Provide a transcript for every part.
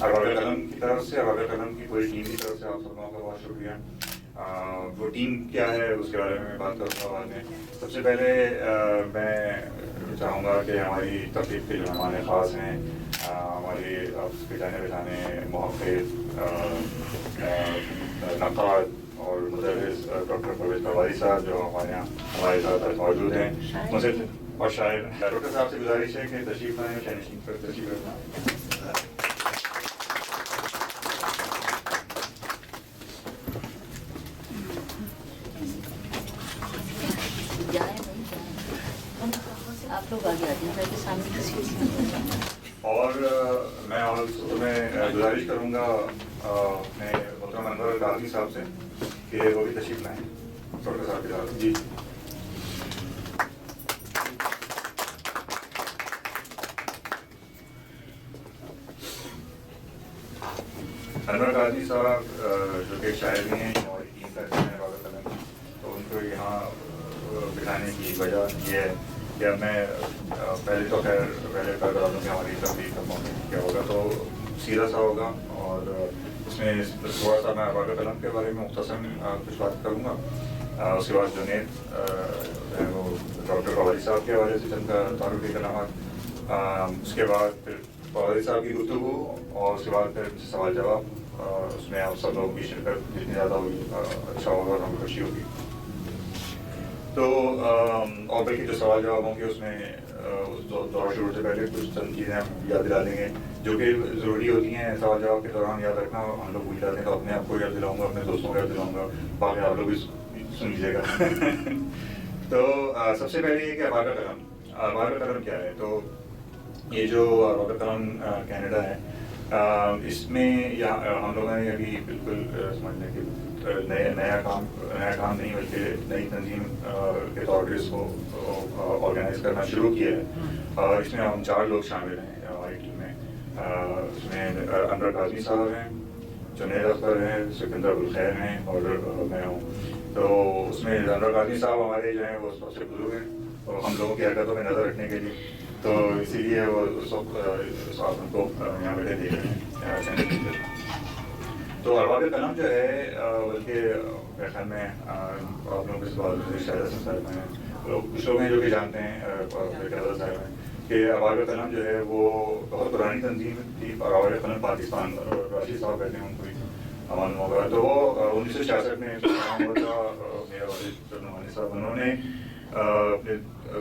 अरबाब कलम की तरफ से, अरबाब कलम की पूरी टीम की तरफ से आप सबका बहुत शुक्रिया। वो टीम क्या है उसके बारे में मैं बात करूँगा बाद में। सबसे पहले मैं चाहूँगा कि हमारी तकलीफ के जो मेहमान ख़ास हैं, हमारे आपके जाने पहचाने मुहफ़्फ़िज़ नक़ाद और मुदर्रिस डॉक्टर परवेज़ परवारी साहब जो हमारे यहाँ हमारे साथ मौजूद हैं, मुझे और शायर डॉक्टर साहब से गुजारिश है कि तशरीफ़ लाएँ, शायद पर तशरीफ़ रखना। आप लोग आगे आते हैं ताकि सामने किसी और मैं और तुम्हें गुजारिश करूँगा अपने मोहतरम अनवर गाजी साहब से कि वो भी तशरीफ़ लाएँ डॉक्टर साहब के साथ। जी अनवर गाजी साहब जो कि शायर भी हैं और टीम का हिस्सा हैं अरबाब कलम, तो उनको यहाँ बिठाने की वजह ये है कि मैं पहले तो खैर पहले कर रहा हूँ कि हमारी तकलीफ का मौका क्या होगा, तो सीधा सा होगा और उसमें थोड़ा सा मैं अरबाब कलम के बारे में मुख्तसर कुछ बात करूँगा। उसके बाद जुनैद वो डॉक्टर परवारी साहब के हवाले से चंद तारुफ़ी कलामात, उसके बाद फिर परवारी साहब की गुफ्तगू और उसके बाद फिर सवाल जवाब। उसमें आप सब लोग की शिरकत जितनी ज़्यादा होगी अच्छा होगा और हमें खुशी होगी। तो और बल्कि जो सवाल जवाब होंगे उसमें उस दौर शुरू से पहले कुछ चंद चीज़ें हम याद दिला देंगे जो कि ज़रूरी होती हैं सवाल जवाब के दौरान याद रखना। हम लोग भूल जाते हैं तो अपने आप को याद दिलाऊंगा, अपने दोस्तों को याद दिलाऊंगा, बाकी आप लोग भी सुन लीजिएगा। तो सबसे पहले ये कि अरबाब कलम क्या है। तो ये जो अरबाब कलम कनाडा है, इसमें यहाँ हम लोगों ने अभी बिल्कुल समझने की नया काम नहीं बल्कि नई तंजीम के तौर पर इसको ऑर्गेनाइज करना शुरू किया है। इसमें हम 4 लोग शामिल हैं हमारी टीम में। इसमें अनवर काज़मी साहब हैं, जुनैद अख्तर हैं, सिकंदर अबुल खैर हैं और मैं हूँ। तो उसमें अनवर काज़मी साहब हमारे जो हैं वो सबसे बुजुर्ग हैं और हम लोगों की हरकतों में नज़र रखने के लिए, तो इसीलिए वो उस वक्त उनको यहाँ बैठे देख रहे हैं। तो अरबाब कलम जो है बल्कि मेरे ख्याल में आप लोगों के बाद शायद साहब हैं, कुछ लोग हैं जो कि जानते हैं साहब हैं कि अरबाब कलम जो है वो बहुत पुरानी तंजीम थी। अरबाब कलम पाकिस्तान राशिद साहब कहते हैं उनको भी मालूम होगा। तो वो 1966 में मेरा वालिद साहब उन्होंने अपने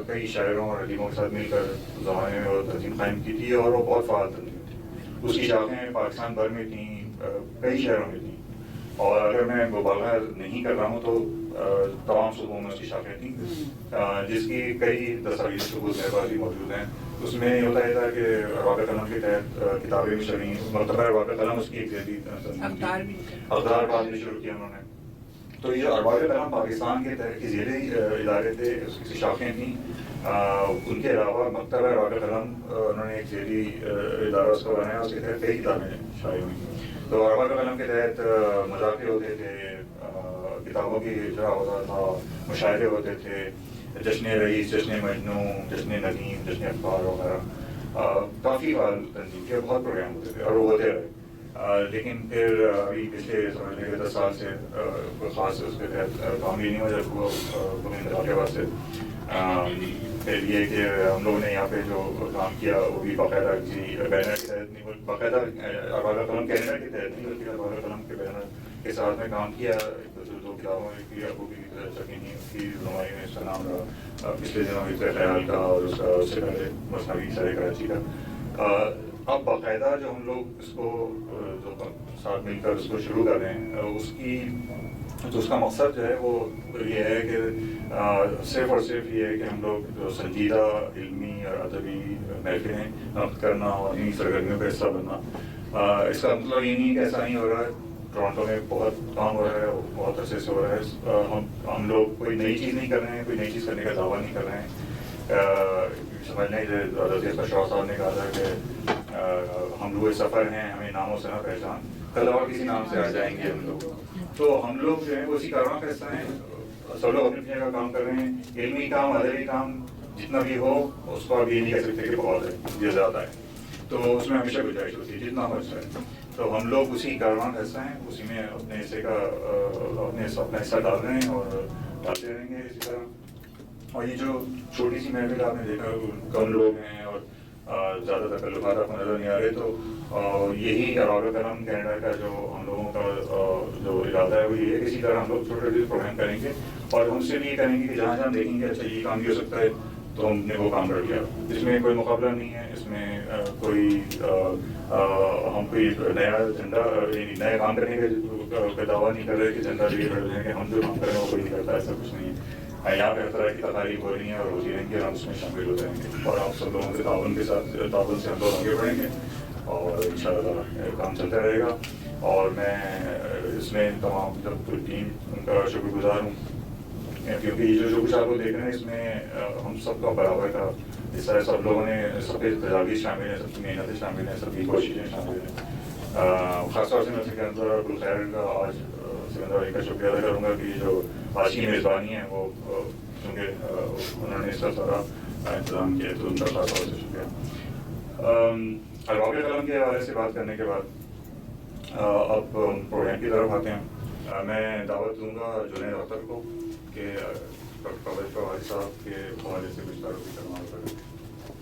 कई शायरों और अदीबों के साथ मिलकर उस ज़माने में वो तंजीम कायम की थी और वो बहुत फ़ाल तंजीम थी। उसकी शाखें पाकिस्तान भर में थी, कई शहरों में थी और अगर मैं मुबालगा नहीं कर रहा हूँ तो तमाम सूबों में उसकी शाखें थी, जिसकी कई दस्तावेज़ी सबूत मेरे पास भी मौजूद हैं। उसमें ये होता था कि अरबाब कलम के तहत किताबें भी चली, मतलब अरबाब कलम उसकी एक अखबार बाद में शुरू किया उन्होंने। तो ये अरबाब कलम पाकिस्तान के तहत के ज़ेरे इदारे थे, उसकी शाखें थीं। उनके अलावा मकतब अरबाब कलम उन्होंने एक ज़ेरी इदारा उसका बनाया, उसके तहत कई किताबें शाये हुई। तो अरबाब कलम के तहत मज़ाक़े होते थे, किताबों की इजरा होता था, मुशायरे होते थे, जश्न रईस, जश्न मजनू, जश्न नदीम, जश्न अखबार वगैरह काफ़ी बार तंजीम के बहुत प्रोग्राम होते थे और वो होते रहे। लेकिन फिर अभी पिछले समझने के 10 साल से कोई ख़ास उसके तहत काम भी नहीं हुआ जब वो इंतजाम के वास्ते। फिर ये कि हम लोगों ने यहाँ पे जो काम किया वो भी बाकायदा किसी बैनर के तहत नहीं, बाकायदा अरबाब कलम कैनेडा के तहत नहीं बल्कि अरबाब कलम के बैनर के साथ में काम किया। 2 किताबों में की अबू की सकीनी उसकी नुमाई में इसका नाम रहा, पिछले दिनों में ख्याल का और उससे पहले मसनवी सर कराची का। अब बाकायदा जो हम लोग इसको जो साथ मिलकर उसको शुरू कर रहे हैं उसका मकसद जो है वो ये है कि सिर्फ़ और सिर्फ ये है कि हम लोग जो संजीदा इल्मी और अदबी महफिलें नक़्द करना और इन्हीं सरगर्मियों का हिस्सा बनना। इसका मतलब ये नहीं कि ऐसा नहीं हो रहा है, टोरंटो में बहुत काम हो रहा है, बहुत अरसे से हो रहा है। हम लोग कोई नई चीज़ नहीं कर रहे हैं, कोई नई चीज़ करने का दावा नहीं कर रहे हैं। समझ लें जैसे शाह साहब ने कहा था कि हम लोग सफ़र हैं, हमें नामों से ना पहचान, कल और किसी नाम से आ जाएंगे हम लोग। तो हम लोग जो है वो उसी कारवां का हिस्सा हैं, सब लोग अपनी जगह काम कर रहे हैं। इल्मी काम, अदबी काम जितना भी हो उसको आप ये नहीं कह सकते कि बहुत है, ये ज़्यादा है। تو اس میں ہمیشہ گنجائش ہوتی ہے جتنا ہو ہے. تو ہم لوگ اسی کاروان کا حصہ ہیں, اسی میں اپنے حصے کا اپنا حصہ ڈال رہے ہیں اور ڈالتے رہیں گے اسی طرح. اور یہ جو چھوٹی سی محفل آپ نے دیکھا کم لوگ ہیں اور زیادہ تکلفات آپ کو نظر نہیں آ رہے, تو یہی اراگا کرم کینیڈا کا جو ہم لوگوں کا جو ارادہ ہے وہ یہ ہے کہ اسی طرح ہم لوگ چھوٹے چھوٹے پروگرام کریں گے اور ہم سے بھی یہ کریں گے کہ جہاں جہاں دیکھیں گے اچھا یہ کام بھی ہو سکتا ہے تو ہم نے وہ کام کر لیا. اس میں کوئی مقابلہ نہیں ہے, اس میں کوئی ہم کوئی نیا جھنڈا نیا کام کرنے کا دعویٰ نہیں کر رہے کہ جھنڈا لیے کر رہے ہیں کہ ہم جو کام کریں وہ کوئی نہیں کرتا, ایسا کچھ نہیں ہے. یہاں پہ ہر طرح کی تقاریب ہو رہی ہیں اور ہوتی رہیں گی اور ہم اس میں شامل ہوتے رہیں گے اور آپ سب لوگوں کے تعاون کے ساتھ تعاون سے ہم لوگ آگے بڑھیں گے اور ان شاء اللہ کام چلتا رہے گا. اور میں اس میں تمام پوری ٹیم کا شکر گزار ہوں کیونکہ یہ جو کچھ آپ کو دیکھ رہے ہیں اس میں ہم سب کا برابر کا حصہ ہے. سب لوگوں نے سب کے تجاویز شامل ہیں, سب کی محنتیں شامل ہیں, سب کی کوششیں شامل ہیں. خاص طور سے میں سکندر ابوالخیر کا آج سکندر بھائی کا شکریہ ادا کروں گا کہ جو آج کی میزبانی ہے وہ کیونکہ انہوں نے اس کا سارا انتظام کیا تو ان کا خاص طور سے شکریہ. ارباب قلم کے حوالے سے بات کرنے کے بعد اب پروگرام کی طرف آتے ہیں. میں دعوت دوں گا جنید اختر کو کہ ڈاکٹر پرویز پواری صاحب کے حوالے سے کچھ تعارفی کرنا کرے.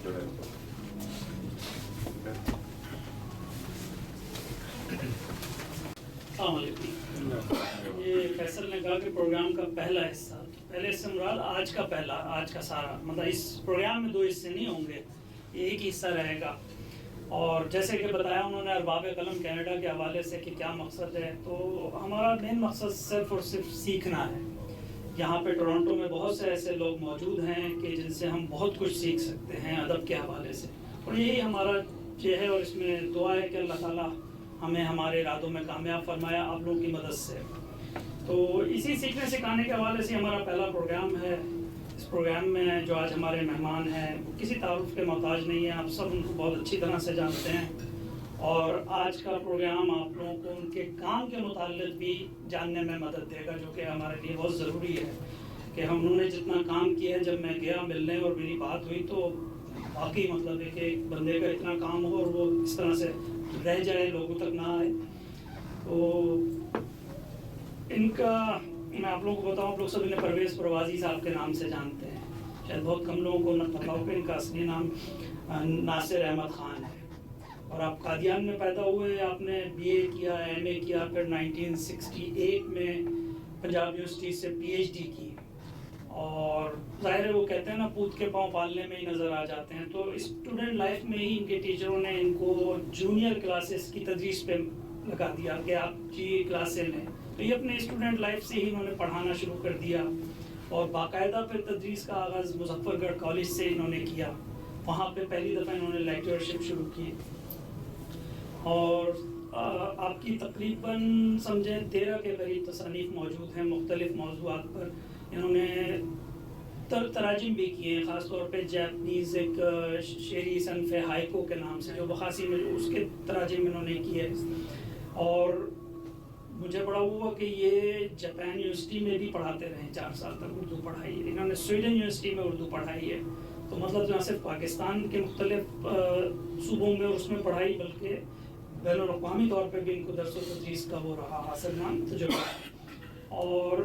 جنید اختر. السلام علیکم. یہ فیصل نے کہا کہ پروگرام کا پہلا حصہ, پہلے حصے مراد آج کا سارا, مطلب اس پروگرام میں 2 حصے نہیں ہوں گے, ایک ہی حصہ رہے گا. اور جیسے کہ بتایا انہوں نے ارباب قلم کینیڈا کے حوالے سے کہ کیا مقصد ہے, تو ہمارا مین مقصد صرف اور صرف سیکھنا ہے. یہاں پہ ٹورانٹو میں بہت سے ایسے لوگ موجود ہیں کہ جن سے ہم بہت کچھ سیکھ سکتے ہیں ادب کے حوالے سے, اور یہی ہمارا یہ ہے. اور اس میں دعا ہے کہ اللہ تعالیٰ ہمیں ہمارے ارادوں میں کامیاب فرمایا آپ لوگوں کی مدد سے. تو اسی سیکھنے سکھانے کے حوالے سے ہمارا پہلا پروگرام ہے. اس پروگرام میں جو آج ہمارے مہمان ہیں وہ کسی تعارف کے محتاج نہیں ہیں, آپ سب ان کو بہت اچھی طرح سے جانتے ہیں. اور آج کا پروگرام آپ لوگوں کو ان کے کام کے متعلق بھی جاننے میں مدد دے گا, جو کہ ہمارے لیے بہت ضروری ہے کہ انہوں نے جتنا کام کیا ہے. جب میں گیا ملنے اور میری بات ہوئی تو واقعی مطلب ہے کہ ایک بندے کا اتنا کام ہو اور وہ اس طرح سے رہ جائے, لوگوں تک نہ آئے. تو ان کا میں آپ لوگوں کو بتاؤں, آپ لوگ سب انہیں پرویز پروازی صاحب کے نام سے جانتے ہیں. شاید بہت کم لوگوں کو نہ پتا ہو کہ ان کا اصلی نام ناصر احمد خان ہے. اور آپ قادیان میں پیدا ہوئے, آپ نے BA کیا, MA کیا, پھر 1968 میں پنجاب یونیورسٹی سے PhD کی. اور ظاہر ہے وہ کہتے ہیں نا پوت کے پاؤں پالنے میں ہی نظر آ جاتے ہیں. تو اسٹوڈنٹ لائف میں ہی ان کے ٹیچروں نے ان کو جونیئر کلاسز کی تدریس پہ لگا دیا کہ آپ جی کلاسیں لیں. تو یہ اپنے اسٹوڈنٹ لائف سے ہی انہوں نے پڑھانا شروع کر دیا اور باقاعدہ پھر تدریس کا آغاز مظفر گڑھ کالج سے انہوں نے کیا. وہاں پہ پہلی دفعہ انہوں نے لیکچرشپ شروع کی. اور آپ کی تقریباً سمجھیں 13 کے قریب تصانیف موجود ہیں مختلف موضوعات پر. انہوں نے تراجم بھی کیے ہیں, خاص طور پہ جاپنیز ایک شعری صنف ہائیکو کے نام سے جو بخاسی میں اس کے تراجم انہوں نے کیے. اور مجھے بڑا ہوا کہ یہ جاپان یونیورسٹی میں بھی پڑھاتے رہے, 4 سال تک اردو پڑھائی ہے. انہوں نے سویڈن یونیورسٹی میں اردو پڑھائی ہے. تو مطلب نہ صرف پاکستان کے مختلف صوبوں میں اس میں پڑھائی بلکہ بین الاقوامی طور پہ بھی ان کو درس و تدریس کا وہ رہا حاصل نام تجربہ. اور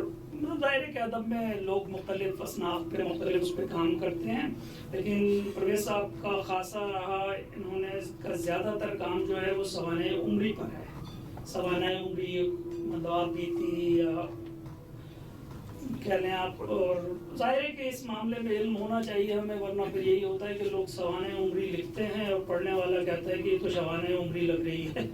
ظاہر ہے کہ ادب میں لوگ مختلف اصناف پہ مختلف اس پہ کام کرتے ہیں, لیکن پرویز صاحب کا خاصا رہا, انہوں نے کا زیادہ تر کام جو ہے وہ سوانح عمری پر ہے. سوانح عمری مطلب آپ بیتی یا کہہ لیں آپ. اور ظاہر ہے کہ اس معاملے میں علم ہونا چاہیے ہمیں, ورنہ پھر یہی ہوتا ہے کہ لوگ سوانح عمری لکھتے ہیں اور پڑھنے والا کہتا ہے کہ یہ تو سوانح عمری لگ رہی ہے.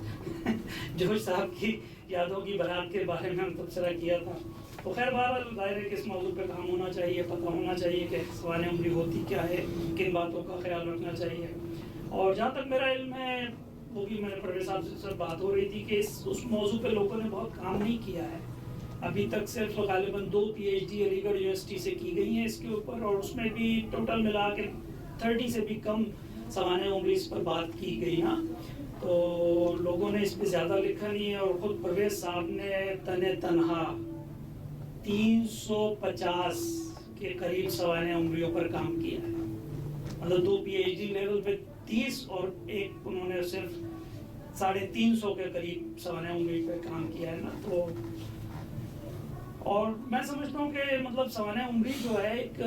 جوش صاحب کی یادوں کی برات کے بارے میں ہم تبصرہ کیا تھا. تو خیر بہرحال ظاہر ہے کہ اس موضوع پہ کام ہونا چاہیے, پتہ ہونا چاہیے کہ سوانح عمری ہوتی کیا ہے, کن باتوں کا خیال رکھنا چاہیے. اور جہاں تک میرا علم ہے وہ بھی میں نے پرویز صاحب سے بات ہو رہی تھی کہ اس موضوع پہ لوگوں نے بہت کام نہیں کیا ہے ابھی تک. صرف غالباً 2 PhD علی گڑھ یونیورسٹی سے کی گئی ہیں اس کے اوپر, اور اس میں بھی ٹوٹل ملا کے 30 سے بھی کم سوانح عمری اس پر بات کی گئی نا. تو لوگوں نے اس پہ زیادہ لکھا نہیں ہے. اور خود پرویز صاحب نے تنہا 350 کے قریب سوانح عمریوں پر کام کیا ہے. مطلب 2 PhD لیول پہ 30 اور ایک انہوں نے صرف 350 کے قریب سوانح عمری پہ کام کیا ہے نا. تو اور میں سمجھتا ہوں کہ مطلب سوانح عمری جو ہے ایک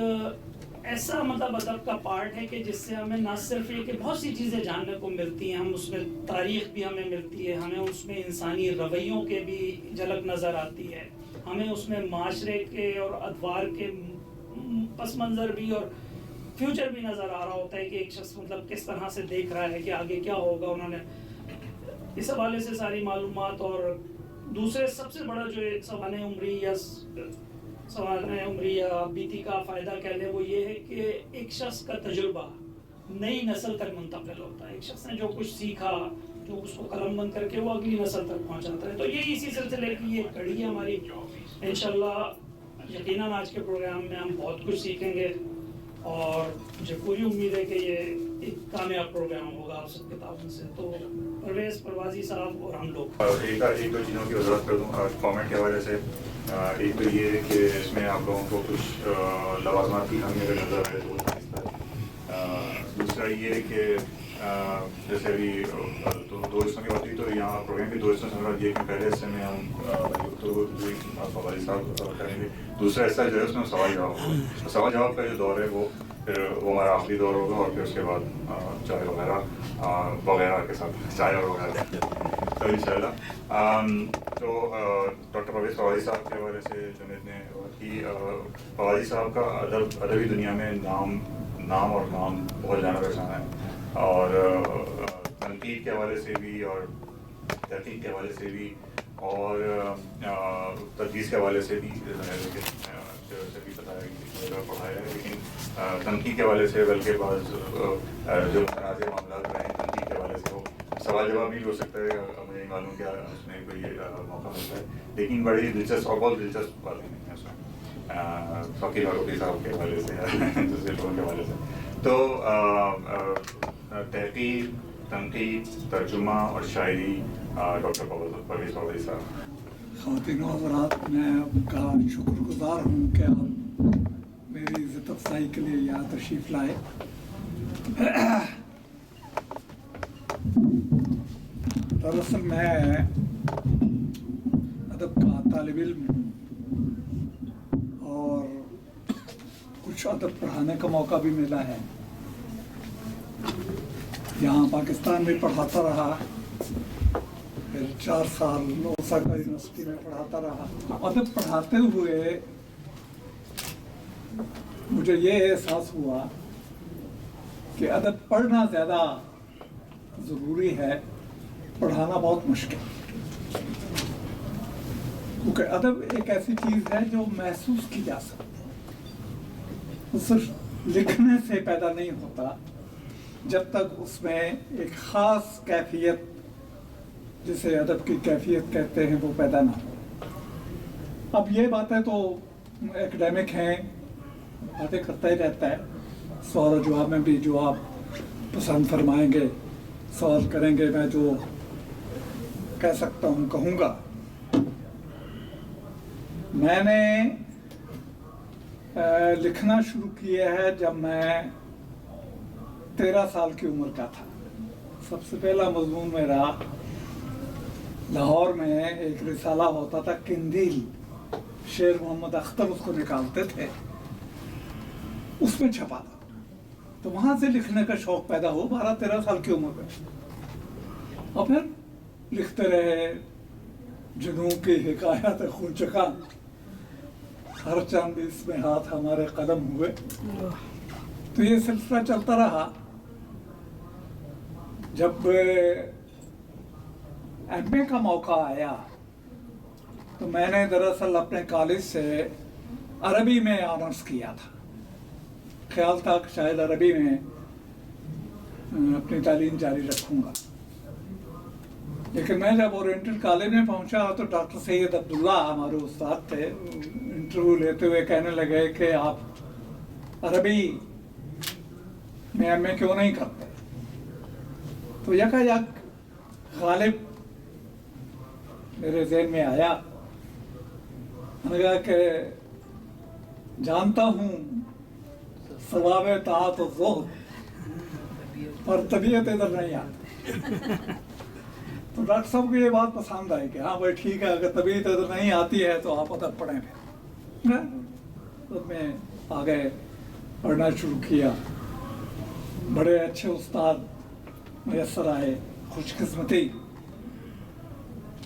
ایسا مطلب ادب کا پارٹ ہے کہ جس سے ہمیں نہ صرف یہ کہ بہت سی چیزیں جاننے کو ملتی ہیں, ہم اس میں تاریخ بھی ہمیں ملتی ہے, ہمیں اس میں انسانی رویوں کے بھی جھلک نظر آتی ہے, ہمیں اس میں معاشرے کے اور ادوار کے پس منظر بھی اور فیوچر بھی نظر آ رہا ہوتا ہے کہ ایک شخص مطلب کس طرح سے دیکھ رہا ہے کہ آگے کیا ہوگا. انہوں نے اس حوالے سے ساری معلومات. اور دوسرے سب سے بڑا جو ایک سوانح عمری یا بیتی کا فائدہ کہہ لیں وہ یہ ہے کہ ایک شخص کا تجربہ نئی نسل تک منتقل ہوتا ہے. ایک شخص نے جو کچھ سیکھا, جو اس کو قلم بند کر کے وہ اگلی نسل تک پہنچاتا ہے. تو یہی اسی سلسلے کی یہ کڑی ہے ہماری. انشاءاللہ یقیناً آج کے پروگرام میں ہم بہت کچھ سیکھیں گے اور مجھے پوری امید ہے کہ یہ ایک کامیاب پروگرام ہوگا آپ سب کے تعاون سے. تو پرویز پروازی صاحب اور ہم لوگ ایک دو چیزوں کی وضاحت کر دوں کامنٹ کے حوالے سے. ایک تو یہ ہے کہ اس میں آپ لوگوں کو کچھ لوازمات کی کمی اگر نظر آئے تو دوسرا یہ ہے کہ جیسے ابھی دو حصوں کی بات ہوئی تو یہاں پروگرام کے 2 حصوں سے مراد یہ کہ پہلے حصے میں ہم فوازی صاحب کریں گے, دوسرا حصہ جو ہے اس میں سوال جواب کا جو دور ہے وہ پھر وہ ہمارا آخری دور ہوگا اور پھر اس کے بعد چائے وغیرہ وغیرہ کے ساتھ چائے اور وغیرہ تو ان شاء اللہ. تو ڈاکٹر پرویز فوازی صاحب کے حوالے سے جنید نے بات کی. فوازی صاحب کا ادبی دنیا میں نام اور نام بہت جانا پہچانا ہے اور تنقید کے حوالے سے بھی اور تحقیق کے حوالے سے بھی اور تدریس کے حوالے سے بھی بھی بتایا گیا پڑھایا ہے. لیکن تنقید کے حوالے سے بلکہ بعض جو متنازع معاملات رہے ہیں تنقید کے حوالے سے وہ سوال جواب بھی ہو سکتا ہے. مجھے نہیں معلوم کیا اس میں کوئی موقع ملتا ہے, لیکن بڑی دلچسپ اور بہت دلچسپ باتیں نہیں ہیں اس میں فقیر فاروقی صاحب کے حوالے سے دوسرے لوگوں کے حوالے سے. تو تحقیق, تنقید, ترجمہ اور شاعری ڈاکٹر پرویز فوازی صاحب. خواتین و حضرات, میں آپ کا شکر گزار ہوں کہ آپ میری عزت افزائی کے لیے یہاں تشریف لائے. دراصل میں ادب کا طالب علم ہوں اور کچھ ادب پڑھانے کا موقع بھی ملا ہے. یہاں پاکستان میں پڑھاتا رہا, پھر 4 سال اوساکا یونیورسٹی میں پڑھاتا رہا. ادب پڑھاتے ہوئے مجھے یہ احساس ہوا کہ ادب پڑھنا زیادہ ضروری ہے, پڑھانا بہت مشکل. کیونکہ ادب ایک ایسی چیز ہے جو محسوس کی جا سکتی, وہ صرف لکھنے سے پیدا نہیں ہوتا جب تک اس میں ایک خاص کیفیت, جسے ادب کی کیفیت کہتے ہیں, وہ پیدا نہ ہو. اب یہ باتیں تو ایکڈیمک ہیں, باتیں کرتا ہی رہتا ہے. سوال و جواب میں بھی جو آپ پسند فرمائیں گے, سوال کریں گے, میں جو کہہ سکتا ہوں کہوں گا. میں نے لکھنا شروع کیا ہے جب میں 13 سال کی عمر کا تھا. سب سے پہلا مضمون میرا لاہور میں ایک رسالہ ہوتا تھا قندیل, شیر محمد اختر اس کو نکالتے تھے, اس میں چھپا تھا. تو وہاں سے لکھنے کا شوق پیدا ہو 12-13 سال کی عمر میں, اور پھر لکھتے رہے. جنوں کی حکایت خونچکا, ہر چاند اس میں ہاتھ ہمارے قلم ہوئے. تو یہ سلسلہ چلتا رہا. جب ایم اے کا موقع آیا تو میں نے دراصل اپنے کالج سے عربی میں آنرس کیا تھا. خیال تھا کہ شاید عربی میں اپنی تعلیم جاری رکھوں گا. لیکن میں جب اورینٹل کالج میں پہنچا تو ڈاکٹر سید عبداللہ ہمارے استاد تھے, انٹرویو لیتے ہوئے کہنے لگے کہ آپ عربی میں ایم اے کیوں نہیں کرتے. تو یکایک غالب میرے ذہن میں آیا. میں نے کہا کہ جانتا ہوں ثواب طاعت و زہد, पर तबीयत इधर नहीं आती। तो डॉक्टर साहब को ये बात पसंद आई कि हाँ भाई ठीक है, अगर तबीयत इधर नहीं आती है तो आप उधर पढ़ें फिर। तो मैं आगे पढ़ना शुरू किया। बड़े अच्छे उस्ताद मैसर आए, खुशकिस्मती।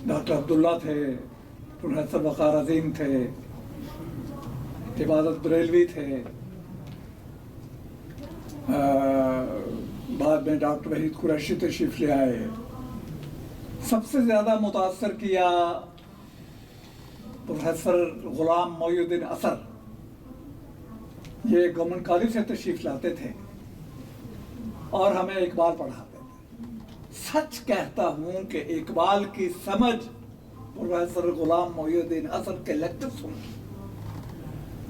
डॉक्टर अब्दुल्ला थे, प्रोफेसर वक़ार अजीम थे, इबादत बरेलवी थे, बाद में डॉक्टर वहीद कुरैशी तशरीफ ले आए। सबसे ज़्यादा मुतासर किया प्रोफेसर गुलाम मोइनुद्दीन असर। ये गवर्नमेंट कॉलेज से तशरीफ लाते थे और हमें इकबाल पढ़ाते थे। सच कहता हूँ कि इकबाल की समझ प्रोफेसर गुलाम मोइनुद्दीन असर के लेक्चर सुन,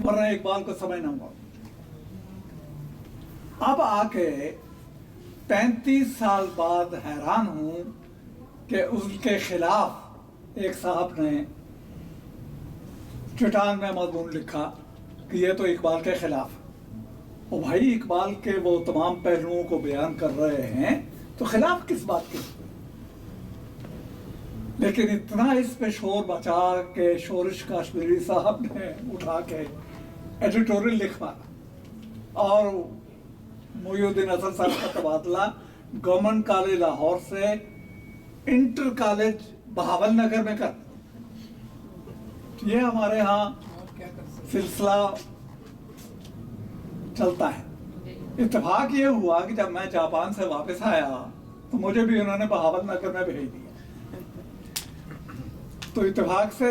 वरना इकबाल को समझ ना हुआ। अब आके 35 साल बाद हैरान हूँ कि उसके खिलाफ एक साहब ने चट्टान में मजमून लिखा कि ये तो इकबाल के खिलाफ। और भाई इकबाल के वो तमाम पहलुओं को बयान कर रहे हैं तो खिलाफ किस बात के? लेकिन इतना इस पे शोर मचा के शोरिश काश्मीरी साहब ने उठा के एडिटोरियल लिख मारा और मोइनुद्दीन असर साहब का तबादला गवर्नमेंट कॉलेज लाहौर से इंटर कॉलेज बहावल नगर में कर। ये हमारे यहाँ सिलसिला चलता है। इत्तेफाक ये हुआ कि जब मैं जापान से वापस आया तो मुझे भी उन्होंने बहावल नगर में भेज दिया। तो इत्तेफाक से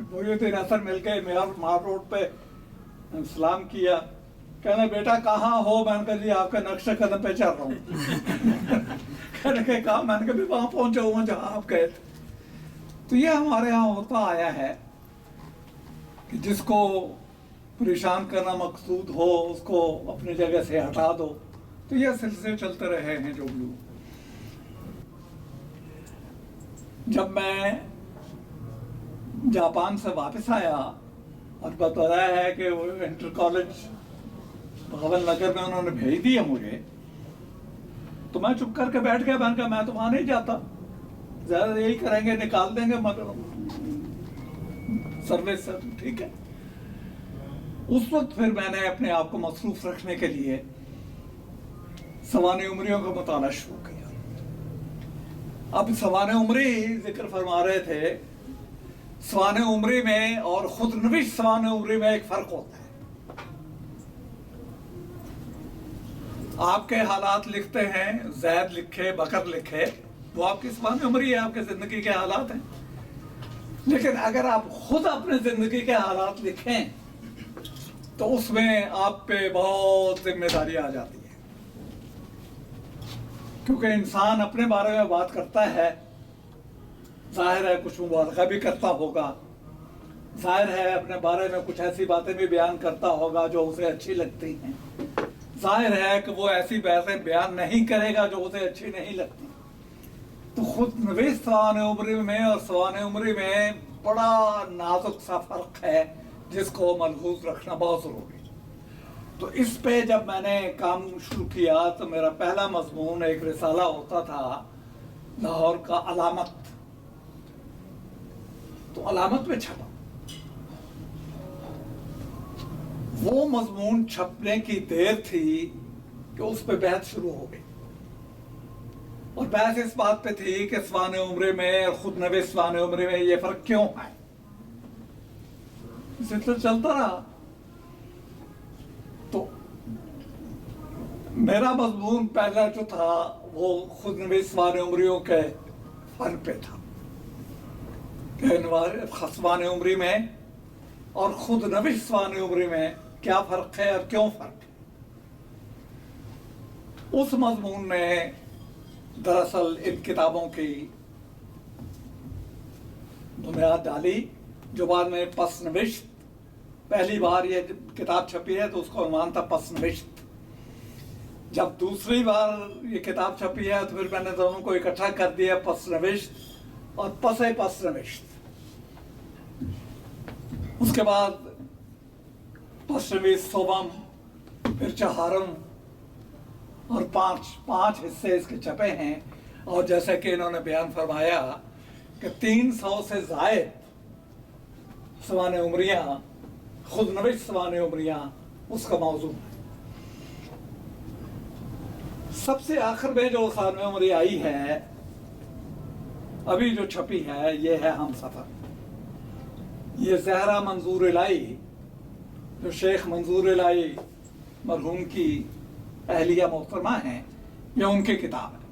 मोइनुद्दीन असर मिल के मार रोड पे सलाम किया। कहने बेटा कहाँ हो? मैंने कहा जी आपके नक्शे कदम पे चल रहा हूँ। कहने के कहा? मैंने कहा भी वहां पहुंचा हुआ जहाँ आप गए थे। तो ये हमारे यहाँ होता आया है कि जिसको परेशान करना मकसूद हो उसको अपनी जगह से हटा दो। तो ये सिलसिले चलते रहे हैं जो भी। जब मैं जापान से वापस आया और बताया है कि वो इंटर कॉलेज बहावल नगर में उन्होंने भेज दिया मुझे, तो मैं चुप करके बैठ गया। मैंने कहा मैं तो वहां नहीं जाता, ज्यादा यही करेंगे, निकाल देंगे मगर सर्विस से। ठीक है। उस वक्त फिर मैंने अपने आप को मसरूफ रखने के लिए सवाने उमरियों का मुताला शुरू किया। अब सवाने उमरी जिक्र फरमा रहे थे। सवाने उमरी में और खुद नविश सवाने उमरी में एक फर्क होता है। आपके हालात लिखते हैं, जैद लिखे, बकर लिखे, वो आपकी सवाने उमरी है, आपके जिंदगी के हालात हैं। लेकिन अगर आप खुद अपने जिंदगी के हालात लिखें तो उसमें आप पे बहुत जिम्मेदारी आ जाती है। क्योंकि इंसान अपने बारे में बात करता है, जाहिर है कुछ मुबालगा भी करता होगा, जाहिर है अपने बारे में कुछ ऐसी बातें भी बयान करता होगा जो उसे अच्छी लगती हैं, जाहिर है कि वो ऐसी बातें बयान नहीं करेगा जो उसे अच्छी नहीं लगती। तो खुद नवीस सवाने उमरी में और सवाने उमरी में बड़ा नाजुक सा फर्क है जिसको मलहूज रखना बहुत जरूरी है। तो इस पे जब मैंने काम शुरू किया तो मेरा पहला मजमून एक रिसाला होता था लाहौर का अलामत। तो अलामत में छपा। वो मजमून छपने की देर थी कि उस पे बहस शुरू हो गई। और बहस इस बात पे थी कि सवाने उमरे में और खुद नवे सवाने उमरे में ये फर्क क्यों है। सिलसिला चलता रहा। तो मेरा मजमून पहला जो था वो खुद नवे सवाने उमरियों के फर्क पे था। सवाने उमरी में और खुद नवे सवाने उमरी में क्या फर्क है और क्यों फर्क है। उस मजमून ने दरअसल इन किताबों की बुनियाद डाली जो बाद में पसनविश्त। पहली बार ये किताब छपी है तो उसका अनुमान था पसनविश्त। जब दूसरी बार ये किताब छपी है तो फिर मैंने दोनों को इकट्ठा कर दिया, पसनविश्त और पसे पसनविश्त। उसके बाद पसनविश्त सोबम, फिर चहारम, اور پانچ حصے اس کے چھپے ہیں. اور جیسے کہ انہوں نے بیان فرمایا کہ 300 سے زائد سوانح عمریاں، خود نوشت سوانح عمریاں اس کا موضوع ہے. سب سے آخر میں جو سوانح عمری آئی ہے ابھی جو چھپی ہے یہ ہے ہم سفر. یہ زہرا منظور الہی جو شیخ منظور الہی مرحوم کی اہلیہ محترمہ ہیں، یہ ان کی کتاب ہے.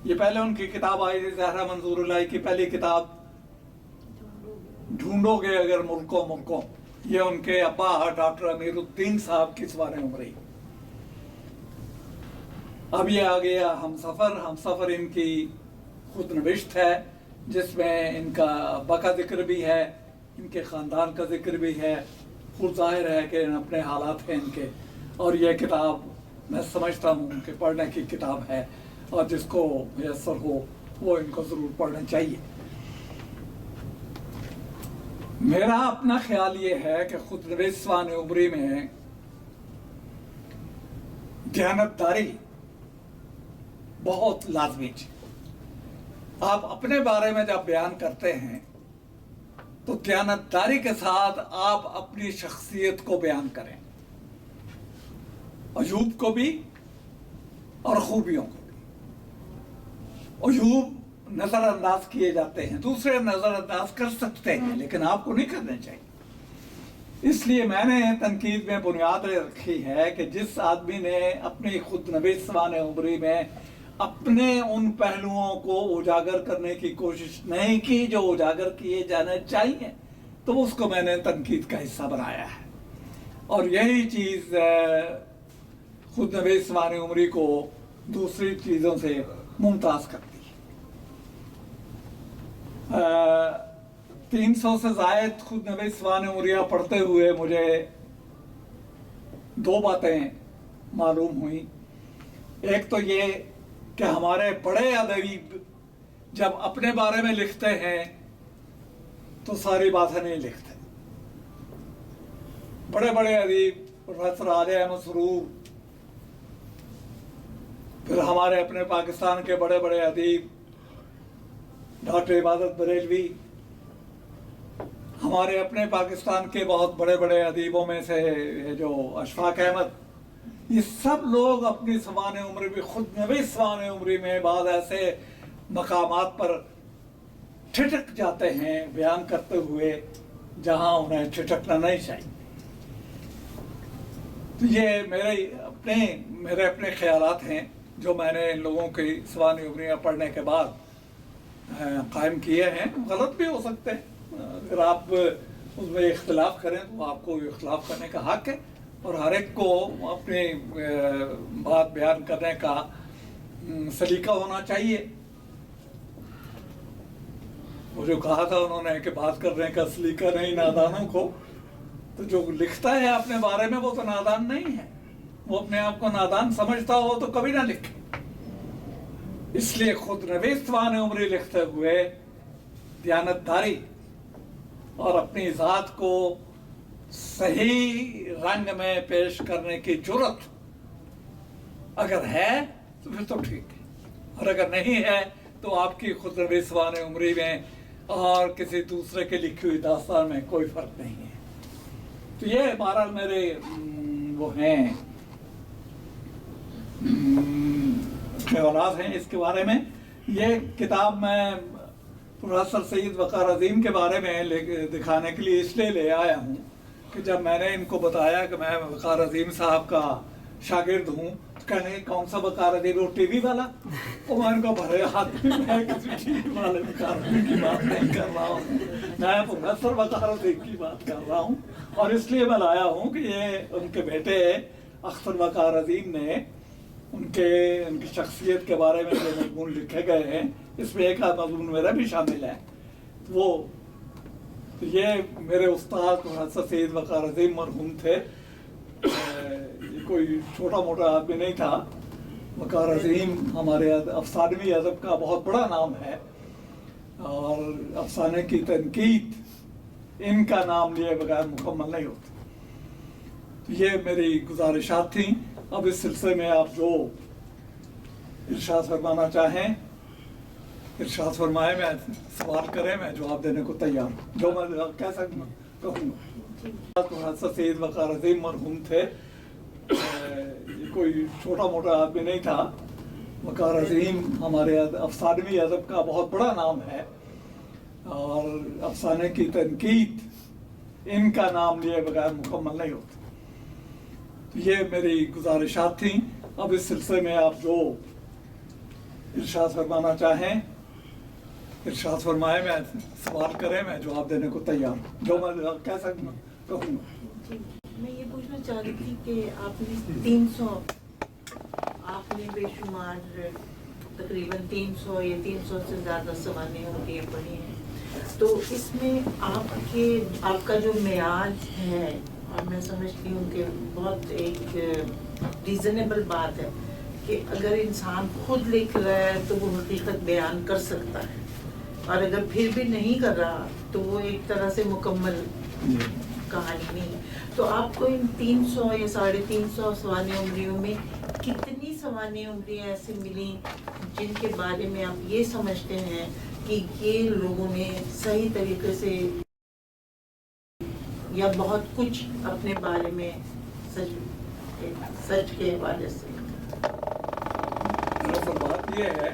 یہ پہلے ان کی کتاب آئی تھی زہرا منظور الہی کی پہلی کتاب ڈھونڈو گے اگر ملکوں. یہ ان کے ابا ڈاکٹر امیر الدین صاحب کی سوانح عمری. اب یہ آ گیا ہم سفر. ہم سفر ان کی خود نوشت ہے جس میں ان کا ابا کا ذکر بھی ہے، ان کے خاندان کا ذکر بھی ہے. خود ظاہر ہے کہ اپنے حالات ہیں ان کے. اور یہ کتاب میں سمجھتا ہوں کہ پڑھنے کی کتاب ہے، اور جس کو میسر ہو وہ ان کو ضرور پڑھنا چاہیے. میرا اپنا خیال یہ ہے کہ خود نوشت سوانح عمری میں دیانتداری بہت لازمی ہے. آپ اپنے بارے میں جب بیان کرتے ہیں تو دیانتداری کے ساتھ آپ اپنی شخصیت کو بیان کریں، عیوب کو بھی اور خوبیوں کو بھی. عیوب نظر انداز کیے جاتے ہیں، دوسرے نظر انداز کر سکتے ہیں، لیکن آپ کو نہیں کرنے چاہیے. اس لیے میں نے تنقید میں بنیاد رکھی ہے کہ جس آدمی نے اپنی خود نوشت سوانح عمری میں اپنے ان پہلوؤں کو اجاگر کرنے کی کوشش نہیں کی جو اجاگر کیے جانے چاہیے، تو اس کو میں نے تنقید کا حصہ بنایا ہے. اور یہی چیز خود نوشت سوانح عمری کو دوسری چیزوں سے ممتاز کرتی ہے. 300 سے زائد خود نوشت سوانح عمریاں پڑھتے ہوئے مجھے دو باتیں معلوم ہوئیں. ایک تو یہ کہ ہمارے بڑے ادیب جب اپنے بارے میں لکھتے ہیں تو ساری باتیں نہیں لکھتے. بڑے بڑے ادیب پروفیسر عالیہ احمد سرور، پھر ہمارے اپنے پاکستان کے بڑے بڑے ادیب ڈاکٹر عبادت بریلوی، ہمارے اپنے پاکستان کے بہت بڑے بڑے ادیبوں میں سے جو اشفاق احمد، یہ سب لوگ اپنی سوانح عمری بھی خود نوشت سوانح عمری میں بعض ایسے مقامات پر ٹھٹک جاتے ہیں بیان کرتے ہوئے جہاں انہیں ٹھٹکنا نہیں چاہیے. تو یہ میرے اپنے خیالات ہیں جو میں نے ان لوگوں کی سوانح عمریاں پڑھنے کے بعد قائم کیے ہیں. غلط بھی ہو سکتے ہیں، اگر آپ اس میں اختلاف کریں تو آپ کو اختلاف کرنے کا حق ہے، اور ہر ایک کو اپنی بات بیان کرنے کا سلیقہ ہونا چاہیے. وہ جو کہا تھا انہوں نے کہ بات کرنے کا سلیقہ نہیں نادانوں کو، تو جو لکھتا ہے اپنے بارے میں وہ تو نادان نہیں ہے. وہ اپنے آپ کو نادان سمجھتا ہو تو کبھی نہ لکھے. اس لیے خود نوشت سوانح عمری لکھتے ہوئے دیانتداری اور اپنی ذات کو صحیح رنگ میں پیش کرنے کی جرت اگر ہے تو پھر تو ٹھیک ہے، اور اگر نہیں ہے تو آپ کی خود نوشت سوانح عمری میں اور کسی دوسرے کی لکھی ہوئی داستان میں کوئی فرق نہیں ہے. تو یہ بہرحال میرے وہ ہیں خیالات ہیں اس کے بارے میں. یہ کتاب میں پروفیسر سید وقار عظیم کے بارے میں دکھانے کے لیے اس لیے لے آیا ہوں کہ جب میں نے ان کو بتایا کہ میں وقار عظیم صاحب کا شاگرد ہوں تو کہنے لگے کون سا وقار عظیم، وہ ٹی وی والا؟ تو میں ان کو بھرے ہاتھ میں کسی ٹی وی والے وقار عظیم کی بات نہیں کر رہا ہوں، میں پروفیسر وقار عظیم کی بات کر رہا ہوں. اور اس لیے میں لایا ہوں کہ یہ ان کے بیٹے اختر وقار عظیم نے ان کی شخصیت کے بارے میں جو مضمون لکھے گئے ہیں، اس میں ایک مضمون میرا بھی شامل ہے. وہ یہ میرے استاد پروفیسر سید وقار عظیم مرحوم تھے. یہ کوئی چھوٹا موٹا آدمی نہیں تھا. وقار عظیم ہمارے افسانوی ادب کا بہت بڑا نام ہے، اور افسانے کی تنقید ان کا نام لیے بغیر مکمل نہیں ہوتی. یہ میری گزارشات تھیں. اب اس سلسلے میں آپ جو इरशाद फरमाना चाहें, इरशाद फरमाए, मैं सवाल करें, मैं जवाब देने को तैयार हूँ, जो मैं कह सकूँ कहूँगा। सैयद वक़ार अज़ीम मरहूम थे, ये कोई छोटा मोटा आदमी नहीं था। वक़ार अज़ीम हमारे अफसानवी अदब का बहुत बड़ा नाम है, और अफसाने की तनकीद इनका नाम लिए बगैर मुकम्मल नहीं होती। तो ये मेरी गुजारिशात थी। अब इस सिलसिले में आप जो इरशाद फरमाना चाहें, इरशाद फरमाए, मैं सवाल करें, मैं जवाब देने को तैयार हूँ, जो मैं कह सकूँ कहूँगा। जी, मैं ये पूछना चाह रही थी कि आपने 300 आपने बेशुमार तकरीबन 300 या 300 से ज़्यादा सवानें होती पढ़ी हैं, तो इसमें आपका जो मियाज है, और मैं समझती हूँ कि बहुत एक रीज़नेबल बात है कि अगर इंसान खुद लिख रहा है तो वो हकीकत बयान कर सकता है, और अगर फिर भी नहीं कर रहा तो वो एक तरह से मुकम्मल कहानी नहीं है। तो आपको इन 300 या 350 सवाने उम्रियों में कितनी सवाने उम्रियाँ ऐसे मिली जिनके बारे में आप ये समझते हैं कि ये लोगों ने सही तरीके से या बहुत कुछ अपने बारे में सच के हवाले से? दरअसल बात ये है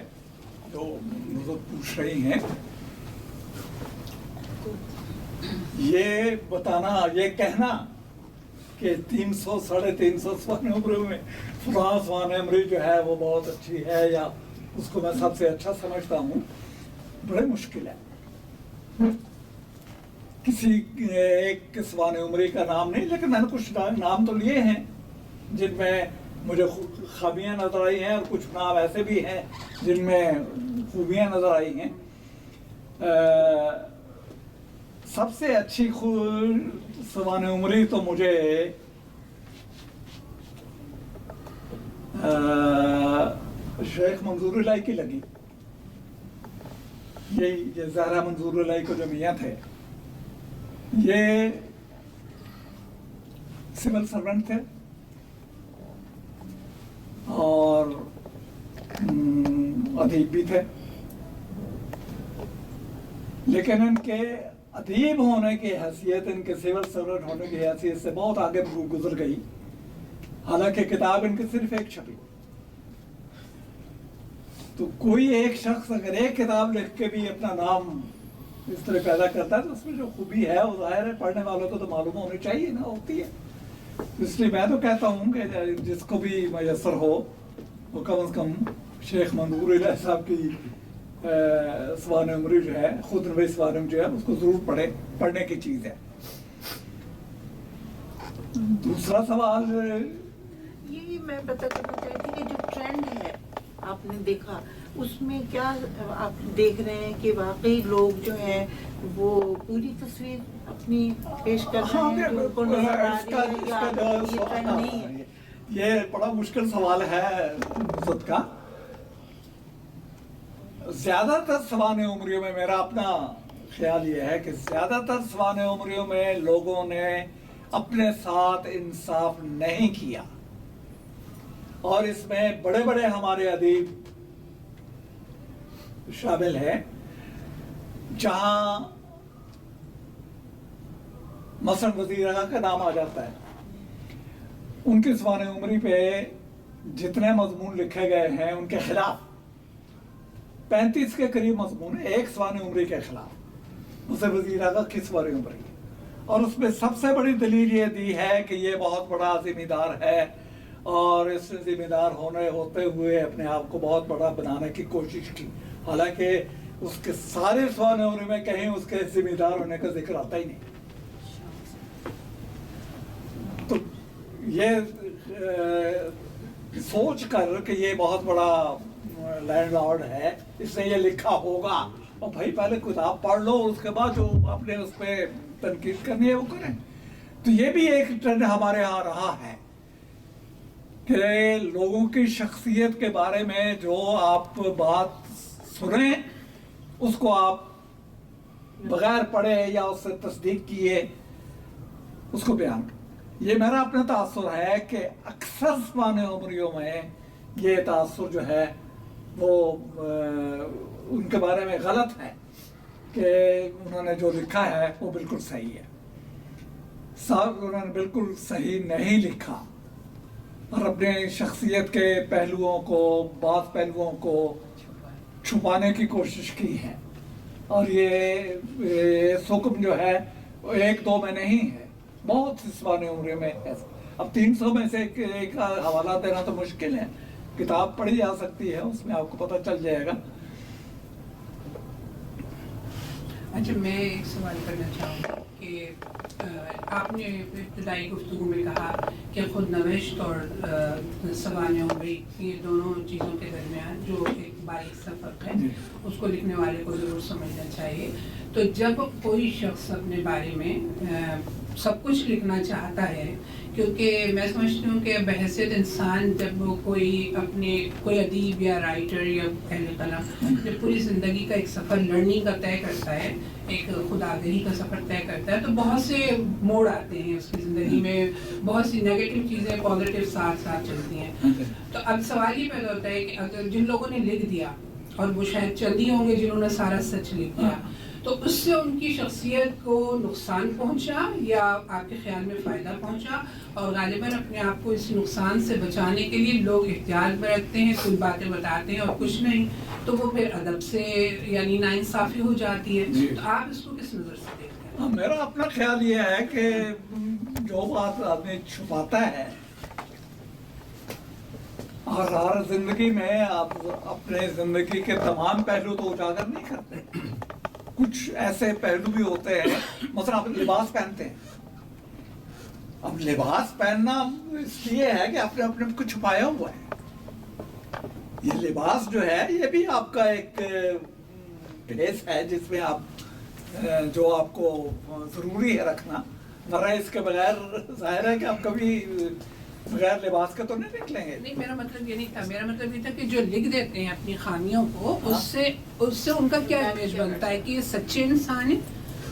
जो मुझे पूछ रही हैं, ये बताना, ये कहना कि 300 350 सवाने उम्र में फलां सवाने उम्र जो है वो बहुत अच्छी है या उसको मैं सबसे अच्छा समझता हूँ, बड़े मुश्किल है। किसी एक सवाने उम्र का नाम नहीं, लेकिन मैंने कुछ नाम तो लिए हैं जिनमें मुझे खामियां नजर आई हैं, और कुछ नाम ऐसे भी हैं जिनमें खूबियां नजर आई हैं। सबसे अच्छी सवाने उम्री तो मुझे शेख मंजूर इलाही की लगी। ये ज़हरा मंजूर इलाही को जो मियाँ थे, ये सिविल सर्वेंट थे और अदीब भी थे, लेकिन इनके अदीब होने की हैसियत, इनके सिविल सर्वेंट होने की हैसियत से बहुत आगे गुजर गई। हालांकि किताब इनकी सिर्फ एक छपी। तो कोई एक शख्स अगर एक किताब लिख के भी अपना नाम इस तरह पैदा करता है तो उसमें जो खूबी है वो जाहिर है पढ़ने वालों को तो मालूम होनी चाहिए ना, होती है। इसलिए मैं तो कहता हूँ कि जिसको भी मैसर हो वो कम से कम शेख मंजूर इलाही साहब की सवाने उम्री जो है, खुद नवी सवाने जो है, उसको जरूर पढ़ने की चीज़ है। दूसरा सवाल यही मैं पता करना चाहती थी कि जो ट्रेंड है आपने देखा, उसमें क्या आप देख रहे हैं कि वाकई लोग जो हैं वो पूरी तस्वीर अपनी पेश कर रहे हैं जो उनको नजर आ रही है, या ये ट्रेंड नहीं है? ये बड़ा मुश्किल सवाल है नुसरत का। ज्यादातर सवाने उम्रियों में मेरा अपना ख्याल ये है कि ज्यादातर सवाने उम्रियों में लोगों ने अपने साथ इंसाफ नहीं किया, और इसमें बड़े बड़े हमारे अदीब शामिल हैं। जहां मसलन वज़ीर आज़म का नाम आ जाता है, उनकी सवाने उम्री पे जितने मजमून लिखे गए हैं उनके खिलाफ 35 के करीब मजमून एक सवाने उम्री के खिलाफ, उसे वज़ीर आज़म की सवाने उम्री, और उसमें सबसे बड़ी दलील ये दी है कि ये बहुत बड़ा जिम्मेदार है और इस जिम्मेदार होते हुए अपने आप को बहुत बड़ा बनाने की कोशिश की। हालांकि उसके सारे सवाने उम्र में कहीं उसके जिम्मेदार होने का जिक्र आता ही नहीं। तो ये सोच कर कि ये बहुत बड़ा लैंडलॉर्ड है, इसने ये लिखा होगा, और भाई पहले किताब पढ़ लो, उसके बाद जो आपने उस पर तनकीद करनी है वो करें। तो ये भी एक ट्रेंड हमारे यहाँ रहा है कि लोगों की शख्सियत के बारे में जो आप बात सुने उसको आप बगैर पढ़े या उससे तस्दीक किए उसको बयान करें। ये मेरा अपना तासुर है कि अक्सर सवाने उम्रियों में ये तासुर जो है وہ ان کے بارے میں غلط ہے کہ انہوں نے جو لکھا ہے وہ بالکل صحیح ہے. صاحب انہوں نے بالکل صحیح نہیں لکھا اور اپنے شخصیت کے پہلوؤں کو، بعض پہلوؤں کو چھپانے کی کوشش کی ہے. اور یہ سکم جو ہے وہ 1-2 میں نہیں ہے، بہت سوانح عمری میں ہے. اب 300 میں سے ایک حوالہ دینا تو مشکل ہے، کتاب پڑھی جا سکتی ہے، اس میں آپ کو پتہ چل جائے گا. اچھا، میں ایک سوال کرنا چاہوں گا کہ آپ نے ابتدائی گفتگو میں کہا کہ خود نوشت اور سوانح عمری یہ دونوں چیزوں کے درمیان جو ایک باریک سا فرق ہے اس کو لکھنے والے کو ضرور سمجھنا چاہیے. تو جب کوئی شخص اپنے بارے میں سب کچھ لکھنا چاہتا ہے، کیونکہ میں سمجھتی ہوں کہ بحیثیت انسان جب کوئی ادیب یا رائٹر یا اہل قلم جب پوری زندگی کا ایک سفر لڑنے کا طے کرتا ہے، ایک خود آگاہی کا سفر طے کرتا ہے، تو بہت سے موڑ آتے ہیں اس کی زندگی میں، بہت سی نیگیٹو چیزیں پازیٹیو ساتھ چلتی ہیں. تو اب سوال یہ پیدا ہوتا ہے کہ اگر جن لوگوں نے لکھ دیا، اور وہ شاید چند ہی ہوں گے جنہوں نے سارا سچ لکھ دیا، تو اس سے ان کی شخصیت کو نقصان پہنچا یا آپ کے خیال میں فائدہ پہنچا؟ اور غالباً اپنے آپ کو اس نقصان سے بچانے کے لیے لوگ احتیاط برتتے ہیں، کچھ باتیں بتاتے ہیں اور کچھ نہیں، تو وہ پھر ادب سے یعنی ناانصافی ہو جاتی ہے. تو آپ اس کو کس نظر سے دیکھتے ہیں؟ میرا اپنا خیال یہ ہے کہ جو بات آدمی چھپاتا ہے، اور ہر زندگی میں آپ اپنے زندگی کے تمام پہلو تو اجاگر نہیں کرتے. کچھ ایسے پہلو بھی ہوتے ہیں، مثلا آپ لباس پہنتے ہیں. اب لباس پہننا اس لیے ہے کہ آپ نے اپنے کو چھپایا ہوا ہے. یہ لباس جو ہے یہ بھی آپ کا ایک ڈریس ہے جس میں آپ جو آپ کو ضروری ہے رکھنا، ورنہ اس کے بغیر ظاہر ہے کہ آپ کبھی بغیر لباس کے تو نہیں نکلیں گے. نہیں، میرا مطلب یہ نہیں تھا. میرا مطلب یہ تھا کہ جو لکھ دیتے ہیں اپنی خامیوں کو، اس سے ان کا کیا امیج بنتا ہے کہ یہ سچے انسان ہیں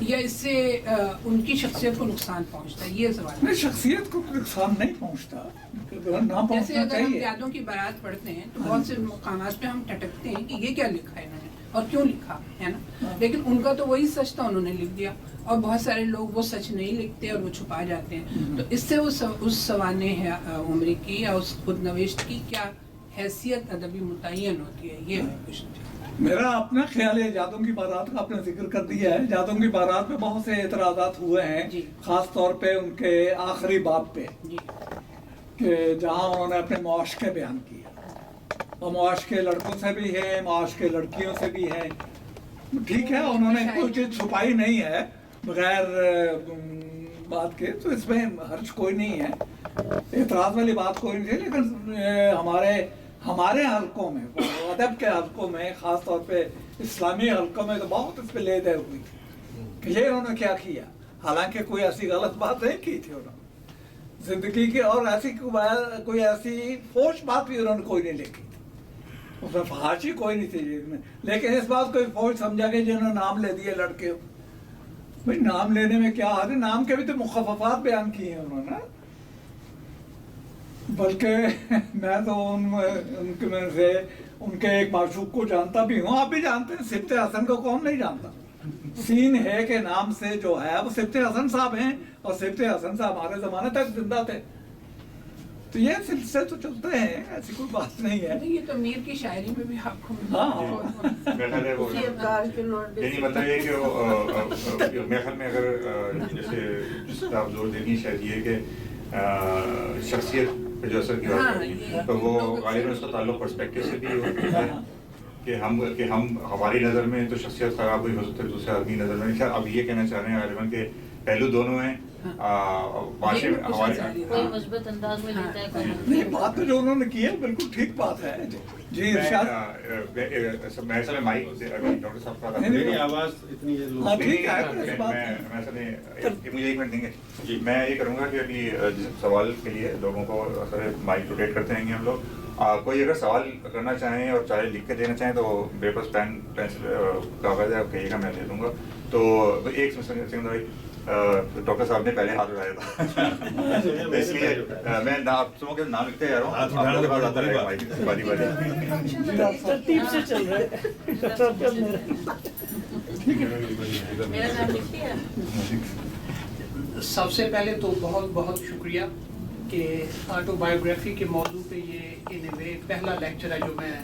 یا اس سے ان کی شخصیت کو نقصان پہنچتا ہے؟ یہ سوال نہیں، شخصیت کو نقصان نہیں پہنچتا، نہ جیسے پہنچنا اگر ہم چاہیے. یادوں کی بارات پڑھتے ہیں تو بہت سے مقامات پہ ہم ٹٹکتے ہیں کہ یہ کیا لکھا ہے انہوں نے اور کیوں لکھا ہے نا، لیکن ان کا تو وہی سچ تھا، انہوں نے لکھ دیا. اور بہت سارے لوگ وہ سچ نہیں لکھتے اور وہ چھپا جاتے ہیں. تو اس سے اس سوانح عمری کی یا اس خود نوشت کی کیا حیثیت ادبی متعین ہوتی ہے؟ یہ میں پوچھنا چاہتا ہوں. میرا اپنا خیال ہے، یادوں کی بارات کا آپ نے ذکر کر دیا ہے. یادوں کی بارات میں بہت سے اعتراضات ہوئے ہیں، جی. خاص طور پہ ان کے آخری باب پہ، جی کہ جہاں انہوں نے اپنے معاشقے بیان کیے، اور معاشقے لڑکوں سے بھی ہے، معاشقے لڑکیوں سے بھی ہے. ٹھیک ہے، انہوں نے کوئی چیز چھپائی نہیں ہے بغیر بات کے، تو اس میں حرج کوئی نہیں ہے، اعتراض والی بات کوئی نہیں ہے. لیکن ہمارے حلقوں میں، ادب کے حلقوں میں، خاص طور پہ اسلامی حلقوں میں تو بہت اس پہ لے دے ہوئی تھی کہ یہ انہوں نے کیا کیا، حالانکہ کوئی ایسی غلط بات نہیں کی تھی انہوں نے زندگی کی، اور ایسی کوئی ایسی فوش بات بھی انہوں نے کوئی نہیں لکھی تھی، اس میں فحاشی کوئی نہیں تھی. لیکن اس بات کو فوش سمجھا کہ جنہوں نے نام لے دیے لڑکے، بھائی نام لینے میں کیا حد ہے، نام کے بھی تو مخففات بیان کیے ہیں انہوں نے. بلکہ میں تو ان کے میں سے ان کے ایک معشوق کو جانتا بھی ہوں، آپ بھی جانتے ہیں، سبط حسن کو کون نہیں جانتا. سین ہے کے نام سے جو ہے وہ سبط حسن صاحب ہیں، اور سبط حسن صاحب ہمارے زمانے تک زندہ تھے. تو یہ سلسلے تو چلتے ہیں، ایسی کوئی بات نہیں ہے. یہ تو میر کی شاعری میں بھی آپ کو مطلب یہ کہ میرے خیال میں اگر جیسے جس پہ آپ زور دینی شاید یہ کہ شخصیت پہ جو اثر کیا تو وہ غالباً اس کا تعلق پرسپیکٹو سے بھی ہوتا ہے کہ ہم ہماری نظر میں تو شخصیت خراب ہوئی ہو سکتا ہے، دوسرے آدمی نظر میں. خیر اب یہ کہنا چاہ رہے ہیں غالباً کہ پہلو دونوں ہیں، معاشرے میں ہمارے کوئی مثبت انداز میں لیتا ہے، نہیں، بات تو جو انہوں نے کی ہے بالکل ٹھیک بات ہے. جی ارشاد. میں اصل میں مائک ڈاکٹر صاحب کا آواز اتنی ہے ہاں ٹھیک ہے، مجھے 1 منٹ دیں گے. جی میں یہ کروں گا کہ ابھی سوال کے لیے لوگوں کو اصل مائک روٹیٹ کرتے رہیں گے ہم لوگ. کوئی اگر سوال کرنا چاہیں اور چاہے لکھ کے دینا چاہیں تو میرے پاس پین پینسل کاغذ ہے، کہیے گا میں دے دوں گا. تو ایک سکندر بھائی ڈاکٹر صاحب نے پہلے ہاتھ اٹھایا تھا اس لیے میں آپ سب کے نام لکھتے جا رہا ہوں, آپ لوگوں کے پاس آتا رہے گا باری باری. ترتیب سے چل رہا ہے. میرا نام لکھیے. سب سے پہلے تو بہت بہت شکریہ کہ آٹو بایوگرافی کے موضوع پہ یہ ان اے وے پہلا لیکچر ہے جو میں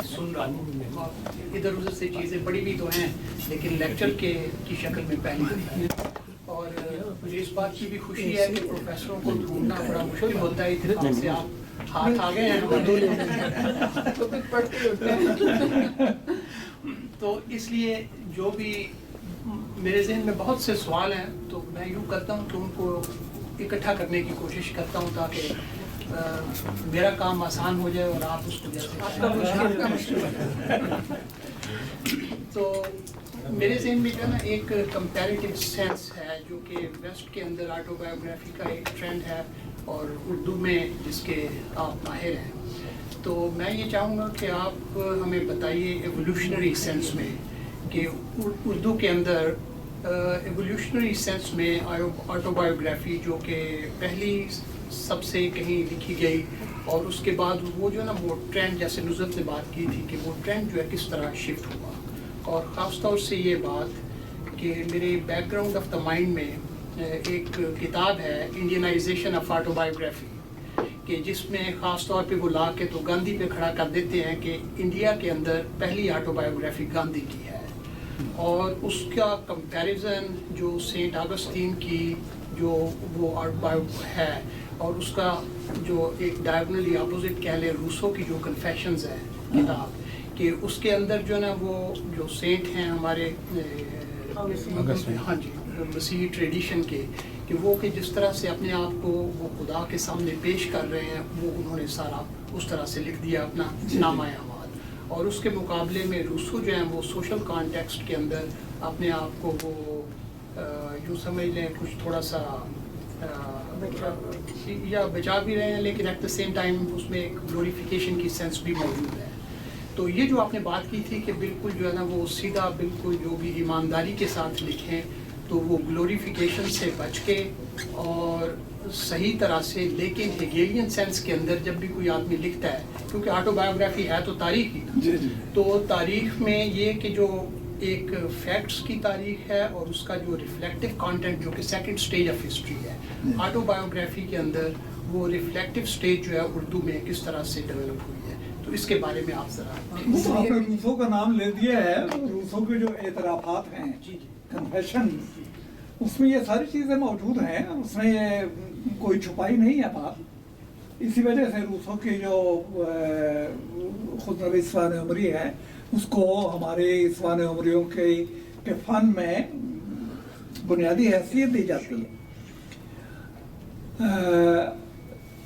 سن رہا ہوں. ادھر ادھر سے چیزیں پڑھی بھی تو ہیں لیکن لیکچر کی شکل میں پہلی. اور مجھے اس بات کی بھی خوشی ہے کہ پروفیسروں کو ڈھونڈنا بڑا مشکل ہوتا ہے. اتفاق سے آپ ہاتھ آ گئے ہیں تو پھر پڑھتے ہوتے ہیں. تو اس لیے جو بھی میرے ذہن میں بہت سے سوال ہیں تو میں یوں کرتا ہوں کہ ان کو اکٹھا کرنے کی کوشش کرتا ہوں تاکہ میرا کام آسان ہو جائے اور آپ اس کو جیسے. تو میرے ذہن میں جو ہے نا ایک کمپیریٹیو سینس ہے جو کہ ویسٹ کے اندر آٹو بایوگرافی کا ایک ٹرینڈ ہے اور اردو میں جس کے آپ ماہر ہیں. تو میں یہ چاہوں گا کہ آپ ہمیں بتائیے ایولیوشنری سینس میں کہ اردو کے اندر ایولیوشنری سینس میں آٹو بایوگرافی جو کہ پہلی سب سے کہیں لکھی گئی اور اس کے بعد وہ جو ہے نا وہ ٹرینڈ جیسے نصرت نے بات کی تھی کہ وہ ٹرینڈ جو ہے کس طرح شفٹ ہوا. اور خاص طور سے یہ بات کہ میرے back ground of the mind میں ایک کتاب ہے انڈینائزیشن آف آٹو بایوگرافی کہ جس میں خاص طور پہ وہ لا کے تو گاندھی پہ کھڑا کر دیتے ہیں کہ انڈیا کے اندر پہلی آٹو بایوگرافی گاندھی کی ہے اور اس کا کمپیریزن جو سینٹ آگسٹین کی جو وہ آٹو بایو ہے اور اس کا جو ایک ڈائگنلی اپوزٹ کہہ لیں روسو کی جو کنفیشنز ہے کتاب کہ اس کے اندر جو ہے نا وہ جو سینٹ ہیں ہمارے ہاں جی مسیحی ٹریڈیشن کے کہ وہ کہ جس طرح سے اپنے آپ کو وہ خدا کے سامنے پیش کر رہے ہیں وہ انہوں نے سارا اس طرح سے لکھ دیا اپنا نامہ اعمال. اور اس کے مقابلے میں روسو جو ہیں وہ سوشل کانٹیکسٹ کے اندر اپنے آپ کو وہ یوں سمجھ لیں کچھ تھوڑا سا یا بچا بھی رہے ہیں لیکن ایٹ دا سیم ٹائم اس میں ایک گلوریفیکیشن کی سینس بھی موجود ہے. تو یہ جو آپ نے بات کی تھی کہ بالکل جو ہے نا وہ سیدھا بالکل جو بھی ایمانداری کے ساتھ لکھیں تو وہ گلوریفیکیشن سے بچ کے اور صحیح طرح سے لیکن ہیگیلین سینس کے اندر جب بھی کوئی آدمی لکھتا ہے کیونکہ آٹو بایوگرافی ہے تو تاریخ ہی تو تاریخ میں یہ کہ جو ایک فیکٹس کی تاریخ ہے اور اس کا جو ریفلیکٹیو کانٹینٹ جو کہ سیکنڈ سٹیج آف ہسٹری ہے آٹو بایوگرافی کے اندر وہ ریفلیکٹیو سٹیج جو ہے اردو میں کس طرح سے ڈیولپ ہوئی ہے تو اس کے بارے میں آپ ذرا. آپ نے روسو کا نام لے دیا ہے. روسو کے جو اعترافات ہیں کنفیشن اس میں یہ ساری چیزیں موجود ہیں اس میں یہ کوئی چھپائی نہیں ہے بات. اسی وجہ سے روسو کی جو خود نویس سوانح عمری ہے اس کو ہمارے سوانح عمریوں کے فن میں بنیادی حیثیت دی جاتی ہے.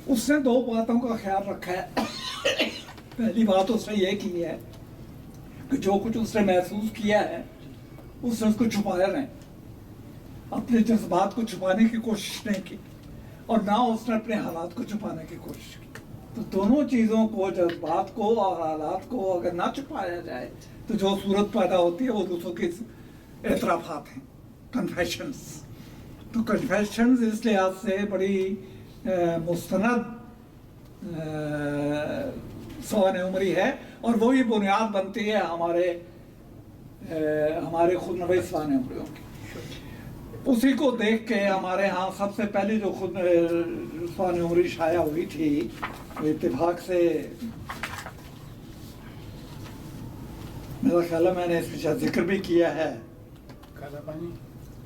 اس نے دو باتوں کا خیال رکھا ہے. پہلی بات اس نے یہ کی ہے کہ جو کچھ اس نے محسوس کیا ہے اس نے اس کو چھپایا نہیں, اپنے جذبات کو چھپانے کی کوشش نہیں کی اور نہ اس نے اپنے حالات کو چھپانے کی کوشش کی. تو دونوں چیزوں کو جذبات کو اور حالات کو اگر نہ چھپایا جائے تو جو صورت پیدا ہوتی ہے وہ دوسروں کے اعترافات ہیں کنفیشنز. تو کنفیشنز اس لحاظ سے بڑی مستند سوانح عمری ہے اور وہی بنیاد بنتی ہے ہمارے خود نویس سوانح عمریوں کی. اسی کو دیکھ کے ہمارے ہاں سب سے پہلے جو خود سوانح عمری شائع ہوئی تھی اتفاق سے میرا خیال ہے میں نے اس کے شاید ذکر بھی کیا ہے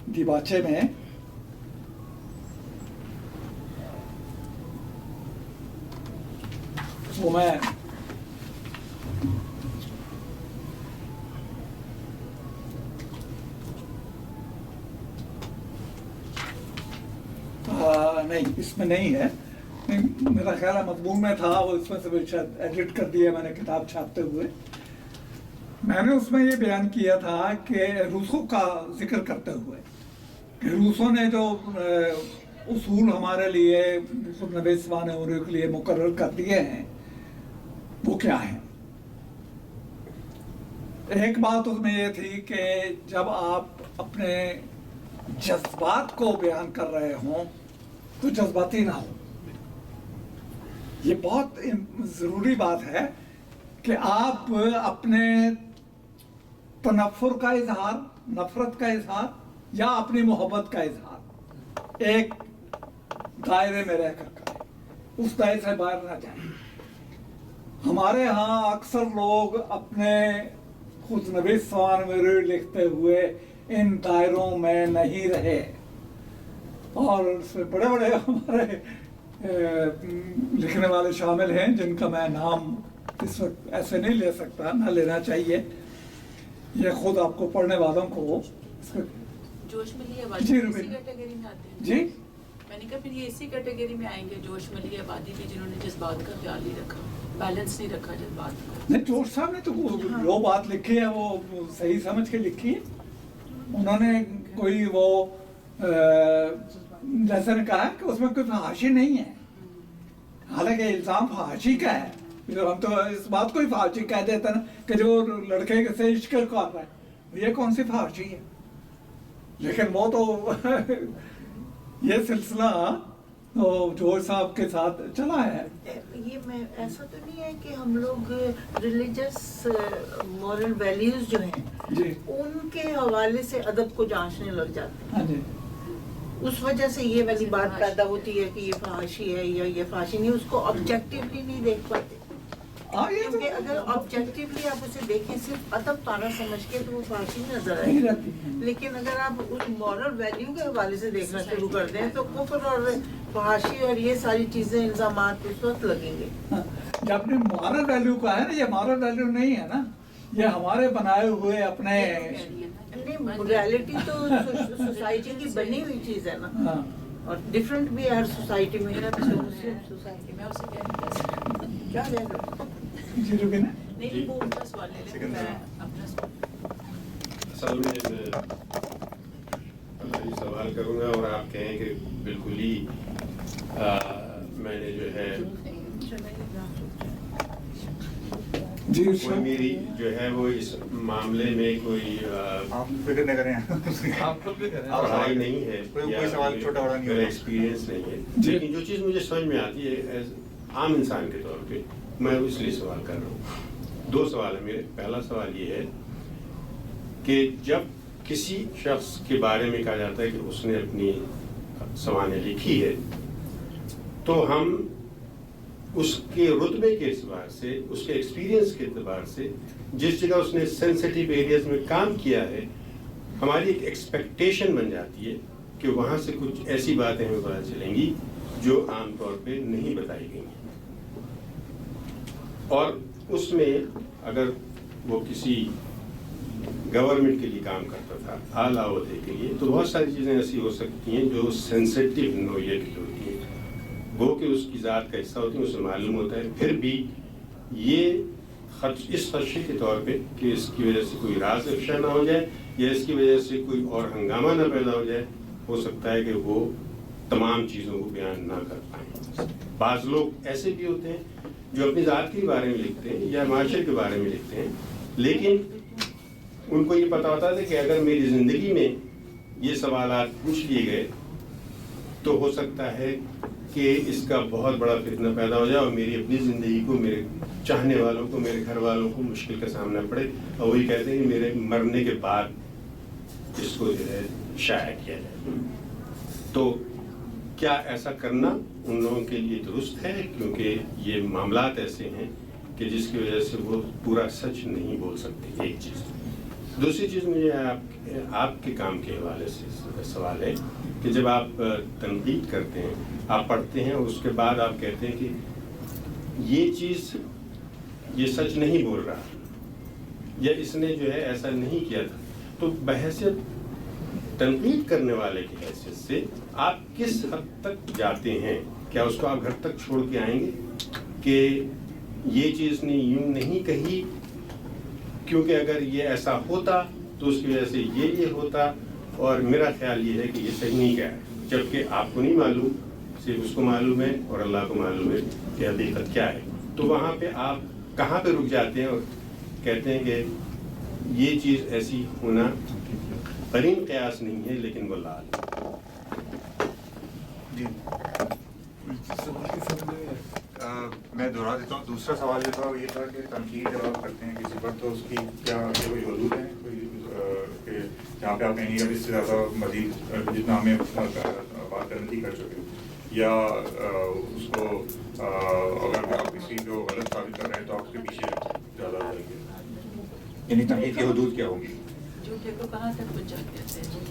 دیباچے میں. وہ میں نہیں اس میں نہیں ہے, میرا خیال ہے مضمون میں تھا وہ اس میں سے شاید ایڈٹ کر دیا میں نے کتاب چھاپتے ہوئے. میں نے اس میں یہ بیان کیا تھا کہ روسو کا ذکر کرتے ہوئے کہ روسو نے جو اصول ہمارے لیے خود نویس سوانح عمری کے لیے مقرر کر دیے ہیں وہ کیا ہیں. ایک بات اس میں یہ تھی کہ جب آپ اپنے جذبات کو بیان کر رہے ہوں تو جذباتی نہ ہو. یہ بہت ضروری بات ہے کہ آپ اپنے تنفر کا اظہار، نفرت کا اظہار یا اپنی محبت کا اظہار ایک دائرے میں رہ کر کریں، اس دائرے سے باہر نہ جائیں. ہمارے ہاں اکثر لوگ اپنے خود نویس سوانح لکھتے ہوئے ان دائروں میں نہیں رہے، اور اس میں بڑے بڑے ہمارے لکھنے والے شامل ہیں جن کا میں نام اس وقت ایسے نہیں لے سکتا، نہ لینا چاہیے. یہ خود آپ کو پڑھنے والوں کو جوش ملی جی آبادی روبین. اسی کیٹیگری میں آتے ہیں. جی میں نے کہا پھر یہ اسی کیٹیگری میں آئیں گے جوش ملی آبادی بھی، جنہوں نے جذبات کا خیال نہیں رکھا، بیلنس نہیں رکھا جذبات کا. نہیں، جوش صاحب نے تو جو بات لکھی ہے وہ صحیح سمجھ کے لکھی ہے. انہوں نے کوئی وہ جیسے نے کہا کہ اس میں کوئی فحاشی نہیں ہے، حالانکہ الزام فحاشی کا ہے. ہم تو اس بات کو ہی فحاشی کہہ دیتے ہیں کہ جو لڑکے سے عشق کر رہا ہے، یہ کون سی فحاشی ہے؟ لیکن وہ تو یہ سلسلہ جوش صاحب کے ساتھ چلا ہے. یہ میں ایسا تو نہیں ہے کہ ہم لوگ ریلیجس مورل ویلیوز جو ہیں جی ان کے حوالے سے ادب کو جانچنے لگ جاتے ہیں. ہاں جی. اس وجہ سے یہ والی بات پیدا ہوتی ہے کہ یہ فحاشی ہے یا یہ فحاشی نہیں، اس کو آبجیکٹیولی نہیں دیکھ پاتے. ہاں یہ تو کیونکہ اگر آبجیکٹیولی آپ اسے دیکھیں صرف ادب تارا سمجھ کے تو وہ فحاشی نظر آئے نہیں گی. رہتی. لیکن اگر آپ اس مورل ویلیو کے حوالے سے دیکھنا شروع کر دیں تو کفر اور فحاشی اور یہ ساری چیزیں الزامات اس وقت لگیں گے. جو اپنے مارل ویلیو کا ہے نا، یہ مارل ویلیو نہیں ہے نا، یہ ہمارے بنائے ہوئے اپنے ریالٹی تو سوسائٹی کی بنی ہوئی چیز ہے نا، ہاں. اور ڈفرینٹ بھی ہے ہر سوسائٹی میں. سوسائٹی میں اسے کہہ نہیں کہہ سکتی. کیا کہہ رہے جی روبین. نہیں وہ ان کا سوال لے لیں، میں اپنا سوال. اصل میں یہ سوال کروں گا اور آپ کہیں کہ بالکل ہی میں نے جو ہے جی کوئی میری جو ہے وہ اس معاملے میں کوئی آپ فکر نہ کریں، آپ خود بھی کریں. پڑھائی نہیں ہے، کوئی سوال چھوٹا بڑا نہیں میرا ہوگا. ایکسپیرینس نہیں ہے. لیکن جو چیز مجھے سمجھ میں آتی ہے ایز عام انسان کے طور پہ، میں اس لیے سوال کر رہا ہوں. دو سوال ہیں میرے. پہلا سوال یہ ہے کہ جب کسی شخص کے بارے میں کہا جاتا ہے کہ اس نے اپنی سوانح لکھی ہے، تو ہم اس کے رتبے کے اعتبار سے، اس کے ایکسپیرینس کے اعتبار سے، جس جگہ اس نے سینسٹیو ایریاز میں کام کیا ہے، ہماری ایک ایکسپیکٹیشن بن جاتی ہے کہ وہاں سے کچھ ایسی باتیں ہمیں پتہ چلیں گی جو عام طور پہ نہیں بتائی گئی ہیں. اور اس میں اگر وہ کسی گورنمنٹ کے لیے کام کرتا تھا، اعلیٰ عہدے کے لیے، تو بہت ساری چیزیں ایسی ہو سکتی ہیں جو سینسٹیو نوعیت کی ہوتی ہیں، وہ کہ اس کی ذات کا حصہ ہوتی ہے، اسے معلوم ہوتا ہے. پھر بھی یہ اس خدشے کے طور پہ کہ اس کی وجہ سے کوئی راز افشا نہ ہو جائے یا اس کی وجہ سے کوئی اور ہنگامہ نہ پیدا ہو جائے، ہو سکتا ہے کہ وہ تمام چیزوں کو بیان نہ کر پائیں. بعض لوگ ایسے بھی ہوتے ہیں جو اپنی ذات کے بارے میں لکھتے ہیں یا معاشرے کے بارے میں لکھتے ہیں، لیکن ان کو یہ پتا ہوتا ہے کہ اگر میری زندگی میں یہ سوالات پوچھ لیے گئے تو ہو سکتا ہے کہ اس کا بہت بڑا فتنہ پیدا ہو جائے اور میری اپنی زندگی کو، میرے چاہنے والوں کو، میرے گھر والوں کو مشکل کا سامنا پڑے، اور وہی کہتے ہیں کہ میرے مرنے کے بعد اس کو جو ہے شائع کیا جائے. تو کیا ایسا کرنا ان لوگوں کے لیے درست ہے؟ کیونکہ یہ معاملات ایسے ہیں کہ جس کی وجہ سے وہ پورا سچ نہیں بول سکتے. ایک چیز. دوسری چیز مجھے آپ کے کام کے حوالے سے سوال ہے کہ جب آپ تنقید کرتے ہیں، آپ پڑھتے ہیں اور اس کے بعد آپ کہتے ہیں کہ یہ چیز یہ سچ نہیں بول رہا یا اس نے جو ہے ایسا نہیں کیا تھا، تو بحیثیت تنقید کرنے والے کی حیثیت سے آپ کس حد تک جاتے ہیں؟ کیا اس کو آپ گھر تک چھوڑ کے آئیں گے کہ یہ چیز نے یوں نہیں کہی کیونکہ اگر یہ ایسا ہوتا تو اس کی وجہ سے یہ ہوتا، اور میرا خیال یہ ہے کہ یہ صحیح نہیں کہا ہے، جبکہ آپ کو نہیں معلوم، صرف اس کو معلوم ہے اور اللہ کو معلوم ہے کہ حقیقت کیا ہے. تو وہاں پہ آپ کہاں پہ رک جاتے ہیں اور کہتے ہیں کہ یہ چیز ایسی ہونا قرین قیاس نہیں ہے لیکن وہ لال جی میں دوہرا دیتا ہوں. دوسرا سوال یہ تھا کہ تنقید جب آپ کرتے ہیں کسی پر تو اس کی کیا کوئی حدود ہے کوئی کہ جہاں پہ آپ کہیں گے اس سے زیادہ مزید جتنا ہمیں بات کرنے کی کر چکے یا اس کو اگر آپ کسی کو غلط ثابت کر رہے ہیں تو آپ اس کے پیچھے زیادہ جائیں گے, یعنی تنقید کی حدود کیا ہوگی؟ جھوٹے کو کہاں تک پہنچا کہتے ہیں.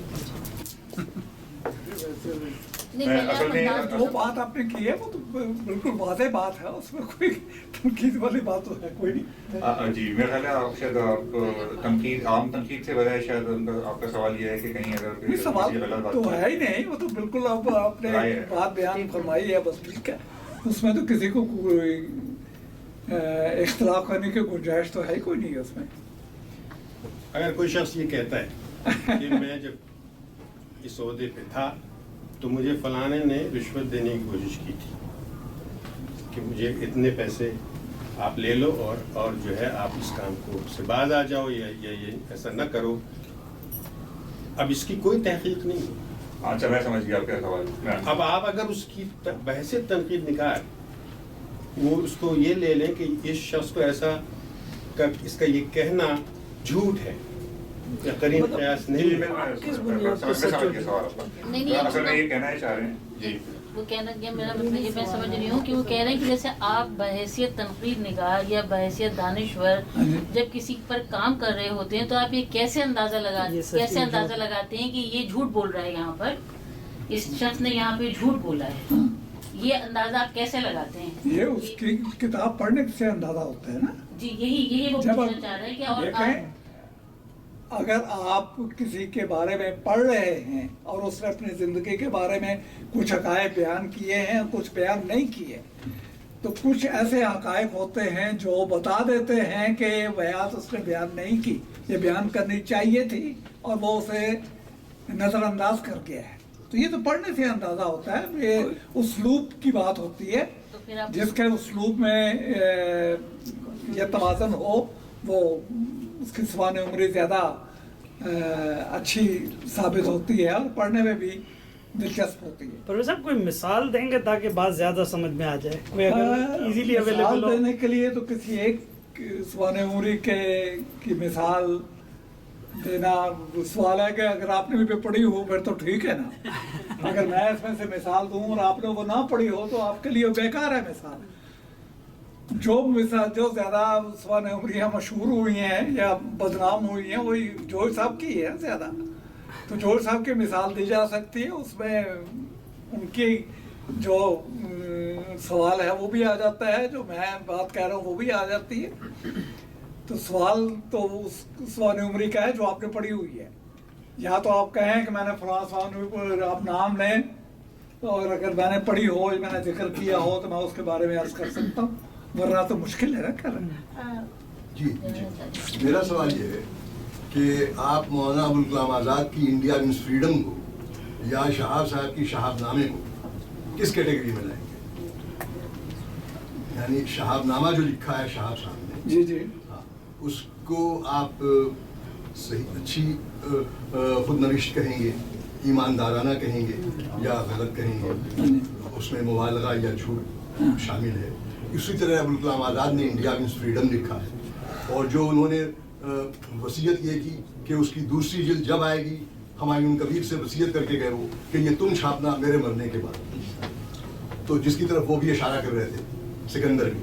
جو بات آپ نے کی ہے وہ تو بالکل واضح بات ہے, اس میں کوئی تنقید والی بات تو ہے کوئی نہیں. جی میرا خیال ہے آپ شاید آپ تنقید عام تنقید سے بجائے شاید آپ کا سوال یہ ہے کہ کہیں اگر سوال تو ہے ہی نہیں, وہ تو بالکل اب آپ نے بات بیان فرمائی ہے بس ٹھیک ہے, اس میں تو کسی کو کوئی اختلاف کرنے کی گنجائش تو ہے ہی کوئی نہیں ہے اس میں. اگر کوئی شخص یہ کہتا ہے کہ میں جب اس عہدے پہ تھا تو مجھے فلانے نے رشوت دینے کی کوشش کی تھی کہ مجھے اتنے پیسے آپ لے لو اور جو ہے آپ اس کام کو سے باز آ جاؤ یا یہ ایسا نہ کرو, اب اس کی کوئی تحقیق نہیں ہے. اچھا میں سمجھ گیا آپ کا سوال. اب آپ اگر اس کی بحثیت تنقید نکال وہ اس کو یہ لے لیں کہ اس شخص کو ایسا اس کا یہ کہنا جھوٹ ہے یا قرین قیاس نہیں ہے. اصل میں یہ کہنا ہی چاہ رہے ہیں جی وہ کہنا کہ میرا مطلب یہ میں سمجھ رہی ہوں کہ وہ کہہ رہے ہیں کہ جیسے آپ بحیثیت تنقید نگار یا بحیثیت دانشور جب کسی پر کام کر رہے ہوتے ہیں تو آپ یہ کیسے اندازہ لگاتے ہیں کہ یہ جھوٹ بول رہا ہے, یہاں پر اس شخص نے یہاں پہ جھوٹ بولا ہے, یہ اندازہ آپ کیسے لگاتے ہیں؟ یہ اس کی کتاب پڑھنے سے اندازہ ہوتا ہے نا. جی یہی وہ پوچھنا چاہ رہے ہیں کہ اور اگر آپ کسی کے بارے میں پڑھ رہے ہیں اور اس نے اپنی زندگی کے بارے میں کچھ حقائق بیان کیے ہیں کچھ بیان نہیں کیے تو کچھ ایسے حقائق ہوتے ہیں جو بتا دیتے ہیں کہ بیات اس نے بیان نہیں کی, یہ بیان کرنی چاہیے تھی اور وہ اسے نظر انداز کر گیا ہے. تو یہ تو پڑھنے سے اندازہ ہوتا ہے, یہ اسلوب کی بات ہوتی ہے, جس کے اسلوب میں یہ توازن ہو وہ اس کی سوانح عمری زیادہ اچھی ثابت ہوتی ہے اور پڑھنے میں بھی دلچسپ ہوتی ہے. پروفیسر صاحب کوئی مثال دیں گے تاکہ بات زیادہ سمجھ میں آ جائے؟ ایزیلی مثال دینے کے لیے تو کسی ایک سوانح عمری کی مثال دینا سوال ہے کہ اگر آپ نے بھی پڑھی ہو پھر تو ٹھیک ہے نا, اگر میں اس میں سے مثال دوں اور آپ نے وہ نہ پڑھی ہو تو آپ کے لیے بیکار ہے مثال. جو زیادہ سوانح عمریاں مشہور ہوئی ہیں یا بدنام ہوئی ہیں وہی جوہر صاحب کی ہے زیادہ, تو جوہر صاحب کی مثال دی جا سکتی ہے, اس میں ان کی جو سوال ہے وہ بھی آ جاتا ہے, جو میں بات کہہ رہا ہوں وہ بھی آ جاتی ہے. تو سوال تو اس سوانح عمری کا ہے جو آپ نے پڑھی ہوئی ہے, یا تو آپ کہیں کہ میں نے فلاں سوانح عمری پر آپ نام لیں اور اگر میں نے پڑھی ہو میں نے ذکر کیا ہو تو میں اس کے بارے میں عرض کر سکتا ہوں, ورنہ تو مشکل ہے نا کرنا. جی میرا سوال یہ ہے کہ آپ مولانا ابوالکلام آزاد کی انڈیا مینس فریڈم کو یا شہاب صاحب کی شہاب نامے کو کس کیٹیگری میں لائیں گے؟ یعنی شہاب نامہ جو لکھا ہے شہاب صاحب نے, جی جی ہاں, اس کو آپ صحیح اچھی خود نوشت کہیں گے, ایماندارانہ کہیں گے یا غلط کہیں گے, اس میں مبالغہ یا جھوٹ شامل ہے؟ اسی طرح ابوالکلام آزاد نے انڈیا مینس فریڈم لکھا ہے اور جو انہوں نے وصیت یہ کی کہ اس کی دوسری جلد جب آئے گی ہمایوں کبیر سے وصیت کر کے گئے وہ کہ یہ تم چھاپنا میرے مرنے کے بعد, تو جس کی طرف وہ بھی اشارہ کر رہے تھے سکندر بھی,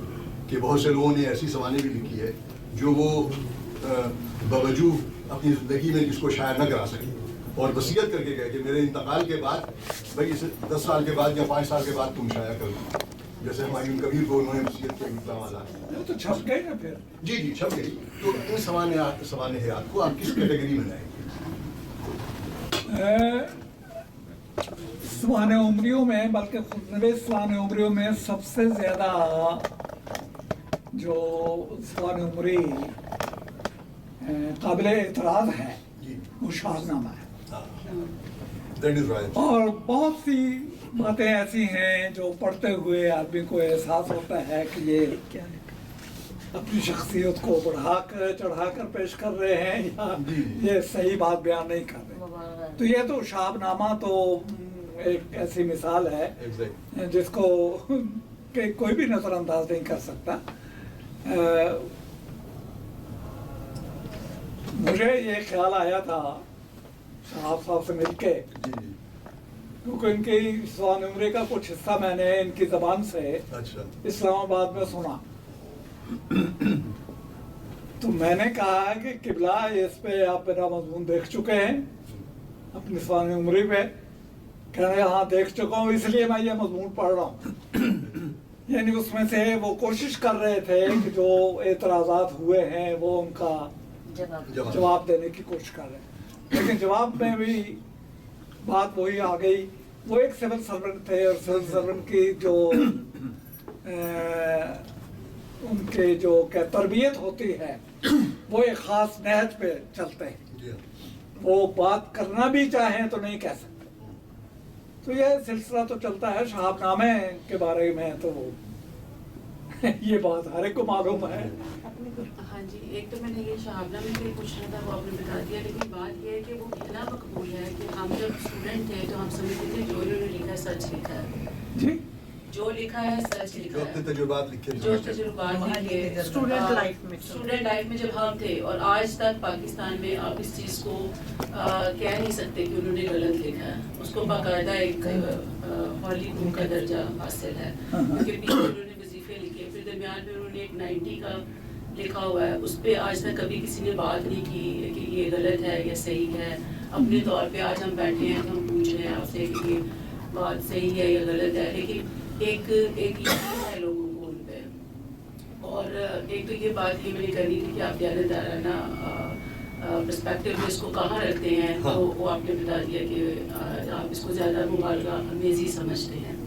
کہ بہت سے لوگوں نے ایسی سوانح بھی لکھی ہے جو وہ بوجوہ اپنی زندگی میں جس کو شائع نہ کرا سکے اور وصیت کر کے گئے کہ میرے انتقال کے بعد بھائی اسے 10 سال کے بعد یا 5 سال کے بعد تم شائع کر دو, جیسے ہمایوں کبیر کو انہوں نے وصیت کی ابوالکلام آزاد تو چھپ گئے نا پھر. جی جی چھپ گئی. تو ان سوانحات کو آپ کس کیٹیگری میں لائیں گے؟ سوانح عمریوں میں بلکہ خودنویس سوانح عمریوں میں سب سے زیادہ جو سوانح عمری قابل اعتراض ہے وہ شہاب نامہ ہے, اور بہت سی باتیں ایسی ہیں جو پڑھتے ہوئے آدمی کو احساس ہوتا ہے کہ یہ अपनी शख्सियत को बढ़ा कर चढ़ा कर पेश कर रहे हैं या ये सही बात बयान नहीं कर रहे। तो ये तो शाहबनामा तो एक ऐसी मिसाल है जिसको कि कोई भी नज़रअंदाज नहीं कर सकता। मुझे ये ख्याल आया था शहाब साहब से मिलके, क्योंकि इनकी सवान उम्र का कुछ हिस्सा मैंने इनकी ज़बान से इस्लामाबाद में सुना। तो मैंने कहा कि किबला इस पे आप मेरा मजमून देख चुके हैं अपनी सवान उम्र पे? कहने हाँ देख चुका हूँ, इसलिए मैं ये मजमून पढ़ रहा हूँ। यानी उसमें से वो कोशिश कर रहे थे कि जो एतराज़ात हुए हैं वो उनका जवाब देने की कोशिश कर रहे हैं, लेकिन जवाब में भी बात वही आ गई। वो एक सिविल सर्वेंट थे और सिविल सर्वेंट की जो उनके जो क्या तरबियत होती है वो एक ख़ास नहज पे चलते हैं, वो बात करना भी चाहें तो नहीं कह सकते। तो यह सिलसिला तो चलता है। शहाबनामे के बारे में तो ये बात हर एक को मालूम है। हाँ जी, एक तो मैंने ये शहाबनामे के लिए पूछना था, वो आपने बता दिया, लेकिन बात ये है कि वो इतना मकबूल है कि हम जब स्टूडेंट थे तो हम समझते थे जो इन्होंने लिखा है सच लिखा है जी, जो लिखा है सच लिखा है, जो तजुर्बात लिखे स्टूडेंट लाइफ में जब हम थे। और आज तक पाकिस्तान में आप इस चीज़ को कह नहीं सकते कि उन्होंने गलत लिखा है। उसको बाकायदा एक हॉली बुक का दर्जा हासिल है, क्योंकि पीछे उन्होंने वजीफे लिखे, फिर दरमियान में उन्होंने एक 90 का लिखा हुआ है, उस पर आज तक कभी किसी ने बात नहीं की कि ये गलत है या सही है। अपने तौर पे आज हम बैठे हैं तो हम पूछ रहे हैं आपसे कि ये बात सही है या गलत है, लेकिन एक यकीन है लोगों को उन पे। और एक तो ये बात ही मैंने करनी थी कि आप दियानतदाराना पर्सपेक्टिव में इसको कहाँ रखते हैं, तो वो आपने बता दिया कि आप इसको ज़्यादा मुबालगा अमेज़ी समझते हैं।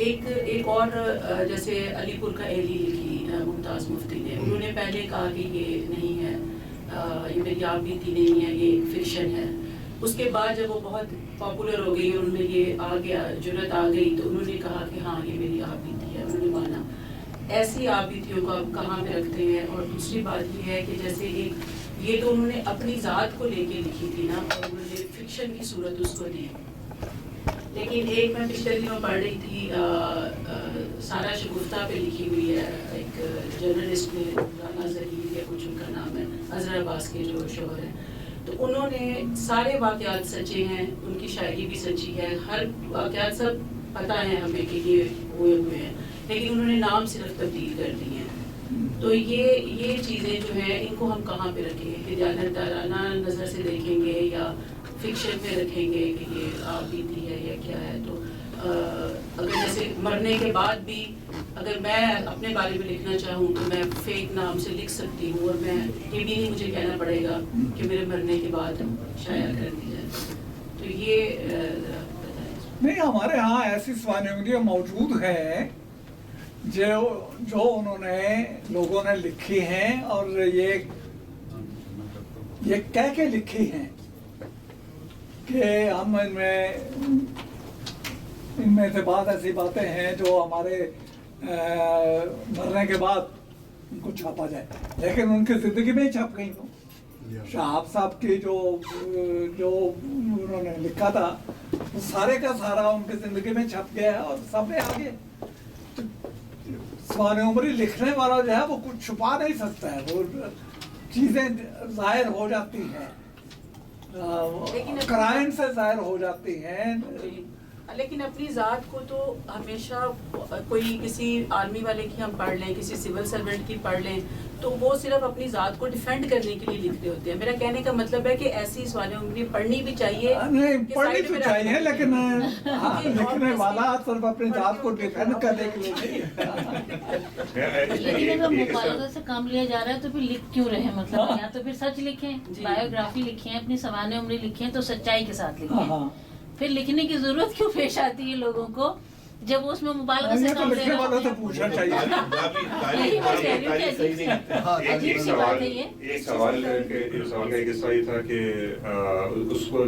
एक और जैसे अलीपुर का एली लिखी मुमताज़ मुफ्ती ने, उन्होंने पहले कहा कि ये नहीं है, ये मेरी आप बीती नहीं है, ये फिक्शन है। उसके बाद जब वो बहुत पॉपुलर हो गई और उनमें ये आ गया, जुर्रत आ गई, तो उन्होंने कहा कि हाँ ये मेरी आप बीती है, उन्होंने माना। ऐसी आप बीतियों को आप कहाँ पे रखते हैं? और दूसरी बात ये है कि जैसे एक ये तो उन्होंने अपनी ज़ात को लेके लिखी थी ना, और उन्होंने फिक्शन की सूरत उसको दी। लेकिन एक मैं पिछले दिनों पढ़ रही थी सारा शगुफ्ता पे लिखी हुई है, एक जर्नलिस्ट ने, राना ज़हीर या कुछ उनका नाम है, अज़हर अब्बास के जो शोहर हैं, तो उन्होंने सारे वाक़यात सच्चे हैं, उनकी शायरी भी सच्ची है, हर वाक़यात सब पता है हमें कि ये हुए हैं, लेकिन उन्होंने नाम सिर्फ तब्दील कर दिए हैं। तो ये चीज़ें जो हैं इनको हम कहाँ पे रखेंगे कि दियानतदाराना नज़र से देखेंगे या फिक्शन पे रखेंगे कि ये आप बीती है या क्या है? तो अगर जैसे मरने के बाद भी अगर मैं अपने बारे में लिखना चाहूँ तो मैं फेक नाम से लिख सकती हूँ, और मैं ये भी नहीं मुझे कहना पड़ेगा कि मेरे मरने के बाद शाया कर दी जाए। तो ये नहीं, हमारे यहाँ ऐसी सवानियाँ मौजूद हैं जो उन्होंने लोगों ने लिखी हैं, और ये कह के लिखी हैं कि हम इनमें से बात ऐसी बातें हैं जो हमारे मरने के बाद उनको छापा जाए, लेकिन उनकी ज़िंदगी में ही छप गई। तो शहाब साहब की जो उन्होंने लिखा था वो सारे का सारा उनकी ज़िंदगी में छप गया है और सामने आ गया। तो सवान उम्री लिखने वाला जो है वो कुछ छुपा नहीं सकता है, वो चीज़ें ज़ाहिर हो जाती हैं, क्राइम से ज़ाहिर हो जाती हैं। लेकिन अपनी ज़ात को तो हमेशा कोई किसी आर्मी वाले की हम पढ़ लें, किसी सिविल सर्वेंट की पढ़ लें, तो वो सिर्फ अपनी ज़ात को डिफेंड करने के लिए लिख रहे होते हैं। मेरा कहने का मतलब है कि ऐसी सवाल उम्मीद पढ़नी भी चाहिए, नहीं पढ़नी तो चाहिए, लेकिन लिखने वाला सिर्फ अपनी ज़ात को डिफेंड करने के लिए। लेकिन अगर मुबालगा से काम लिया जा रहा है तो फिर लिख क्यों रहे हैं? मतलब या तो फिर सच लिखें, बायोग्राफी लिखें, अपनी सवाल उम्र लिखें तो सच्चाई के साथ लिखें। फिर लिखने की जरूरत क्यों पेश आती है लोगों को जब उसमें मुबालगा से काम ले रहा है? पूछना चाहिए। एक सवाल का एक हिस्सा ये था कि उसको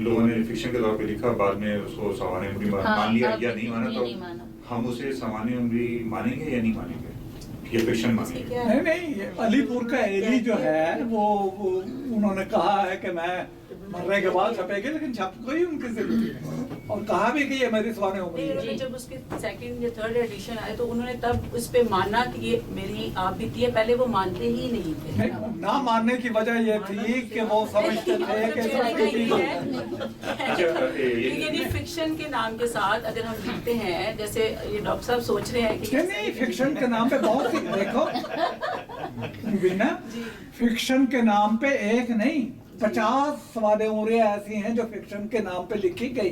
लोगों ने फिक्शन के तौर पे लिखा, बाद में उसको सवाने उम्री मान लिया या नहीं माना, तो हम उसे सवाने उम्री मानेंगे या नहीं मानेंगे? ये फिक्शन इसकी मानिए। क्या नहीं नहीं, ये अलीपुर का एडी जो है वो उन्होंने कहा है कि मैं मरने के बाद छपेगी, लेकिन छप गई उनकी जिंदगी में, और कहा भी कि ये मेरी स्वाने नहीं, उम्र उन्होंने जब उसके सेकंड या थर्ड एडिशन आए तो उन्होंने तब उस पे माना कि ये मेरी आप बीती है, पहले वो मानते ही नहीं थे। नहीं, ना मानने की वजह ये थी कि वो समझते थे कि सब बेटी को यदि फिक्शन के नाम के साथ अगर हम लिखते हैं, जैसे ये डॉक्टर साहब सोच रहे हैं कि नहीं, फिक्शन के नाम पे बहुत सी, देखो बीना, फिक्शन के नाम पे एक नहीं 50 सवाल उम्रियाँ ऐसी हैं जो फिक्शन के नाम पे लिखी गई।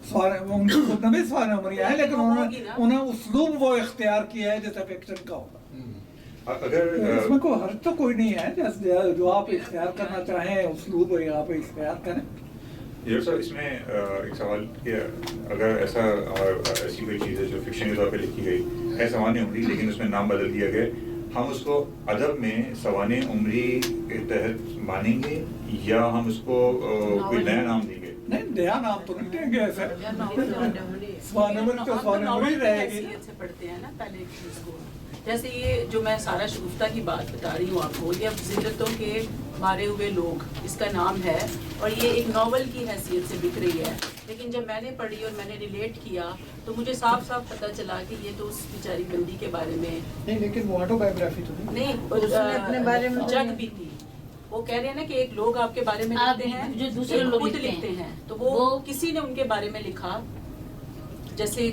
उनकी खुद में भी सवाल उम्रियाँ हैं, लेकिन उन्हें उस्लूब वो इख्तियार किया है जैसे फिक्शन का होगा। अगर इसमें कोई हर्ज तो कोई नहीं है, जैसे जो आप इख्तियार करना चाहें उस्लूब आप इख्तियार करें। ये सर इसमें एक सवाल कि अगर ऐसा ऐसी कोई चीज़ है जो फिक्शन के तौर पे लिखी गई है सामान्य उम्री, लेकिन उसमें नाम बदल दिया गया, हम उसको अदब में सवाने उम्री के तहत मानेंगे या हम उसको कोई नया नाम देंगे? नहीं, नया नाम तो नहीं देंगे ऐसे, सवाने उम्री तो सवाने उम्री रहेगी। से पढ़ते हैं ना पहले चीज को, जैसे ये जो मैं सारा शगुफ्ता की बात बता रही हूँ आपको, ये अब जिल्लतों के मारे हुए लोग इसका नाम है, और ये एक नॉवल की हैसियत से बिक रही है, लेकिन जब मैंने पढ़ी और मैंने रिलेट किया तो मुझे साफ साफ पता चला कि ये तो उस बेचारी बंदी के बारे में नहीं, लेकिन वो ऑटोबायोग्राफी तो नहीं, उसने अपने बारे में जग भी थी। वो कह रहे हैं ना कि एक लोग आपके बारे में आप लिखते हैं, जो दूसरे एक लोग खुद लिखते लिखते हैं। हैं, तो वो किसी ने उनके बारे में लिखा, जैसे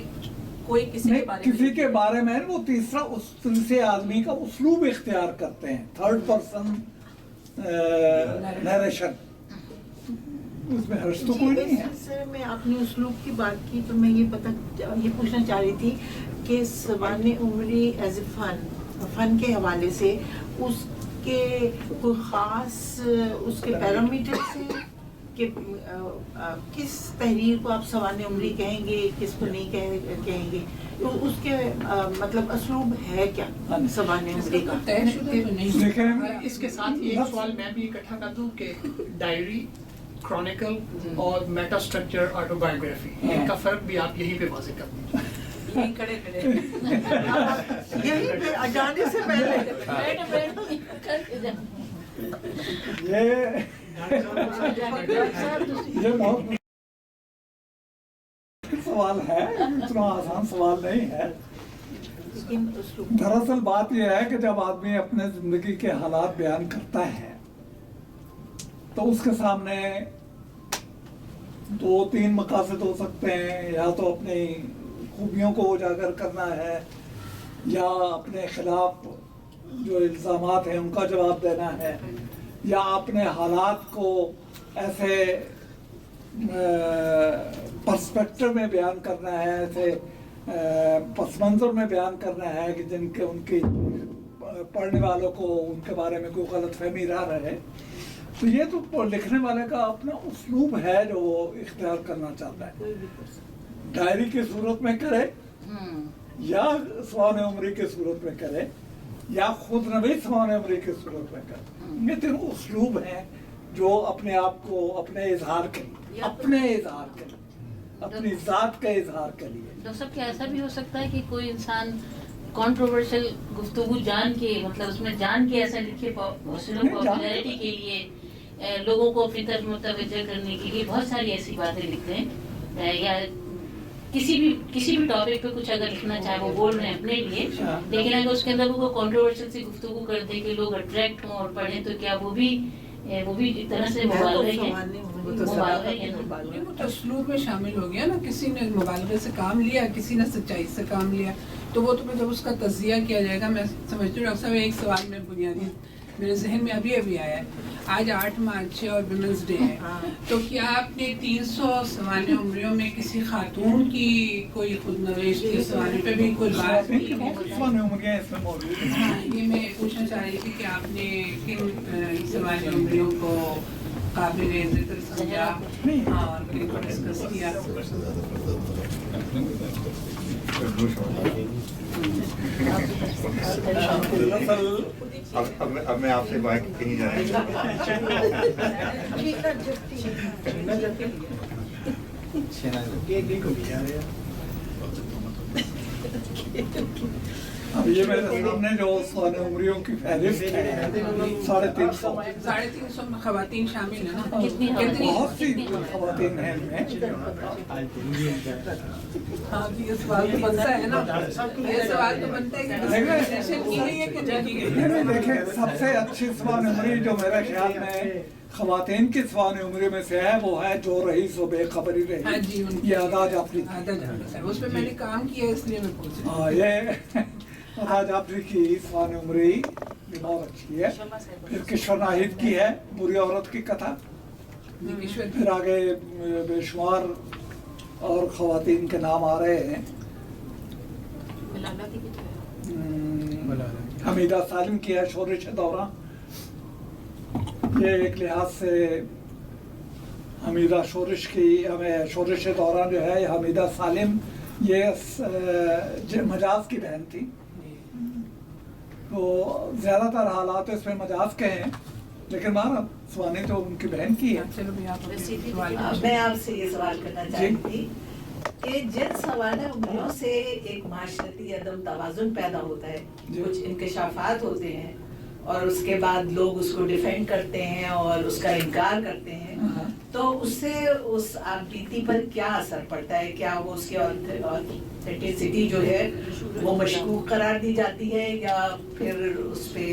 कोई किसी के बारे में किसी के बारे में वो तीसरे आदमी का उस्लूब इख्तियार करते हैं, थर्ड पर्सन नरेशन, उसमें हर्ष तो कोई नहीं है। सर मैं आपने उस्लूब की बात की तो मैं ये पूछना चाह रही थी कि सवाने उम्री एज ए फन के हवाले से उसके कोई ख़ास उसके पैरामीटर से कि किस तहरीर को आप सवाने उम्री कहेंगे, किसको नहीं कहेंगे, तो उसके मतलब असलूब है क्या सवाने उम्री का? तयशुदा तो नहीं। इसके साथ ही एक सवाल मैं भी इकट्ठा कर दूं कि डायरी, क्रॉनिकल और मेटा स्ट्रक्चर ऑटोबायोग्राफी, इनका फर्क भी आप यहीं पे वाज़ेह कर दीजिए। यही खड़े यही पे जाने से पहले ये बहुत सवाल है, इतना आसान सवाल नहीं है। दरअसल बात यह है कि जब आदमी अपने जिंदगी के हालात बयान करता है तो उसके सामने 2-3 मकासद हो सकते हैं, या तो अपनी खूबियों को उजागर करना है, या अपने खिलाफ जो इल्ज़ामात हैं उनका जवाब देना है, या अपने हालात को ऐसे पर्सपेक्टिव में बयान करना है, ऐसे पस मंज़र में बयान करना है कि जिनके उनकी पढ़ने वालों को उनके बारे में कोई गलत फहमी रहे। तो ये तो लिखने वाले का अपना उस्लूब है जो वो इख्तियार करना चाहता है, डायरी की सूरत में करे या सवाने उम्री की सूरत में करे या खुद नवीस सवाने उम्री की सूरत में करे। ये तीनों उस्लूब हैं जो अपने आप को अपने इजहार के लिए, अपनी ज़ात के इजहार के लिए। डॉक्टर साहब क्या ऐसा भी हो सकता है कि कोई इंसान कंट्रोवर्शियल गुफ्तगू जान के, मतलब उसमें जान के ऐसा लिखे पॉपुलैरिटी के लिए, लोगों को अपनी तरफ मुतवज्जह करने के लिए बहुत सारी ऐसी बातें लिखते हैं, या किसी भी टॉपिक पे कुछ अगर लिखना चाहे वो बोल रहे हैं अपने लिए, लेकिन अगर उसके अंदर वो कंट्रोवर्शियल सी गुफ्तगू कर दे कि लोग अट्रैक्ट हों और पढ़ें, तो क्या वो भी एक तरह से मुबालगा है? वो तो उसलूब में शामिल हो गया ना, किसी ने मुबालगे से काम लिया, किसी ने सच्चाई से काम लिया, तो वो तो जब उसका तज़किया किया जाएगा। मैं समझती हूँ डॉक्टर साहब एक सवाल में बुनियादी मेरे जहन में अभी आया है, आज 8 मार्च है और वुमेंस डे है, तो क्या आपने 300 सवाने उम्रियों में किसी खातून की कोई खुद नवेश के सवाने पे भी कोई बात की है? हाँ, ये मैं पूछना चाह रही थी कि आपने किन सवाने उम्रियों को काबिल ज़िक्र समझा और किनको डिस्कस किया? अब मैं आपसे बात कहीं जा अब ये मेरे सामने जो स्वाने उम्रियों की फहरिस्त है 350 350 खवातीन शामिल है ना? कितनी बहुत सी खवातीन हैं इनमें। हाँ, तो ये सवाल तो बनता है ना, ये सवाल तो बनता है कि रिजर्वेशन की गई है कि नहीं की गई? नहीं देखें, सबसे अच्छी स्वान उम्री जो मेरे ख्याल में खवातीन की स्वान उम्री में से है वो है जो रईस व बेखबरी हाँ रही, जी, उनकी। ये आदा जाफरी की। आधा जाफरी साहब, उस पे मैंने काम किया इसलिए मैं पूछ रही हूँ। हाँ, ये आदा जाफरी की स्वान उम्री भी बहुत अच्छी है। फिर किशोर नाहिद की है बुरी औरत की कथा। ईश्वर फिर आगे बेशुमार और खवातीन के नाम आ रहे हैं। मलाला की भी तो है। हमीदा सालिम की है शोरिश दौरा। ये एक लिहाज से हमीदा शोरिश की हमें शोरिश दौरा जो है हमीदा सालिम ये मजाज की बहन थी, तो ज़्यादातर हालात इसमें मजाज के हैं, लेकिन मारा स्वानी तो उनकी बहन की है। चलो भी आप मैं आपसे ये सवाल करना चाहती थी कि जिन सवाने उम्रियों से एक माशरती अदम तवाज़ुन पैदा होता है, कुछ इंकशाफात होते हैं और उसके बाद लोग उसको डिफेंड करते हैं और उसका इनकार करते हैं, तो उससे उस आपबीती पर क्या असर पड़ता है? क्या वो उसके ऑथेंटिसिटी जो है वो मशकूक करार दी जाती है या फिर उस पे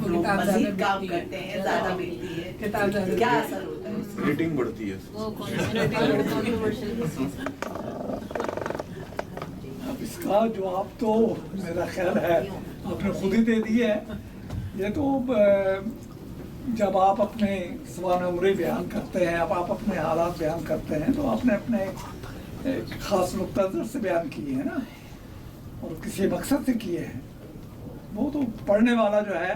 लोग मजीद काम करते हैं, ज़्यादा बिकती है, क्या असर होता है उससे? रेटिंग बढ़ती है। अब इसका जवाब तो मेरा ख्याल है आपने खुद ही दे दिया है। ये तो जब आप अपने सवान उम्री बयान करते हैं, अब आप अपने हालात बयान करते हैं, तो आपने अपने एक ख़ास नुक्ता नज़र से बयान किए हैं ना, और किसी मकसद से किए हैं। वो तो पढ़ने वाला जो है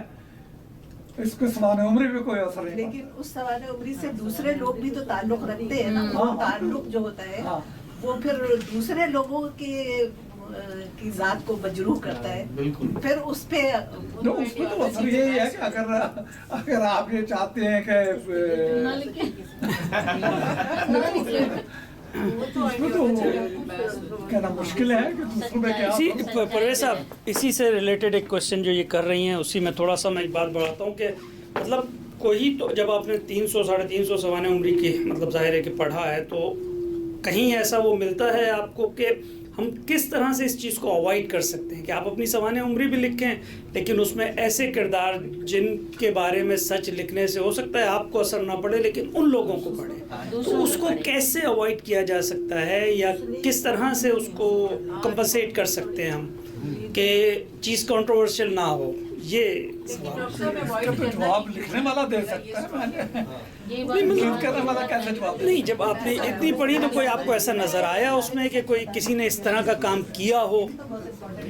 इसके सवान उम्री पे कोई असर नहीं। लेकिन उस सवाने उम्री से दूसरे लोग भी तो ताल्लुक रखते हैं ना, वो ताल्लुक जो होता है वो फिर दूसरे लोगों की जात को मजरूह करता है, फिर उस पे उसमें तो असर यही है कि अगर आप ये चाहते हैं कि इसमें तो कहना मुश्किल है कि दूसरों में क्या। इसी परवेज साहब, इसी से रिलेटेड एक क्वेश्चन जो ये कर रही हैं उसी में थोड़ा सा मैं एक बात बढ़ाता हूँ कि मतलब कोई तो जब आपने 300 350 सवाने उम्री की मतलब ज़ाहिर है कि पढ़ा है, तो कहीं ऐसा वो मिलता है आपको कि हम किस तरह से इस चीज़ को अवॉइड कर सकते हैं कि आप अपनी सवाने उम्री भी लिखें, लेकिन उसमें ऐसे किरदार जिनके बारे में सच लिखने से हो सकता है आपको असर ना पड़े लेकिन उन लोगों को पड़े, तो उसको कैसे अवॉइड किया जा सकता है या किस तरह से उसको कंपनसेट कर सकते हैं हम कि चीज़ कंट्रोवर्शियल ना हो? ये जवाब लिखने वाला दे सकता है, करने वाला कैसे जवाब? नहीं, जब आपने इतनी पढ़ी तो कोई आपको ऐसा नज़र आया उसमें कि कोई किसी ने इस तरह का काम किया हो,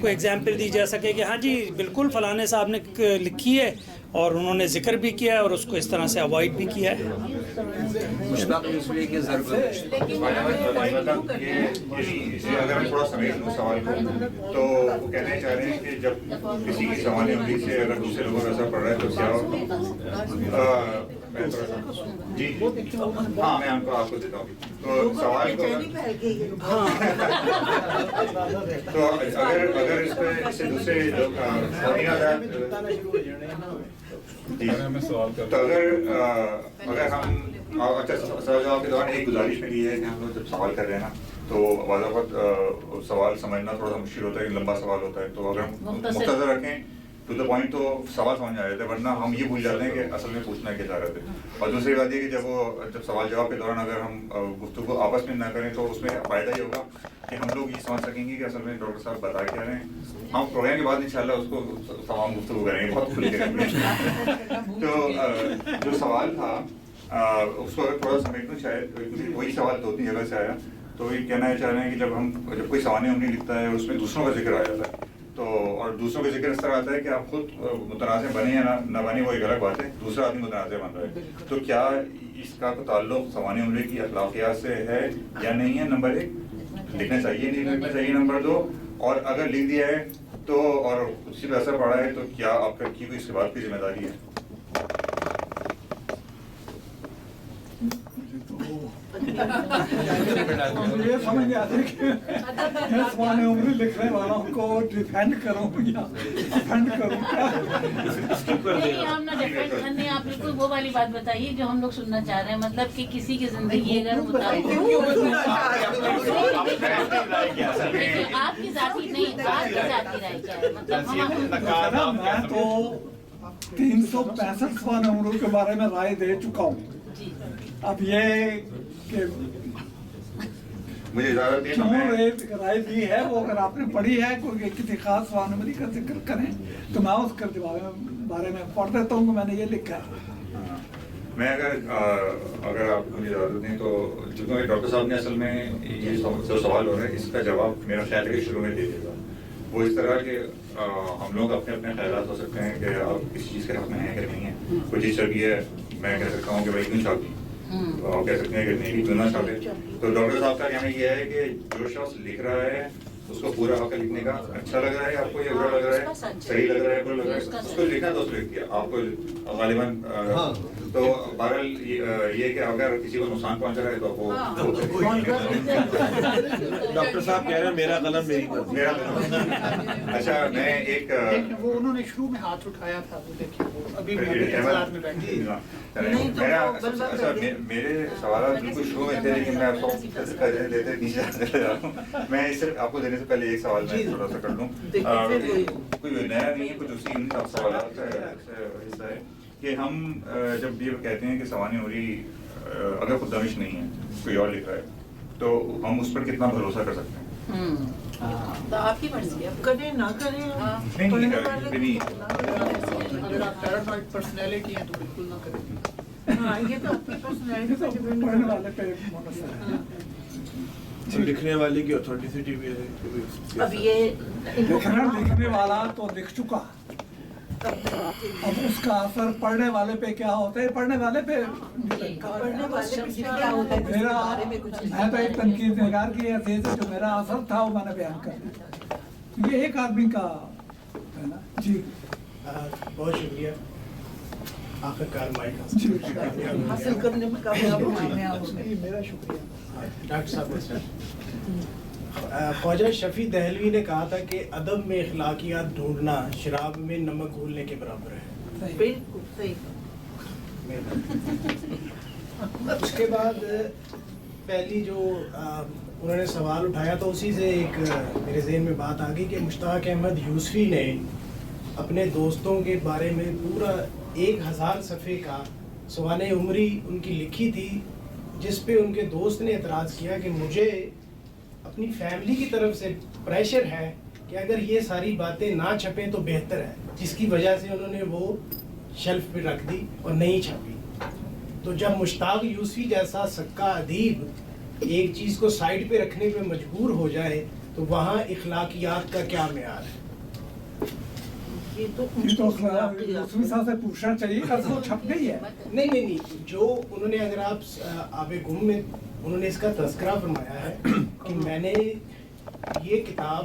कोई एग्जाम्पल दी जा सके कि हाँ जी बिल्कुल फलाने साहब ने लिखी है और उन्होंने जिक्र भी किया है और उसको इस तरह से अवॉइड भी किया है? अगर मैं थोड़ा समेट लूँ सवाल को, तो वो कहना चाह रहे हैं कि जब किसी की सवाल उम्री से अगर दूसरे लोगों पर असर पड़ रहा है तो क्या जी हाँ मैं आपको देता हूँ। तो सवाल को तो अगर इस पे इससे दूसरे लोग तो अगर हम अच्छा सवाल जवाब के दौरान एक गुजारिश में ये है कि हम लोग जब सवाल कर रहे हैं ना तो वक्त सवाल समझना थोड़ा मुश्किल होता है, लंबा सवाल होता है, तो अगर हम मुख्तसर रखें टू द पॉइंट तो सवाल समझ आ जाते हैं, वरना हम ये भूल जाते हैं कि असल में पूछना क्या चाह रहे थे। और दूसरी बात ये कि जब सवाल जवाब के दौरान अगर हम गुफ्तगू आपस में ना करें तो उसमें फ़ायदा ये होगा कि हम लोग ये समझ सकेंगे कि असल में डॉक्टर साहब बता क्या रहे हैं। हम प्रोग्राम के बाद इंशाल्लाह उसको तमाम गुफ्तगू करेंगे, बहुत खुल के करेंगे। तो जो सवाल था उसको अगर थोड़ा समेटना चाहे, वही सवाल दो तीन जगह से आया, तो ये कहना चाह रहे हैं कि जब कोई सवाल उम्री लिखता है उसमें दूसरों का जिक्र आ जाता है, तो और दूसरों का जिक्र इस तरह आता है कि आप खुद मुतनाज़ बने या ना बने वो एक अलग बात है, दूसरा आदमी मुतनाज़ बन रहा है, तो क्या इसका तो ताल्लुक सवाल उम्री की अखलाकियात से है या नहीं है? नंबर 1 लिखना चाहिए नहीं लिखना चाहिए। नंबर 2 और अगर लिख दिया है तो और उसी पर असर पड़ा है तो क्या आपका की कोई इसके बाद की जिम्मेदारी है? मुझे ये समझ नहीं आती कि मैं सवाल उम्र लिखने वालों को डिफेंड करूं या डिफेंड करूं क्या? नहीं, हम ना डिफेंड करने, आप बिल्कुल वो वाली बात बताइए जो हम लोग सुनना चाह रहे हैं, मतलब कि किसी की जिंदगी अगर आपकी जाती नहीं, आपकी जाती राय क्या है, मतलब मैं तो 365 सवाल उम्र के बारे में राय दे चुका हूँ। अब ये कि मुझे इजाजत दें तो क्यों मैं राय दी है, वो अगर आपने पढ़ी है कोई किसी खास स्वानुमति का जिक्र करें तो मैं उसके बारे में पढ़ देता हूँ कि मैंने ये लिखा है। मैं अगर आप मुझे इजाजत दें तो चूंकि डॉक्टर साहब ने असल में ये जो सवाल हो रहा है इसका जवाब मेरा ख्याल है कि शुरू में दे देगा। वो इस तरह के हम लोग अपने अपने ख्यालात हो सकते हैं कि आप किसी चीज़ के हक में हैं कि नहीं है। कोई चीज़ छपी है, मैं कह सकता हूँ कि भाई क्यों छापी, आप कह सकते हैं कि नहीं क्यों ना छापे। तो डॉक्टर साहब का कहना यह है कि जो शख्स लिख रहा है उसको पूरा हक लिखने का, अच्छा लग रहा है आपको या बुरा लग रहा है, सही लग रहा है बुरा लग रहा है, उसको लिखना तो उसको लिख दिया आपको गालिबन। तो बहरहाल ये कि अगर किसी को नुकसान पहुंच रहा है तो वो डॉक्टर साहब कह रहे हैं मेरा कलम मेरी मर्जी। मेरा अच्छा मैं एक वो उन्होंने शुरू में हाथ उठाया था, वो देखिए वो अभी भी इंतजार में बैठे हैं। मेरे सवाल बिल्कुल शुरू में थे लेकिन मैं आपको देते नीचे चले जा रहा हूँ। मैं सिर्फ आपको देने से पहले एक सवाल मैं थोड़ा सा कर लूँ, कोई नया नहीं है, कुछ उसी सवाल का हिस्सा है कि हम जब ये कहते हैं कि सवाने उरी अगर खुददानिश नहीं है कोई और लिख रहा है तो हम उस पर कितना भरोसा कर सकते हैं? तो आपकी मर्जी है, करें ना करें। नहीं अगर आप पैरानॉइड पर्सनैलिटी हैं तो बिल्कुल ना करें। हाँ, ये तो अपनी पर्सनैलिटी पे डिपेंड पढ़ने वाले पे मुनसर है। तो लिखने वाले की ऑथेंटिसिटी भी है। अब ये लिखने वाला तो लिख चुका, अब उसका असर पढ़ने वाले पे क्या होता है, पढ़ने वाले पे पढ़ने वाले पे क्या होता है मेरा, मैं तो एक तनकीद निगार की हैसियत से जो मेरा असर था वो मैंने बयान कर दिया। ये एक आदमी का है ना जी। बहुत शुक्रिया, आखिरकार माइक हासिल करने में कामयाब हुए। मेरा शुक्रिया डॉक्टर साहब। ख्वाजा शफी दहलवी ने कहा था कि अदब में इखलाकियात ढूंढना शराब में नमक घोलने के बराबर है। बिल्कुल सही। उसके बाद पहली जो उन्होंने सवाल उठाया तो उसी से एक मेरे ज़हन में बात आ गई कि मुश्ताक अहमद यूसुफी ने अपने दोस्तों के बारे में पूरा 1000 सफ़े का सवाने उमरी उनकी लिखी थी, जिस पे उनके दोस्त ने एतराज़ किया कि मुझे अपनी फैमिली की तरफ से प्रेशर है कि अगर ये सारी बातें ना छपें तो बेहतर है, जिसकी वजह से उन्होंने वो शेल्फ पे रख दी और नहीं छपी। तो जब मुश्ताक यूसुफी जैसा सक्का अदीब एक चीज़ को साइड पे रखने पे मजबूर हो जाए तो वहाँ इखलाकियात का क्या मेयार है? ये तो से पूछना चाहिए, वो छप गई है। नहीं, जो उन्होंने, अगर आप आबे गुम में उन्होंने इसका तज़किरा फरमाया है कि मैंने ये किताब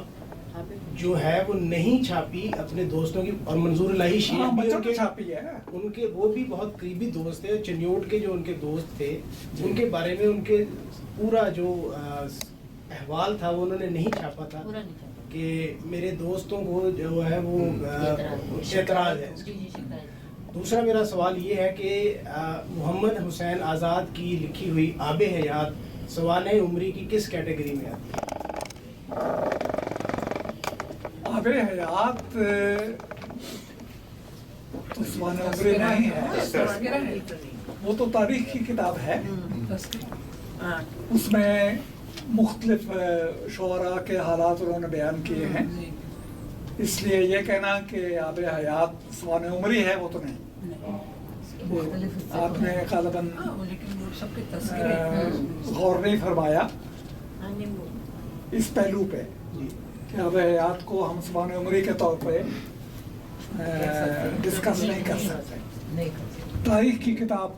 जो है वो नहीं छापी अपने दोस्तों की, और मंजूर इलाही शेख भी उनके छापी है, उनके वो भी बहुत करीबी दोस्त थे, चनियोट के जो उनके दोस्त थे उनके बारे में उनके पूरा जो अहवाल था वो उन्होंने नहीं छापा था कि मेरे दोस्तों को जो है वो एतराज़ है। दूसरा मेरा सवाल ये है कि मोहम्मद हुसैन आज़ाद की लिखी हुई आबे हयात सवाने उमरी की किस कैटेगरी में आती है? आबे हयात तो सवाने उमरी नहीं है, वो तो तारीख की किताब है। उसमें मुख्तलिफ शोरा के हालात उन्होंने बयान किए हैं, इसलिए ये कहना कि आबे हयात सवाने उमरी है वो तो नहीं। आपने गालिबन गौर नहीं फरमाया इस पहलू पे कि आबे हयात को हम सवाने उमरी के तौर पे डिस्कस नहीं कर सकते। तारीख की किताब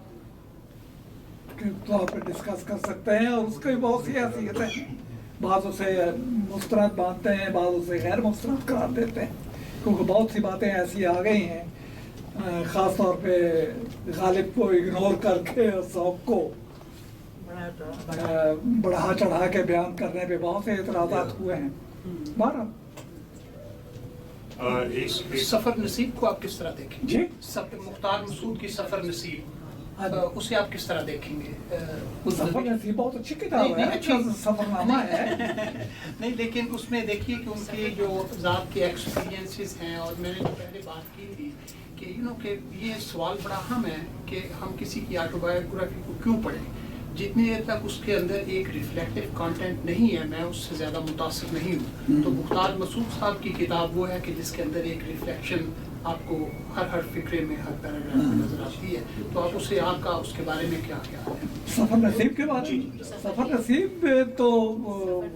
के तौर पे डिस्कस कर सकते हैं और उसकी भी बहुत सी हैसियत है, बाद उसे मुस्तरद बांधते हैं, बाद उसे गैर मुस्तरद करार देते हैं, क्योंकि बहुत सी बातें ऐसी आ गई हैं ख़ास तौर पे गालिब को इग्नोर करके और सौक को बढ़ा चढ़ा के बयान करने पे बहुत से एतराज़ात हुए हैं। बहरहाल सफर नसीब को आप किस तरह देखेंगे? जी मुख्तार मसूद की सफर नसीब उसे आप किस तरह देखेंगे? सफर नसीब बहुत अच्छी किताब है, अच्छा सफरनामा है। नहीं, लेकिन उसमें देखिए कि उनके जो ज़ात के एक्सपीरियंसेस हैं, और मैंने जो पहले बात की थी कि कि ये सवाल बड़ा अहम है कि हम किसी की ऑटोबायोग्राफी को क्यों पढ़ें। जितनी देर तक उसके अंदर एक रिफ्लेक्टिव कंटेंट नहीं है, मैं उससे ज़्यादा मुतासिर नहीं हूँ। तो मुख्तार मसूद साहब की किताब वो है कि जिसके अंदर एक रिफ्लेक्शन आपको हर फिक्रे में, हर पैराग्राफ में नजर आती है। तो आप उसे आपका उसके बारे में क्या ख्याल है? सफर नसीब के बारे में, सफर नसीब तो वो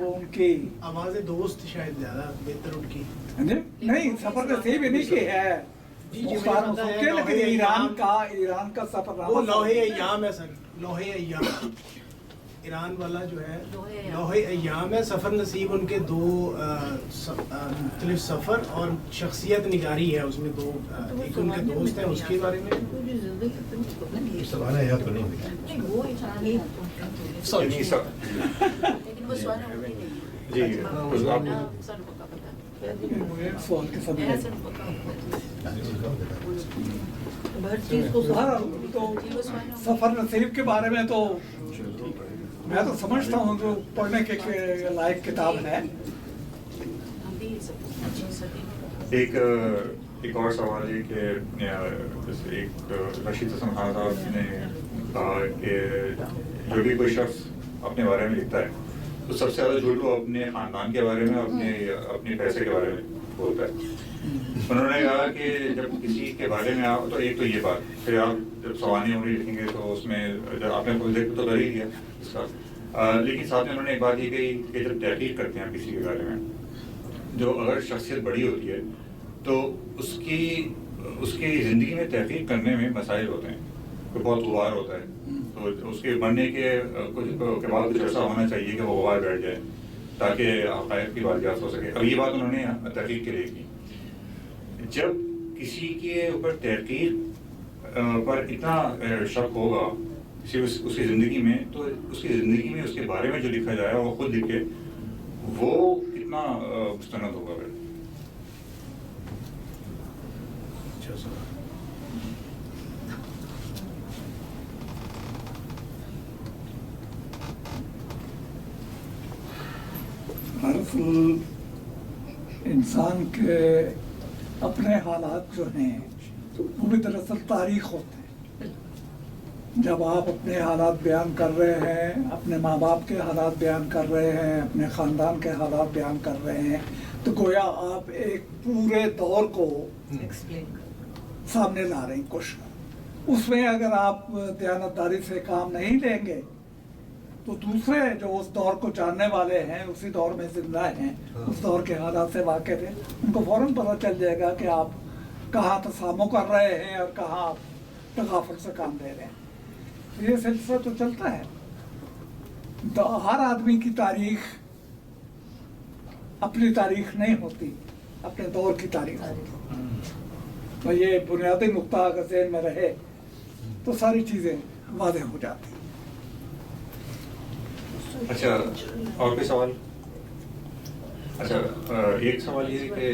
उनकी आवाज़ दोस्त शायद ज़्यादा बेहतर उनकी नहीं, सफर नसीब इन्हीं की है मुख्तार मसूद के, लेकिन ईरान का सफरनामा वो लोहे अय्याम है सर, लोहे अय्याम ईरान वाला जो है लोहे अय्याम है। सफ़र नसीब उनके दो मुख्तलिफ सफ़र और शख्सियत निगारी है उसमें दो, एक उनके दोस्त हैं उसके बारे में सवाल है या तो नहीं सवाल के समय हर चीज को तो सफर नसीब के बारे में तो मैं तो समझता हूँ जो पढ़ने के लायक किताब है। एक और सवाल है कि जैसे एक रशीद हसन खान साहब ने कहा कि जो भी कोई शख्स अपने बारे में लिखता है तो सबसे ज़्यादा झूठ वो अपने ख़ानदान के बारे में, अपने पैसे के बारे में बोलता है। उन्होंने कहा कि जब किसी के बारे में आप तो एक तो ये बात, फिर आप जब सवानी उम्र लिखेंगे तो उसमें जब आपने कोई देख तो कर ही दिया इसका, लेकिन साथ में उन्होंने एक बात ये कही कि जब तहकीक करते हैं किसी के बारे में, जो अगर शख्सियत बड़ी होती है तो उसकी ज़िंदगी में तहकीक करने में मसाइल होते हैं, तो बहुत गुबार होता है, तो उसके बनने के कुछ बाद कुछ ऐसा होना चाहिए कि वो गुबार बैठ जाए ताकि हक़ाइक़ की बात हो सके। अब ये बात उन्होंने तहकीक के लिए की। जब किसी के ऊपर तहकीक पर इतना शक होगा उसकी ज़िंदगी में, तो उसकी ज़िंदगी में उसके बारे में जो लिखा जाए वो खुद लिखे, वो कितना मुस्तनद होगा। इंसान के अपने हालात जो हैं वो भी दरअसल तारीख होते हैं। जब आप अपने हालात बयान कर रहे हैं, अपने माँ बाप के हालात बयान कर रहे हैं, अपने ख़ानदान के हालात बयान कर रहे हैं, तो गोया आप एक पूरे दौर को सामने ला रहे हैं कुछ। उसमें अगर आप दयानतदारी से काम नहीं लेंगे तो दूसरे जो उस दौर को जानने वाले हैं, उसी दौर में जिंदा हैं, उस दौर के हालात से वाकिफ हैं, उनको फ़ौरन पता चल जाएगा कि आप कहाँ तसामो कर रहे हैं और कहाँ आप तगाफुल से काम ले रहे हैं। तो ये सिलसिला तो चलता है। तो हर आदमी की तारीख अपनी तारीख नहीं होती, अपने दौर की तारीख होती। तो ये बुनियादी नुक्ता अगर ज़हन में रहे तो सारी चीज़ें वाज़ेह हो जाती। अच्छा, और कोई सवाल? अच्छा, एक सवाल ये कि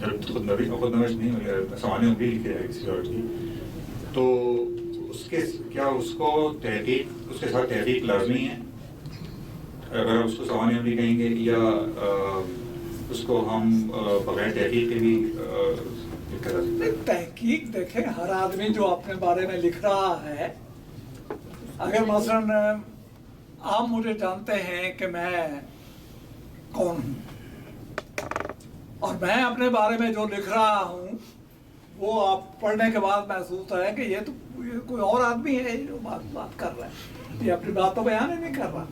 जब खुद नविश नहीं सवानी भी लिखे जाए किसी और की, तो उसके क्या उसको तहकीक उसके साथ तहकीक लाजमी है? अगर उसको सवानी उम्री कहेंगे या उसको हम बगैर तहकीक के भी लिखा जा सकते हैं? तहकीक देखें, हर आदमी जो अपने बारे में लिख रहा है, अगर मसलन आप मुझे जानते हैं कि मैं कौन हूँ और मैं अपने बारे में जो लिख रहा हूँ वो आप पढ़ने के बाद महसूस है कि ये कोई और आदमी है जो बात कर रहा है, ये अपनी बात तो बयान ही नहीं कर रहा।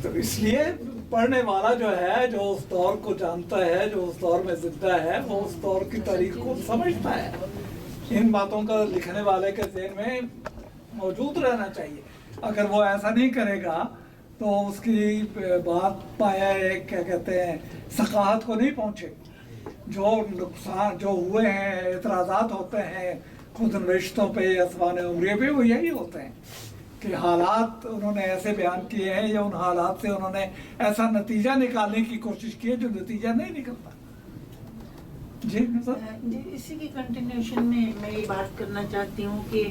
तो इसलिए पढ़ने वाला जो है, जो उस दौर को जानता है, जो उस दौर में जिंदा है, वो उस दौर की तारीख को समझता है। इन बातों का लिखने वाले के ज़हन में मौजूद रहना चाहिए। अगर वो ऐसा नहीं करेगा तो उसकी बात पाया क्या कहते हैं सकाहत को नहीं पहुँचे। जो नुकसान जो हुए हैं, एतराज़ात होते हैं, खुद नविश्तों पे या सवान उम्रियों पे वो यही होते हैं कि हालात उन्होंने ऐसे बयान किए हैं या उन हालात से उन्होंने ऐसा नतीजा निकालने की कोशिश की है जो नतीजा नहीं निकलता। जी जी, इसी की कंटिन्यूशन में मैं ये बात करना चाहती हूँ कि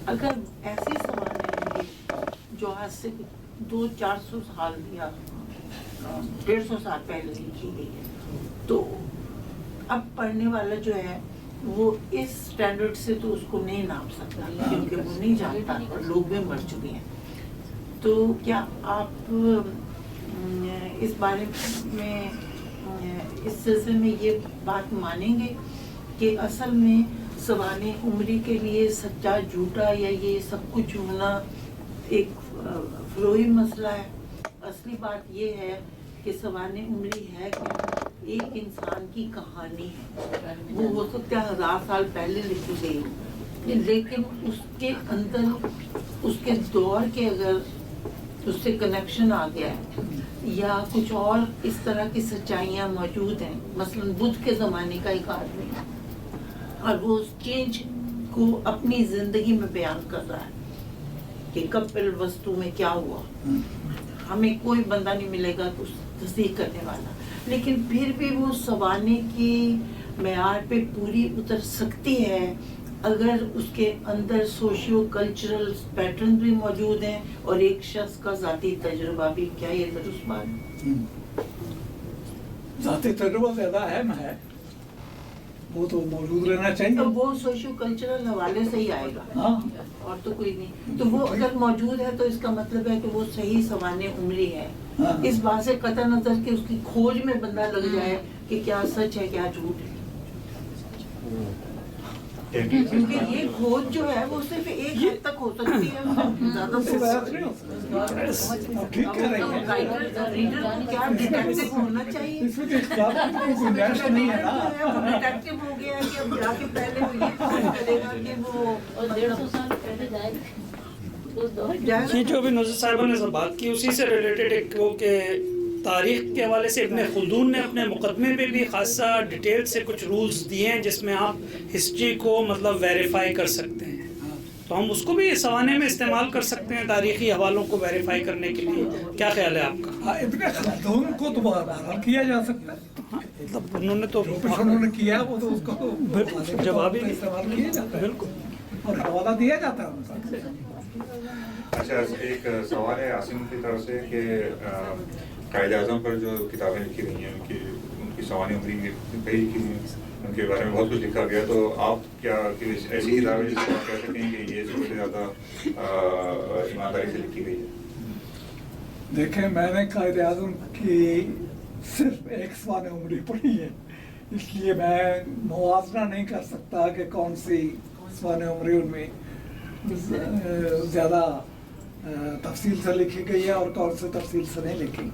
अगर ऐसे सवाल होंगे जो आज से 200-400 साल या 150 साल पहले लिखी गई है, तो अब पढ़ने वाला जो है वो इस स्टैंडर्ड से तो उसको नहीं नाप सकता, क्योंकि वो नहीं जानता और लोग भी मर चुके हैं। तो क्या आप इस बारे में इस सिलसिले में ये बात मानेंगे कि असल में सवाने उम्री के लिए सच्चा झूठा या ये सब कुछ होना एक फरोई मसला है? असली बात ये है कि सवाने उम्री है क्या, एक इंसान की कहानी है, वो हो सकता है 1000 साल पहले लिखी गई हो, लेकिन उसके अंदर उसके दौर के अगर उससे कनेक्शन आ गया है या कुछ और इस तरह की सच्चाइयाँ मौजूद हैं, मसलन बुद्ध के ज़माने का एक आदमी है और वो उस चेंज को अपनी ज़िंदगी में बयान कर रहा है कि कपिल वस्तु में क्या हुआ, हमें कोई बंदा नहीं मिलेगा तो तस्दीक करने वाला, लेकिन फिर भी वो सवाने की मेयार पे पूरी उतर सकती है अगर उसके अंदर सोशियो कल्चरल पैटर्न भी मौजूद हैं और एक शख्स का ज़ाती तजुर्बा भी। क्या ये दुरुस्त बात है? ज़ाती तजुर्बा ज़्यादा अहम है, वो तो मौजूद रहना चाहिए। तो वो सोशियो कल्चरल हवाले से ही आएगा, और तो कोई नहीं। तो वो अगर मौजूद है तो इसका मतलब है कि वो सही सवाने उम्री है। इस बात से कतई नजर कि उसकी खोज में बंदा लग जाए कि क्या सच है क्या झूठ है, क्योंकि ये खोज जो है वो सिर्फ एक हद तक हो सकती है, ज़्यादा रीडर को क्या डिटेक्टिव होना चाहिए, डिटेक्टिव हो गया कि अब जाके पहले वो ये खोज करेगा कि वो 150 साल पहले जाएगा। ये जो अभी नुज़र साहिबा ने सब बात की उसी से रिलेटेड एक वो के तारीख़ के हवाले से इब्न खुल्दून ने अपने मुकदमे पे भी खासा डिटेल से कुछ रूल्स दिए हैं जिसमें आप हिस्ट्री को मतलब वेरीफाई कर सकते हैं, तो हम उसको भी सवाने में इस्तेमाल कर सकते हैं तारीख़ी हवालों को वेरीफाई करने के लिए। क्या ख्याल है आपका? इब्न खुल्दून को दोबारा किया जा सकता है, मतलब उन्होंने तो उन्होंने किया वो तो उसको जवाब ही इस्तेमाल किया जाता है, बिल्कुल, और हवाला दिया जाता है। अच्छा, एक सवाल है आसिम की तरफ से कि कायदे आज़म पर जो किताबें लिखी गई हैं उनकी सवानी उम्री कई लिखी हैं, उनके बारे में बहुत कुछ लिखा गया, तो आप क्या कि ऐसी किताबें जिसको आप कह सकें कि ये सबसे ज़्यादा ईमानदारी से लिखी गई है? देखें, मैंने कायदे आज़म की सिर्फ एक सवाने उम्री पढ़ी है, इसलिए मैं मुआवजा नहीं कर सकता कि कौन सी सवाने उम्री उनमें ज़्यादा तफसील से लिखी गई है और कौन से तफसील से नहीं लिखी।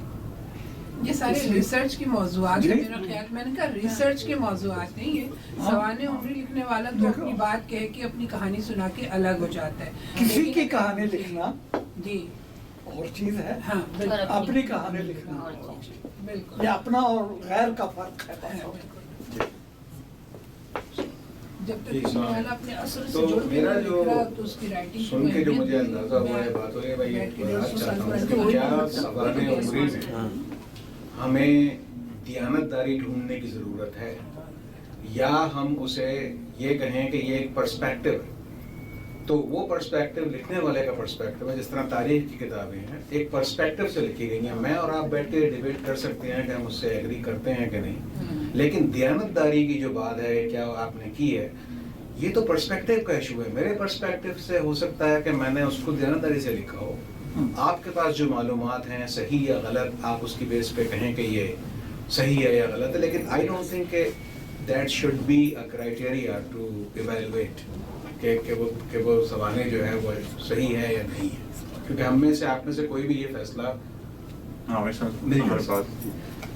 ये सारे रिसर्च के मौज़ूआत है, मेरा ख्याल, मैंने कहा रिसर्च के मौज़ूआत नहीं है। सवाने उम्री लिखने वाला तो अपनी बात कह के अपनी कहानी सुना के अलग हो जाता है। किसी की कहानी लिखना जी और चीज़ है, हाँ, अपनी कहानी लिखना बिल्कुल, ये अपना और गैर का फर्क है। जब तक किसी वाला अपने असर से तो जुड़ के मेरा नहीं जो लिख रहा, तो उसकी राइटिंग सुन के जो मुझे अंदाजा हुआ है बात हो, भाई ये चाहता हूँ कि क्या सवाने उम्री में हमें दियानतदारी ढूंढने की ज़रूरत है, या हम उसे ये कहें कि ये एक पर्सपेक्टिव है, तो वो पर्सपेक्टिव लिखने वाले का पर्सपेक्टिव है। जिस तरह तारीख की किताबें हैं एक पर्सपेक्टिव से लिखी गई हैं, मैं और आप बैठ के डिबेट कर सकते हैं कि हम उससे एग्री करते हैं कि नहीं, लेकिन दियानतदारी की जो बात है क्या आपने की है, ये तो पर्सपेक्टिव का इशू है। मेरे पर्सपेक्टिव से हो सकता है कि मैंने उसको दियानतदारी से लिखा हो, आपके पास जो मालूमात हैं सही या गलत, आप उसकी बेस पे कहें कि ये सही है या गलत है, लेकिन I don't think that should be a criteria to evaluate कि वो सवाने जो है वो सही है या नहीं है, क्योंकि हम में से आप में से कोई भी ये फैसला नहीं कर सकता।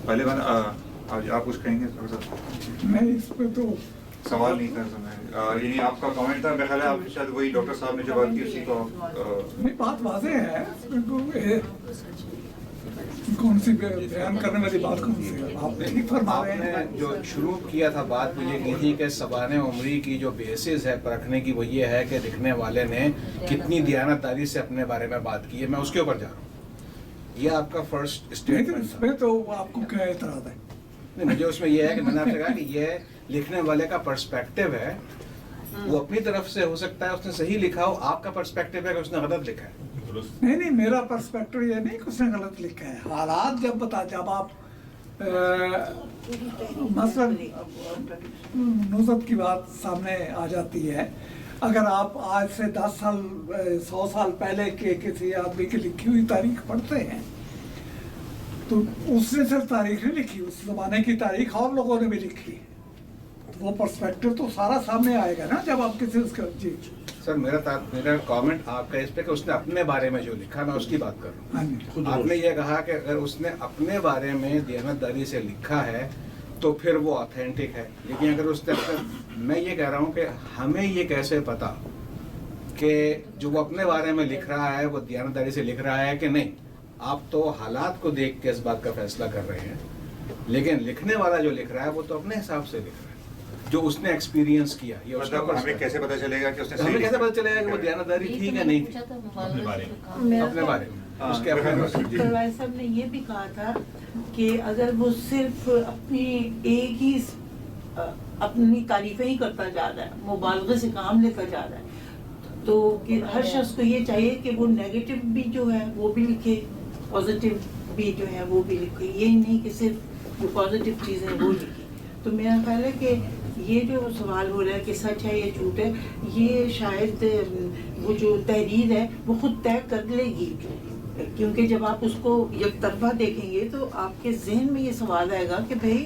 पहले आप कुछ कहेंगे थोड़ा सा? मैं इस पे तो सवाल नहीं कर सकता, यानी आपका कमेंट था, मेरा ख्याल है आप शायद वही डॉक्टर साहब ने जो बात की उसी को नहीं, बात वाज़ेह है। कौन सी बयान करने वाली बात कौन सी है? आप नहीं फरमा रहे आपने हैं। जो शुरू किया था बात वो ये की थी कि सबाने उमरी की जो बेसिस है परखने की वो ये है कि लिखने वाले ने कितनी दियानतदारी से अपने बारे में बात की है, मैं उसके ऊपर जा रहा हूँ। ये आपका फर्स्ट लेकिन स्टेटमेंट था। इसमें तो आपको क्या एतराज है? नहीं, मुझे उसमें ये है कि मैंने आपसे कहा कि ये लिखने वाले का पर्सपेक्टिव है, वो अपनी तरफ से हो सकता है उसने सही लिखा हो, आपका पर्सपेक्टिव है कि उसने गलत लिखा है। नहीं, मेरा पर्सपेक्टिव ये नहीं कि उसने गलत लिखा है। हालात जब आप मसलन नुज़रत की बात सामने आ जाती है, अगर आप आज से 10 साल 100 साल पहले के किसी आदमी की लिखी हुई तारीख पढ़ते हैं तो उसने सिर्फ तारीख नहीं लिखी, उस जमाने की तारीख और लोगों ने भी लिखी है। वो पर्सपेक्टिव तो सारा सामने आएगा ना जब आप किसी उसका जी। सर मेरा कमेंट आपका इस पे कि उसने अपने बारे में जो लिखा मैं उसकी बात कर रहा हूँ। आपने ये कहा कि अगर उसने अपने बारे में दियानतदारी से लिखा है तो फिर वो ऑथेंटिक है, लेकिन अगर उसने मैं ये कह रहा हूँ कि हमें ये कैसे पता कि जो वो अपने बारे में लिख रहा है वो दियानतदारी से लिख रहा है कि नहीं। आप तो हालात को देख के इस बात का फैसला कर रहे हैं, लेकिन लिखने वाला जो लिख रहा है वो तो अपने हिसाब से लिख रहा है जो उसने एक्सपीरियंस किया। ये मतलब हमें कैसे पता चलेगा कि उसने हमें कैसे पता चलेगा कि वो दियानतदारी थी या नहीं थी अपने बारे अपने बारे में उसके अपने परवाज़ साहब ने ये भी कहा था कि अगर वो सिर्फ अपनी एक ही अपनी तारीफें ही करता जा रहा है, मुबालगे से काम लेता जा रहा है, तो कि हर शख्स को ये चाहिए कि वो नेगेटिव भी जो है वो भी लिखे, पॉजिटिव भी जो है वो भी लिखे, ये नहीं कि सिर्फ वो पॉजिटिव चीज़ें वो लिखे। तो मेरा ख्याल है कि ये जो सवाल हो रहा है कि सच है या झूठ है, ये शायद वो जो तहरीर है वो खुद तय कर लेगी, क्योंकि जब आप उसको एक तरफा देखेंगे तो आपके जहन में ये सवाल आएगा कि भाई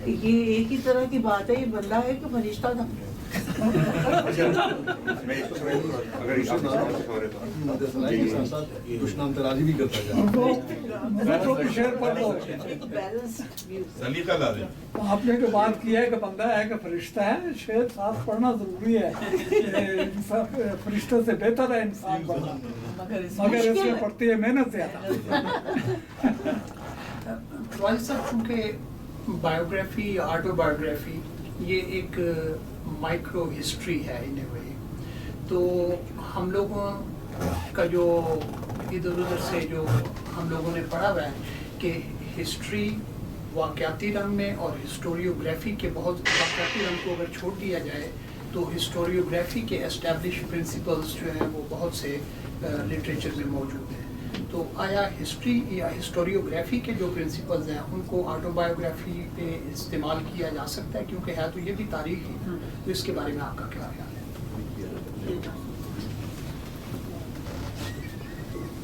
ये एक ही तरह की बात है, ये बंदा है कि फरिश्ता था। मैं इसको अगर दुश्मन तराजी भी करता जाए। सलीका ला दे। आपने जो बात की है कि बंदा है कि फरिश्ता है, शेर साफ पढ़ना जरूरी है। फरिश्ते से बेहतर है इंसान पढ़ना, मगर इसमें पड़ती है मेहनत ज्यादा। चूँकि बायोग्राफी ऑटोबायोग्राफी ये एक माइक्रो हिस्ट्री है इन ए वे, तो हम लोगों का जो इधर उधर से जो हम लोगों ने पढ़ा हुआ है कि हिस्ट्री वाक़याती रंग में और हिस्टोरियोग्राफी के बहुत वाक़याती रंग को अगर छोड़ दिया जाए तो हिस्टोरियोग्राफी के एस्टैब्लिश प्रिंसिपल्स जो हैं वो बहुत से लिटरेचर में मौजूद हैं। तो आया हिस्ट्री या हिस्टोरियोग्राफी के जो प्रिंसिपल्स हैं उनको ऑटोबायोग्राफी पे इस्तेमाल किया जा सकता है, क्योंकि है तो ये भी तारीख ही। तो इसके बारे में आपका क्या ख्याल है?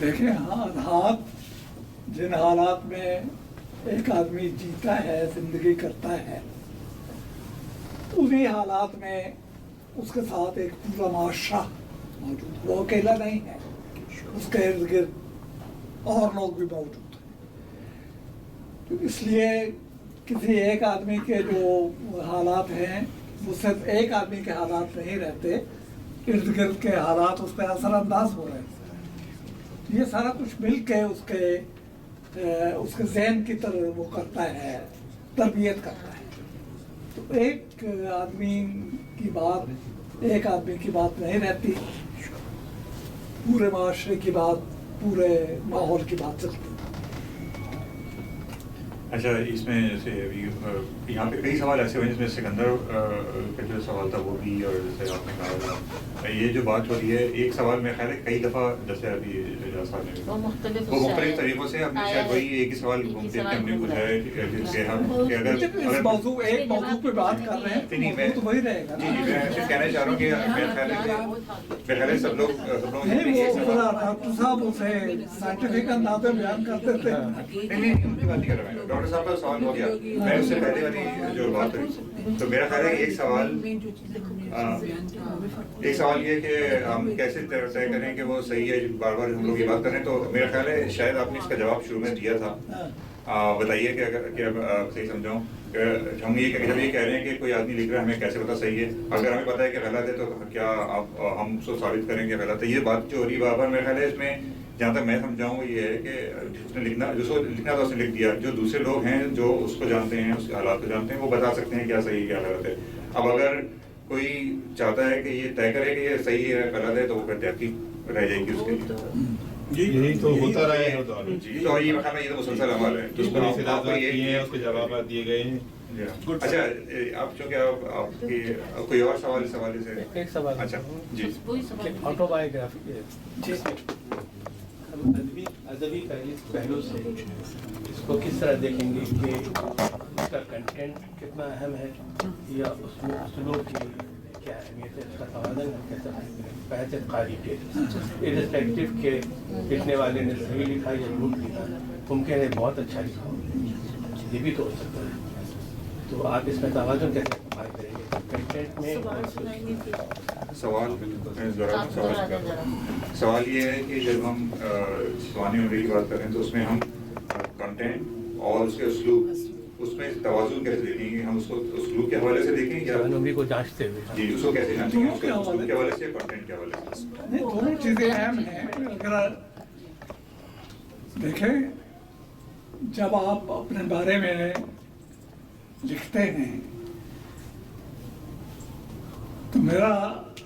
देखिए, हालात जिन हालात में एक आदमी जीता है, जिंदगी करता है, उन्हीं हालात में उसके साथ एक पूरा माशरा मौजूद, वो अकेला नहीं है, उसके इर्द गिर्द और लोग भी मौजूद हैं। तो इसलिए किसी एक आदमी के जो हालात हैं वो सिर्फ एक आदमी के हालात नहीं रहते, इर्द गिर्द के हालात उस पर असरअंदाज हो रहे हैं। ये सारा कुछ मिल के उसके जहन की तरह वो करता है, तरबियत करता है। तो एक आदमी की बात नहीं रहती, पूरे माशरे की बात, पूरे माहौल की बात चलती है। अच्छा, इसमें जैसे अभी यहाँ पे कई सवाल ऐसे हुए जिसमें सिकंदर का जो सवाल था वो भी, और जैसे आपने कहा ये जो बात हो रही है, एक सवाल में ख्याल है कई दफ़ा जैसे अभी वो मुख्तलिफ तरीक़ों से हमने शायद वही एक ही सवाल घूमते हमने बुझाया कि अगर एक मौजू पे बात कर रहे हैं तो वही रहेगा। जी जी, मैं सिर्फ कहना चाह रहा हूँ कि मेरे ख्याल है सब लोग डॉक्टर साहब उसे साइंटिफिक अंदाज में बयान करते थे। नहीं, उनकी बात नहीं कर रहा मैं, डॉक्टर साहब का सवाल हो गया, मैं उससे पहले वाली जो बात हुई, तो मेरा ख्याल है एक सवाल ये कि हम कैसे तय करें कि वो सही है। बार बार हम लोग ये बात करें, तो मेरा ख्याल है शायद आपने इसका जवाब शुरू में दिया था। بتائیے کہ اگر کہ صحیح سمجھاؤں کہ ہم یہ جب یہ کہہ رہے ہیں کہ کوئی آدمی لکھ رہا ہے ہمیں کیسے پتا صحیح ہے، اگر ہمیں پتا ہے کہ غلط ہے تو کیا آپ ہم اس کو ثابت کریں گے غلط ہے؟ یہ بات جو ہو رہی ہے بار میرے خیال ہے اس میں جہاں تک میں سمجھاؤں وہ یہ ہے کہ اس نے لکھنا جو لکھنا تھا اس نے لکھ دیا، جو دوسرے لوگ ہیں جو اس کو جانتے ہیں اس کے حالات کو جانتے ہیں وہ بتا سکتے ہیں کیا صحیح کیا غلط ہے۔ اب اگر کوئی چاہتا ہے کہ یہ طے کرے کہ یہ صحیح ہے غلط ہے تو وہ پھر تحقیق رہ جائے گی اس کے لیے۔ یہی تو ہوتا رہا ہے جی تو یہ مقام یہ تو مسلسل عمل ہے جس پر اختلافات کیے ہیں اس کے جوابات دیے گئے ہیں۔ اچھا آپ چونکہ آپ کی کوئی اور سوال اس حوالے سے؟ ایک سوال اچھا جی آٹو بایوگرافی جی ہم ادبی پہلو سے اس کو کس طرح دیکھیں گے کہ اس کا کنٹینٹ کتنا اہم ہے یا اس میں اسلوب کی کیا اہمیت ہے، اس کا توازن ہم کیسے بحث قاری کے ارسپیکٹو کے لکھنے والے نے صحیح لکھا یا جھوٹ لکھا، ممکن ہے بہت اچھا لکھا ہو، یہ بھی تو ہو سکتا ہے، تو آپ اس میں توازن کیسے قائم کریں گے کنٹینٹ میں؟ سوال یہ ہے کہ جب ہم سوانی عمری کی بات کریں تو اس میں ہم کنٹینٹ اور اس کے اسلوب اس میں توازن کیسے دیکھیں گے؟ ہم اس کو اسلوب کے حوالے سے دیکھیں یا عمری کو جانچتے ہوئے؟ جی اس کو کیسے جانچیں گے؟ اسلوب کے حوالے سے یا کنٹینٹ کے حوالے سے؟ دونوں چیزیں اہم ہیں۔ اگر دیکھیں جب آپ اپنے بارے میں لکھتے ہیں تو میرا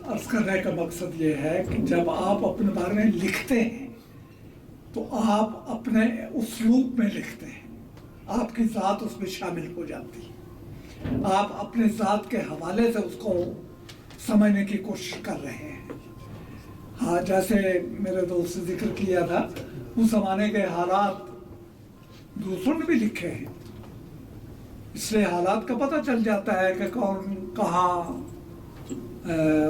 عرض کرنے کا مقصد یہ ہے کہ جب آپ اپنے بارے میں لکھتے ہیں تو آپ اپنے اسلوب میں لکھتے ہیں، آپ کی ذات اس میں شامل ہو جاتی ہے، آپ اپنے ذات کے حوالے سے اس کو سمجھنے کی کوشش کر رہے ہیں۔ ہاں جیسے میرے دوست نے ذکر کیا تھا اس زمانے کے حالات دوسروں نے بھی لکھے ہیں، اس لیے حالات کا پتہ چل جاتا ہے کہ کون کہاں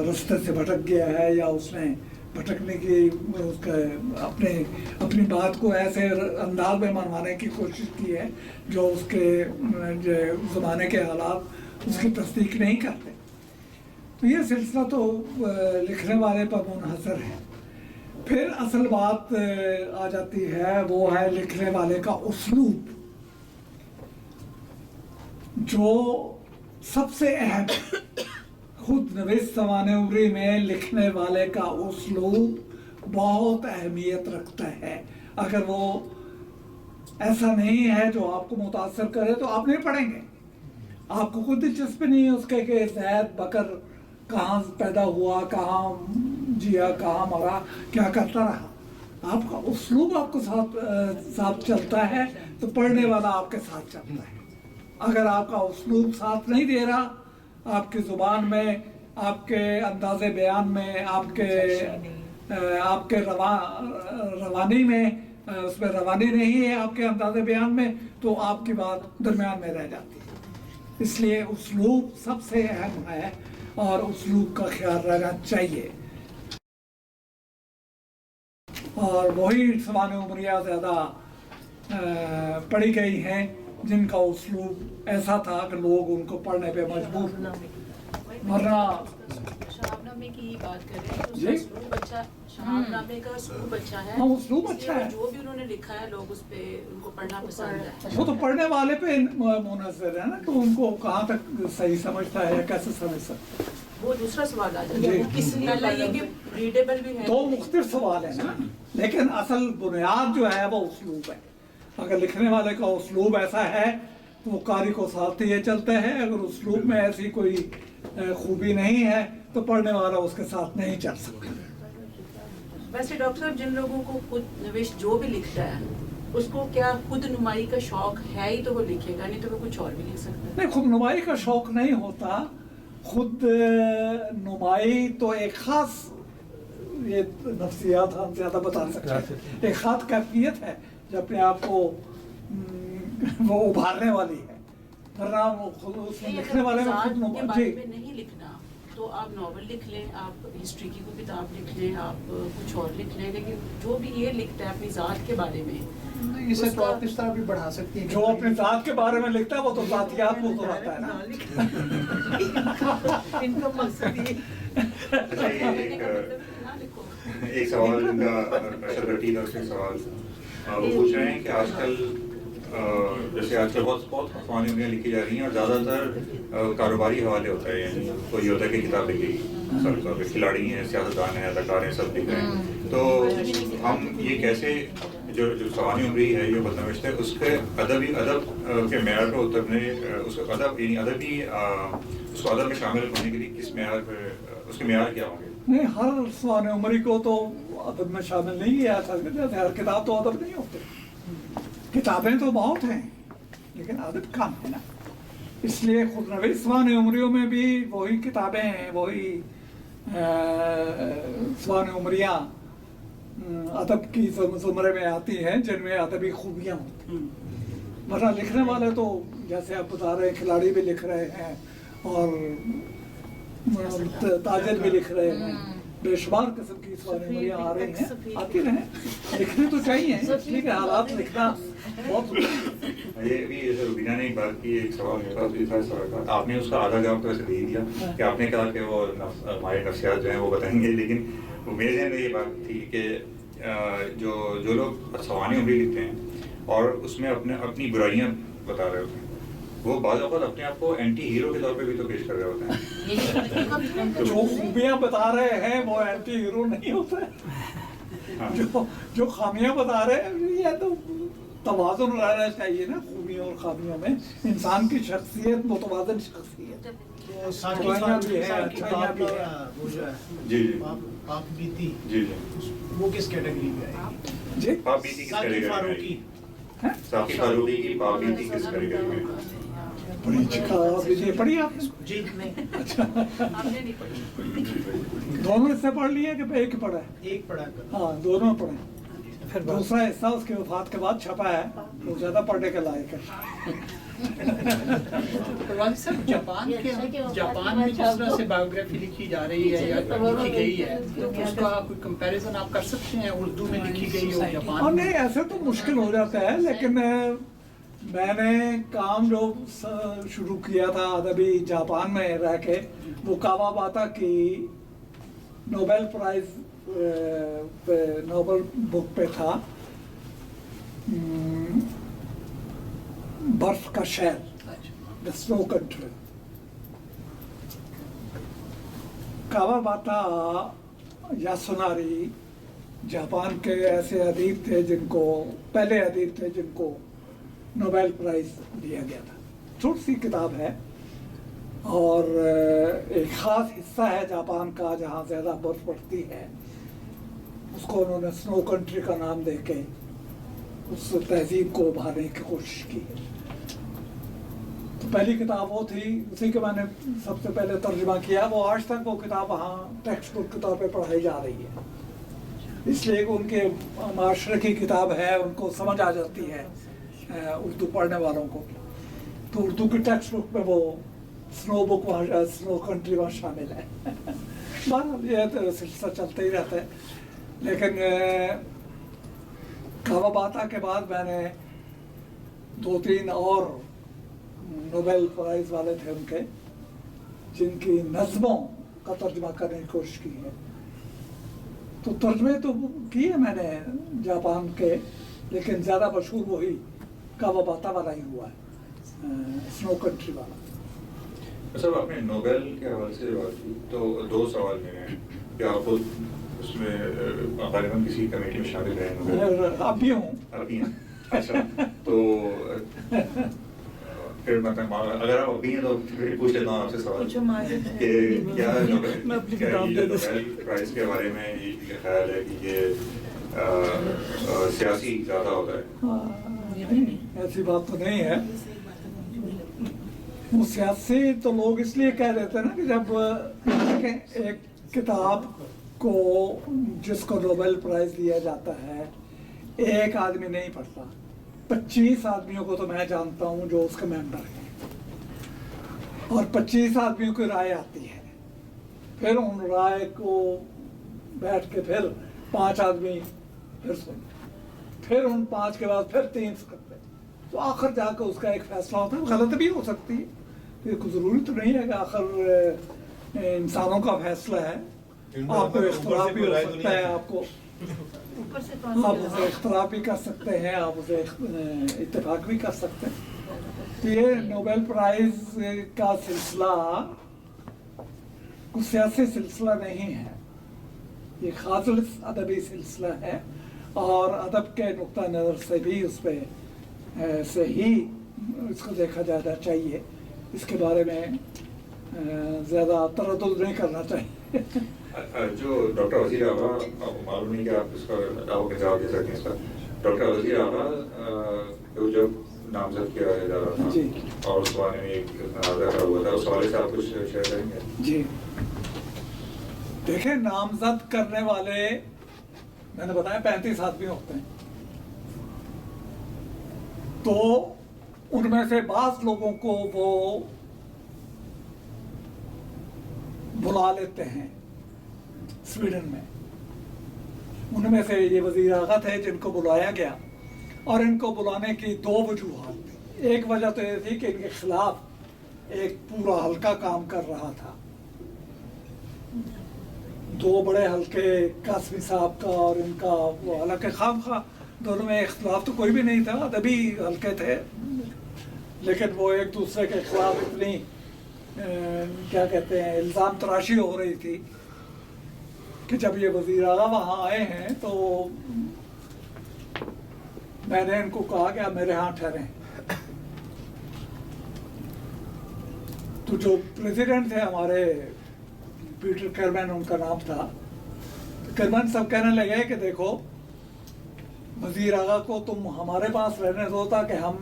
رستے سے بھٹک گیا ہے یا اس نے بھٹکنے کی اس کا اپنی بات کو ایسے انداز میں منوانے کی کوشش کی ہے جو اس کے زمانے کے حالات اس کی تصدیق نہیں کرتے۔ تو یہ سلسلہ تو لکھنے والے پر منحصر ہے۔ پھر اصل بات آ جاتی ہے وہ ہے لکھنے والے کا اسلوب، جو سب سے اہم ہے۔ خود نویس سوانح عمری میں لکھنے والے کا اسلوب بہت اہمیت رکھتا ہے۔ اگر وہ ایسا نہیں ہے جو آپ کو متاثر کرے تو آپ نہیں پڑھیں گے، آپ کو کوئی دلچسپی نہیں ہے اس کے کہ زید بکر کہاں پیدا ہوا، کہاں جیا، کہاں مرا، کیا کرتا رہا۔ آپ کا اسلوب آپ کو ساتھ چلتا ہے تو پڑھنے والا آپ کے ساتھ چلتا ہے۔ اگر آپ کا اسلوب ساتھ نہیں دے رہا، آپ کی زبان میں، آپ کے انداز بیان میں، آپ کے روانی میں، اس میں روانی نہیں ہے آپ کے انداز بیان میں، تو آپ کی بات درمیان میں رہ جاتی ہے۔ اس لیے اسلوب سب سے اہم ہے اور اسلوب کا خیال رہنا چاہیے، اور وہی سوانح عمریہ زیادہ پڑھی گئی ہیں جن کا اسلوب ایسا تھا کہ لوگ ان کو پڑھنے پہ مجبور ورنہ شہاب نامے کی بات کر رہے ہیں تو اسلوب اچھا، شہاب نامے کا اسلوب اچھا ہے، اسلوب اچھا ہے، جو بھی انہوں نے لکھا ہے لوگ اس پہ ان کو پڑھنا پسند ہے۔ وہ تو پڑھنے والے پہ منحصر ہے نا، تو ان کو کہاں تک صحیح سمجھتا ہے یا کیسے سمجھ سکتا ہے، وہ دوسرا سوال آ جاتا ہے کس لیے یہ کہ ریڈیبل بھی ہے۔ دو مختلف سوال ہیں نا، لیکن اصل بنیاد جو ہے وہ اسلوب ہے۔ اگر لکھنے والے کا اسلوب ایسا ہے تو وہ قاری کو ساتھ یہ چلتا ہے، اگر اسلوب میں ایسی کوئی خوبی نہیں ہے تو پڑھنے والا اس کے ساتھ نہیں چل سکتا۔ ویسے ڈاکٹر صاحب جن لوگوں کو خود نویش جو بھی لکھتا ہے اس کو کیا خود نمائی کا شوق ہے ہی تو وہ لکھے گا، نہیں تو وہ کچھ اور بھی لکھ سکتا ہے؟ نہیں، خود نمائی کا شوق نہیں ہوتا، خود نمائی تو ایک خاص، یہ نفسیات ہم زیادہ بتا سکتے ہیں، ایک خاص کیفیت ہے جو اپنے آپ کو وہ ابھارنے والی ہے، ورنہ وہ خود اس میں لکھنے والے میں خود نمائی میں نہیں لکھنا تو آپ ناول لکھ لیں، آپ ہسٹری کی کوئی کتاب لکھ لیں، آپ کچھ اور لکھ لیں، لیکن جو بھی یہ لکھتا ہے اپنی ذات کے بارے میں اسے تو آپ اس طرح بھی بڑھا سکتی ہیں، جو اپنی ذات کے بارے میں لکھتا ہے وہ تو ذاتیات کو تو رکھتا ہے نا۔ ان کا مقصد یہ ایک سوال ان کا سوال وہ پوچھ رہے ہیں کہ آج کل جیسے آج کل بہت افواہیں عمریاں لکھی جا رہی ہیں اور زیادہ تر کاروباری حوالے ہوتا ہے، یعنی کوئی ہوتا ہے کہ کتاب لکھے گی، مثال کے طور پہ کھلاڑی ہیں، سیاستدان ہیں، اداکار ہیں، سب لکھ رہے ہیں، تو ہم یہ کیسے جو سوانح عمری ہے، یہ بدنوشت ہے، اس کے ادب کے معیار کو اترنے، اس کو ادب یعنی ادبی اس کو ادب میں شامل ہونے کے لیے کس معیار پہ اس کے معیار کیا ہوں گے؟ نہیں، ہر سوانح عمری کو تو ادب میں شامل نہیں کیا جا سکتا، ہر کتاب تو ادب نہیں ہوتے، کتابیں تو بہت ہیں لیکن ادب کم ہے نا، اس لیے خود نویس سوانح عمریوں میں بھی وہی کتابیں ہیں، وہی سوانح عمریاں ادب کی زمرے میں آتی ہیں جن میں ادبی خوبیاں ہوتی ہیں، ورنہ لکھنے والے تو جیسے آپ بتا رہے ہیں کھلاڑی بھی لکھ رہے ہیں اور تاجر بھی لکھ رہے ہیں، بے شمار قسم کی سوانح عمریاں آ رہی ہیں، آتی رہیں، لکھنے تو چاہیے، اس لیے کہ حالات لکھنا بہت یہ بھی جیسے روبینہ نے ایک بات کی، ایک سوال میرے پاس آپ نے اس کا آدھا جواب تو ویسے دے دیا کہ آپ نے کہا کہ وہ ہمارے نفسیات جو ہیں وہ بتائیں گے، لیکن میرے ذہن میں یہ بات تھی کہ جو لوگ سوانح عمری لکھتے ہیں اور اس میں اپنی برائیاں بتا رہے ہوتے ہیں، وہ بعض اوقات اپنے آپ کو اینٹی ہیرو کے طور پہ بھی تو پیش کر رہے ہوتے ہیں، جو خوبیاں بتا رہے ہیں وہ اینٹی ہیرو نہیں ہوتے، جو خامیاں بتا رہے ہیں یہ تو توازن رہنا چاہیے نا، خوبیوں اور خامیوں میں انسان کی شخصیت متوازن شخصیت، اچھائیاں بھی ہیں اچھائیاں بھی ہیں۔ جی پاک بیتی جی وہ کس کیٹیگری میں آئے گی؟ جی پاک بیتی کس کیٹیگری میں آئے گی؟ ساقی فاروقی کی پاک بیتی کس کیٹیگری میں؟ پڑھی آپ نے؟ جی اچھا، دونوں حصے پڑھ لیے کہ ایک پڑھا ہے؟ ایک پڑھا، ہاں دونوں پڑھے، پھر دوسرا حصہ اس کے وفات کے بعد چھپا ہے، وہ زیادہ پڑھنے کے لائق ہے۔ پروازی صاحب، جاپان میں جس طرح سے بایوگرافی لکھی جا رہی ہے یا لکھی گئی ہے، تو اس کا کوئی کمپیریزن آپ کر سکتے ہیں اردو میں لکھی گئی ہو جاپان میں؟ نہیں، ایسے تو مشکل ہو جاتا ہے، لیکن میں نے کام جو شروع کیا تھا ادبی جاپان میں رہ کے، وہ کاواباتا کی نوبل پرائز نوبل بک پہ تھا، برف کا شہر، دا سنو کنٹری۔ کاواباتا یاسوناری جاپان کے ایسے ادیب تھے پہلے ادیب تھے جن کو نوبل پرائز دیا گیا تھا، چھوٹی سی کتاب ہے اور ایک خاص حصہ ہے جاپان کا جہاں زیادہ برف پڑتی ہے، اس کو انہوں نے سنو کنٹری کا نام دے کے اس تہذیب کو ابھارنے کی کوشش کی۔ تو پہلی کتاب وہ تھی، اسی کے میں نے سب سے پہلے ترجمہ کیا، وہ آج تک وہ کتاب وہاں ٹیکسٹ بک کے طور پہ پڑھائی جا رہی ہے، اس لیے کہ ان کے معاشرے کی کتاب ہے، ان کو سمجھ آ جاتی ہے اردو پڑھنے والوں کو، تو اردو کی ٹیکسٹ بک میں وہ سنو بک وہاں، سنو کنٹری وہاں شامل ہے۔ بہرحال یہ تو سلسلہ چلتا ہی رہتا ہے، لیکن کاواباتا کے بعد میں نے 2-3 اور نوبل پرائز والے تھے ان کے، جن کی نظموں کا ترجمہ کرنے کی کوشش کی ہے، تو ترجمے تو کیے میں نے جاپان کے، لیکن زیادہ مشہور وہی کاواباتا والا ہی ہوا ہے، سنو کنٹری والا۔ سر آپ نے نوبل کے حوالے سے بات کی تو 2 سوال میرے ہیں کہ آپ خود اس میں غالباً کسی کمیٹی میں شامل رہے؟ آپ بھی ہوں۔ آپ بھی ہیں، اچھا، تو پھر اگر آپ ابھی ہیں تو پھر پوچھ لیتا ہوں آپ سے سوال کہ کیا نوبل پرائز کے بارے میں یہ خیال ہے کہ یہ سیاسی زیادہ ہوتا ہے؟ ایسی بات تو نہیں ہے، وہ سیاسی تو لوگ اس لیے کہہ دیتے ہیں نا کہ جب ایک کتاب کو جس کو نوبل پرائز دیا جاتا ہے ایک آدمی نہیں پڑھتا، 25 آدمیوں کو تو میں جانتا ہوں جو اس کے ممبر ہیں، اور 25 آدمیوں کی رائے آتی ہے، پھر ان رائے کو بیٹھ کے پھر 5 آدمی پھر سنتے، پھر ان 5 کے بعد پھر 3 کرتے، تو آخر جا کے اس کا ایک فیصلہ ہوتا ہے، غلط بھی ہو سکتی ہے، یہ کوئی ضروری تو نہیں ہے کہ آخر انسانوں کا فیصلہ ہے، آپ کو اختلاف بھی ہو سکتا ہے، آپ کو ऊपर से तो आप उसे इख्तलाफ भी कर सकते हैं, आप उसे इत्तेफाक भी कर सकते हैं। तो ये नोबेल प्राइज का सिलसिला कुछ सियासी सिलसिला नहीं है, ये खालिस अदबी सिलसिला है और अदब के नुक्ता नज़र से भी उस पर से ही इसको देखा जाना चाहिए। इसके बारे में ज़्यादा तरद्दुद नहीं करना चाहिए। जो डॉक्टर वज़ीर आगा, आपको मालूम नहीं कि आप इसका दावा के जवाब दे सकते हैं इसका। डॉक्टर वज़ीर आगा को जब नामजद किया जा रहा था जी, और उस बारे में एक मुनाज़रा खड़ा हुआ था, उस हवाले से आप कुछ शेयर करेंगे? जी देखिए, नामजद करने वाले मैंने बताया 35 आदमी होते हैं, तो उनमें से बाज़ लोगों को वो बुला लेते हैं स्वीडन में। उनमें से ये वज़ीर आगा थे जिनको बुलाया गया, और इनको बुलाने की दो वजूहात थी। एक वजह तो ये थी कि इनके खिलाफ एक पूरा हल्का काम कर रहा था, दो बड़े हल्के कासमी साहब का और इनका, वो हालांकि खामखा दोनों में इख्तलाफ तो कोई भी नहीं था, अदबी हल्के थे, लेकिन वो एक दूसरे के खिलाफ इतनी क्या कहते हैं इल्ज़ाम तराशी हो रही थी कि जब ये वज़ीर आगा वहाँ आए हैं तो मैंने इनको कहा कि आप मेरे यहाँ ठहरें। तो जो प्रेसिडेंट थे हमारे, पीटर केरमैन उनका नाम था, तो केरमैन सब कहने लगे कि देखो वज़ीर आगा को तुम हमारे पास रहने दो ताकि हम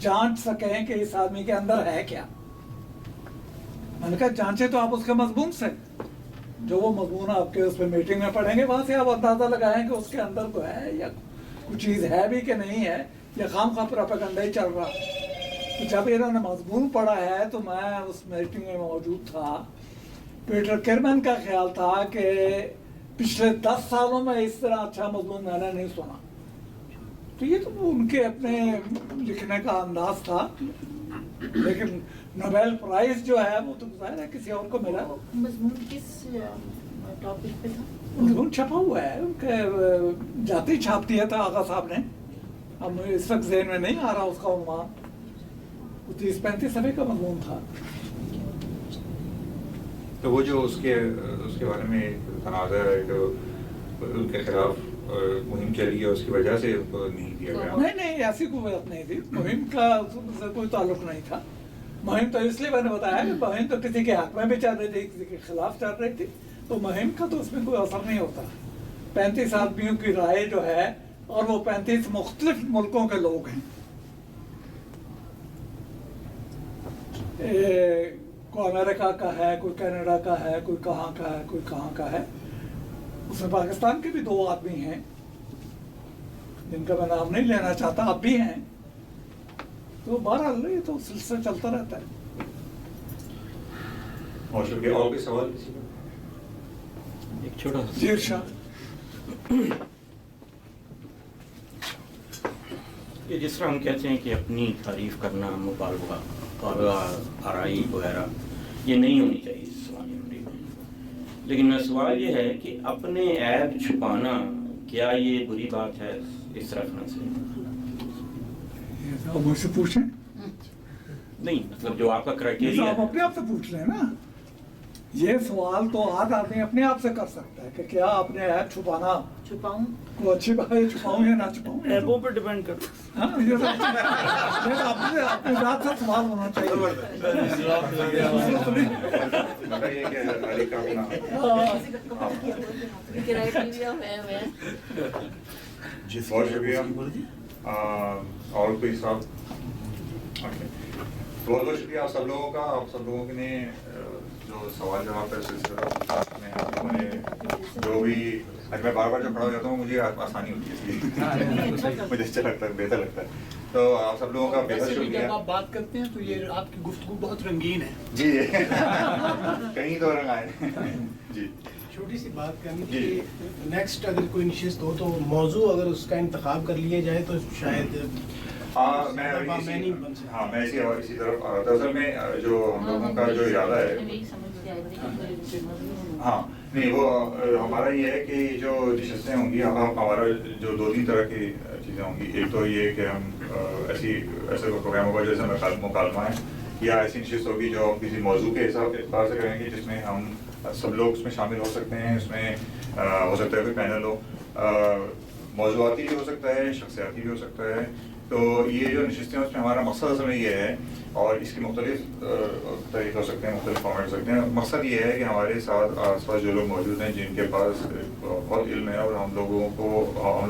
जांच सकें कि इस आदमी के अंदर है क्या। मैंने कहा जांचे तो आप उसके मजमून से, जो वो मजमून आपके उस पर मीटिंग में पढ़ेंगे वहां से आप अंदाजा लगाएं कि उसके अंदर तो है या कुछ चीज़ है भी कि नहीं है, या खामखा प्रोपेगेंडा ही चल रहा। तो जब इन्होंने मजमून पढ़ा है तो मैं उस मीटिंग में मौजूद था। पीटर केरमैन का ख्याल था कि पिछले 10 सालों में इस तरह अच्छा मजमून मैंने नहीं सुना। तो ये तो उनके अपने लिखने का अंदाज था, लेकिन नोबेल प्राइज जो है वो तो जाहिर है किसी और को मिला। मजमून किस टॉपिक पे था? मजमून छपा हुआ है, उनके जाती छाप दिया था आगा साहब ने, अब इस वक्त ज़हन में नहीं आ रहा उसका उन्वान। 30-35 सफ़े का मजमून था। तो वो जो उसके बारे में तनाज़ा है, जो उनके खिलाफ मुहिम चली है, उसकी वजह से उनको नहीं किया गया? नहीं, ऐसी कोई बात नहीं थी, मुहिम का कोई ताल्लुक नहीं था। मुहिम तो इसलिए मैंने बताया कि मुहिम तो किसी के हक में भी चल रही थी, किसी के खिलाफ चल रही थी, तो मुहिम का तो उसमें कोई असर नहीं होता। 35 आदमियों की राय जो है, और वो 35 मुख्तलिफ मुल्कों के लोग हैं, कोई अमेरिका का है, कोई कनाडा का है, कोई कहाँ का है, कोई कहाँ का है। उसमें पाकिस्तान के भी 2 आदमी हैं जिनका मैं नाम नहीं लेना चाहता, अब भी हैं। तो बहरहाल ये तो सिलसिला चलता रहता है। और शुक्रिया। और कोई सवाल किसी का? एक छोटा जी इरशाद। कि जिस तरह हम कहते हैं कि अपनी तारीफ करना, मुबालगा आराई वगैरह, ये नहीं होनी चाहिए इस ज़माने में। लेकिन सवाल ये है कि अपने ऐब छुपाना, क्या ये बुरी बात है इस रेफरेंस से? मुझसे पूछें? नहीं, मतलब जो आपका क्राइटेरिया, आप अपने आप से पूछ लें ना। ये सवाल तो हर आदमी अपने आप से कर सकता है कि क्या अपने ऐप छुपाऊं वो अच्छी बात है, छुपाऊं या ना छुपाऊं। ऐपों पे डिपेंड करता है। हाँ, ये तो अपने बात से सवाल होना चाहिए। बहुत शुक्रिया। और कोई साहब? बहुत बहुत शुक्रिया आप सब लोगों का। आप सब लोगों ने जो सवाल जवाब का सिलसिला में आप लोगों ने जो भी, आज मैं बार बार जब खड़ा हो जाता हूँ मुझे आसानी होती है, इसलिए मुझे अच्छा लगता है, बेहतर लगता है। तो आप सब लोगों का बेहद शुक्रिया। जब आप बात करते हैं तो ये आपकी गुफ्तगू बहुत रंगीन है जी। कहीं तो रंग आए जी। छोटी सी बात करनी कि नेक्स्ट अगर कोई नशिस्त हो तो मौजू अगर उसका इंतखाब कर लिया जाए तो शायद ہاں میں اسی طرف دراصل میں جو ہم لوگوں کا جو ارادہ ہے ہاں نہیں وہ ہمارا یہ ہے کہ جو نشستیں ہوں گی ہمارا جو 2-3 طرح کی چیزیں ہوں گی. ایک تو یہ کہ ہم ایسے پروگرام ہوگا جیسے مکالمہ ہے یا ایسی نشست ہوگی جو ہم کسی موضوع کے اعتبار سے کریں گے جس میں ہم سب لوگ اس میں شامل ہو سکتے ہیں. اس میں ہو سکتا ہے کوئی پینل ہو, موضوعاتی بھی ہو سکتا ہے, شخصیاتی بھی ہو سکتا ہے. تو یہ جو نشستیں ہیں اس میں ہمارا مقصد اصل میں یہ ہے, اور اس کے مختلف طریقے ہو سکتے ہیں, مختلف فارمیٹ ہو سکتے ہیں. مقصد یہ ہے کہ ہمارے ساتھ آس پاس جو لوگ موجود ہیں جن کے پاس بہت علم ہے اور ہم لوگ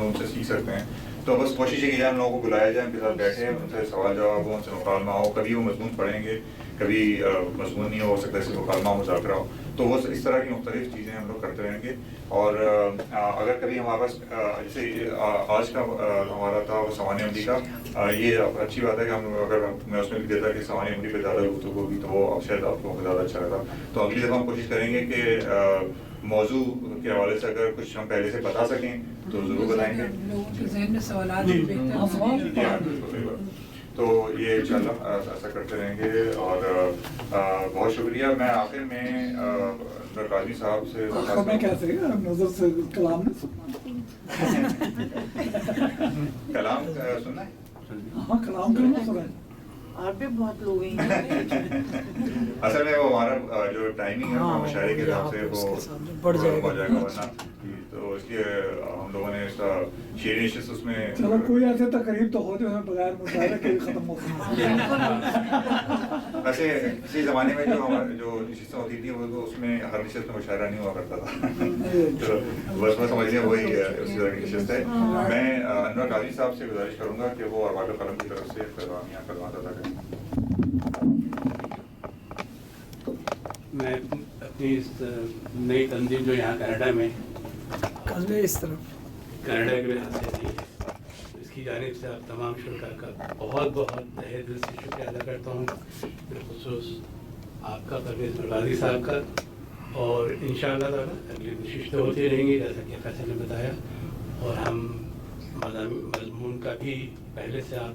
ان سے سیکھ سکتے ہیں, تو بس کوشش ہے کہ ہم لوگوں کو بلایا جائے, ان کے ساتھ بیٹھے, ان سے سوال جواب ہو, ان سے مکالمہ ہو. کبھی وہ مضمون پڑھیں گے, کبھی مضمون نہیں ہو سکتا, اس سے مکالمہ مذاکرہ ہو. تو وہ اس طرح کی مختلف چیزیں ہم لوگ کرتے رہیں گے. اور اگر کبھی ہمارے پاس جیسے آج کا ہمارا تھا سوانح عمری کا, یہ اچھی بات ہے کہ ہم اگر میں اس میں بھی دیتا کہ سوانح عمری پہ زیادہ گفتگو ہوگی تو وہ شاید آپ لوگوں کو زیادہ اچھا رہتا. تو اگلی دفعہ ہم کوشش کریں گے کہ موضوع کے حوالے سے اگر کچھ ہم پہلے سے بتا سکیں تو ضرور بتائیں گے. تو یہ انشاءاللہ ایسا کرتے رہیں گے. اور بہت شکریہ. میں آخر میں قاضی صاحب سے نظر سے کلام کلام سننا ہے. ہاں کلام کرنا سنا ہے. اور بھی بہت لوگ ہیں. اصل میں وہ ہمارا جو ٹائمنگ ہے مشاعرے کے حساب سے وہ بڑھ جائے گا ورنہ, تو اس لیے ہم لوگوں نے اس کا شعری نشست اس میں چلو کوئی ایسے تقریب تو ہو جو بغیر مشاعرے کے ختم ہو. ویسے کسی زمانے میں جو نشستیں ہوتی تھیں وہ اس میں ہر نشست میں مشاعرہ نہیں ہوا کرتا تھا. تو بس میں سمجھ لیں وہی اسی طرح کی نشست ہے. میں انور قاضی صاحب سے گزارش کروں گا کہ وہ ارباب قلم کی طرف سے پیغامیاں کلمات ادا کریں. میں اپنی اس نئی تنظیم جو یہاں کینیڈا میں اس طرف کینیڈا کے لحاظ سے دی ہے, اس کی جانب سے آپ تمام شرکا کا بہت بہت تہہ دل سے شکریہ ادا کرتا ہوں, بالخصوص آپ کا پرویز مرغازی صاحب کا. اور انشاءاللہ تعالیٰ اگلی نشستیں ہوتی رہیں گی جیسا کہ فیصل نے بتایا, اور ہم مضمون کا بھی پہلے سے آپ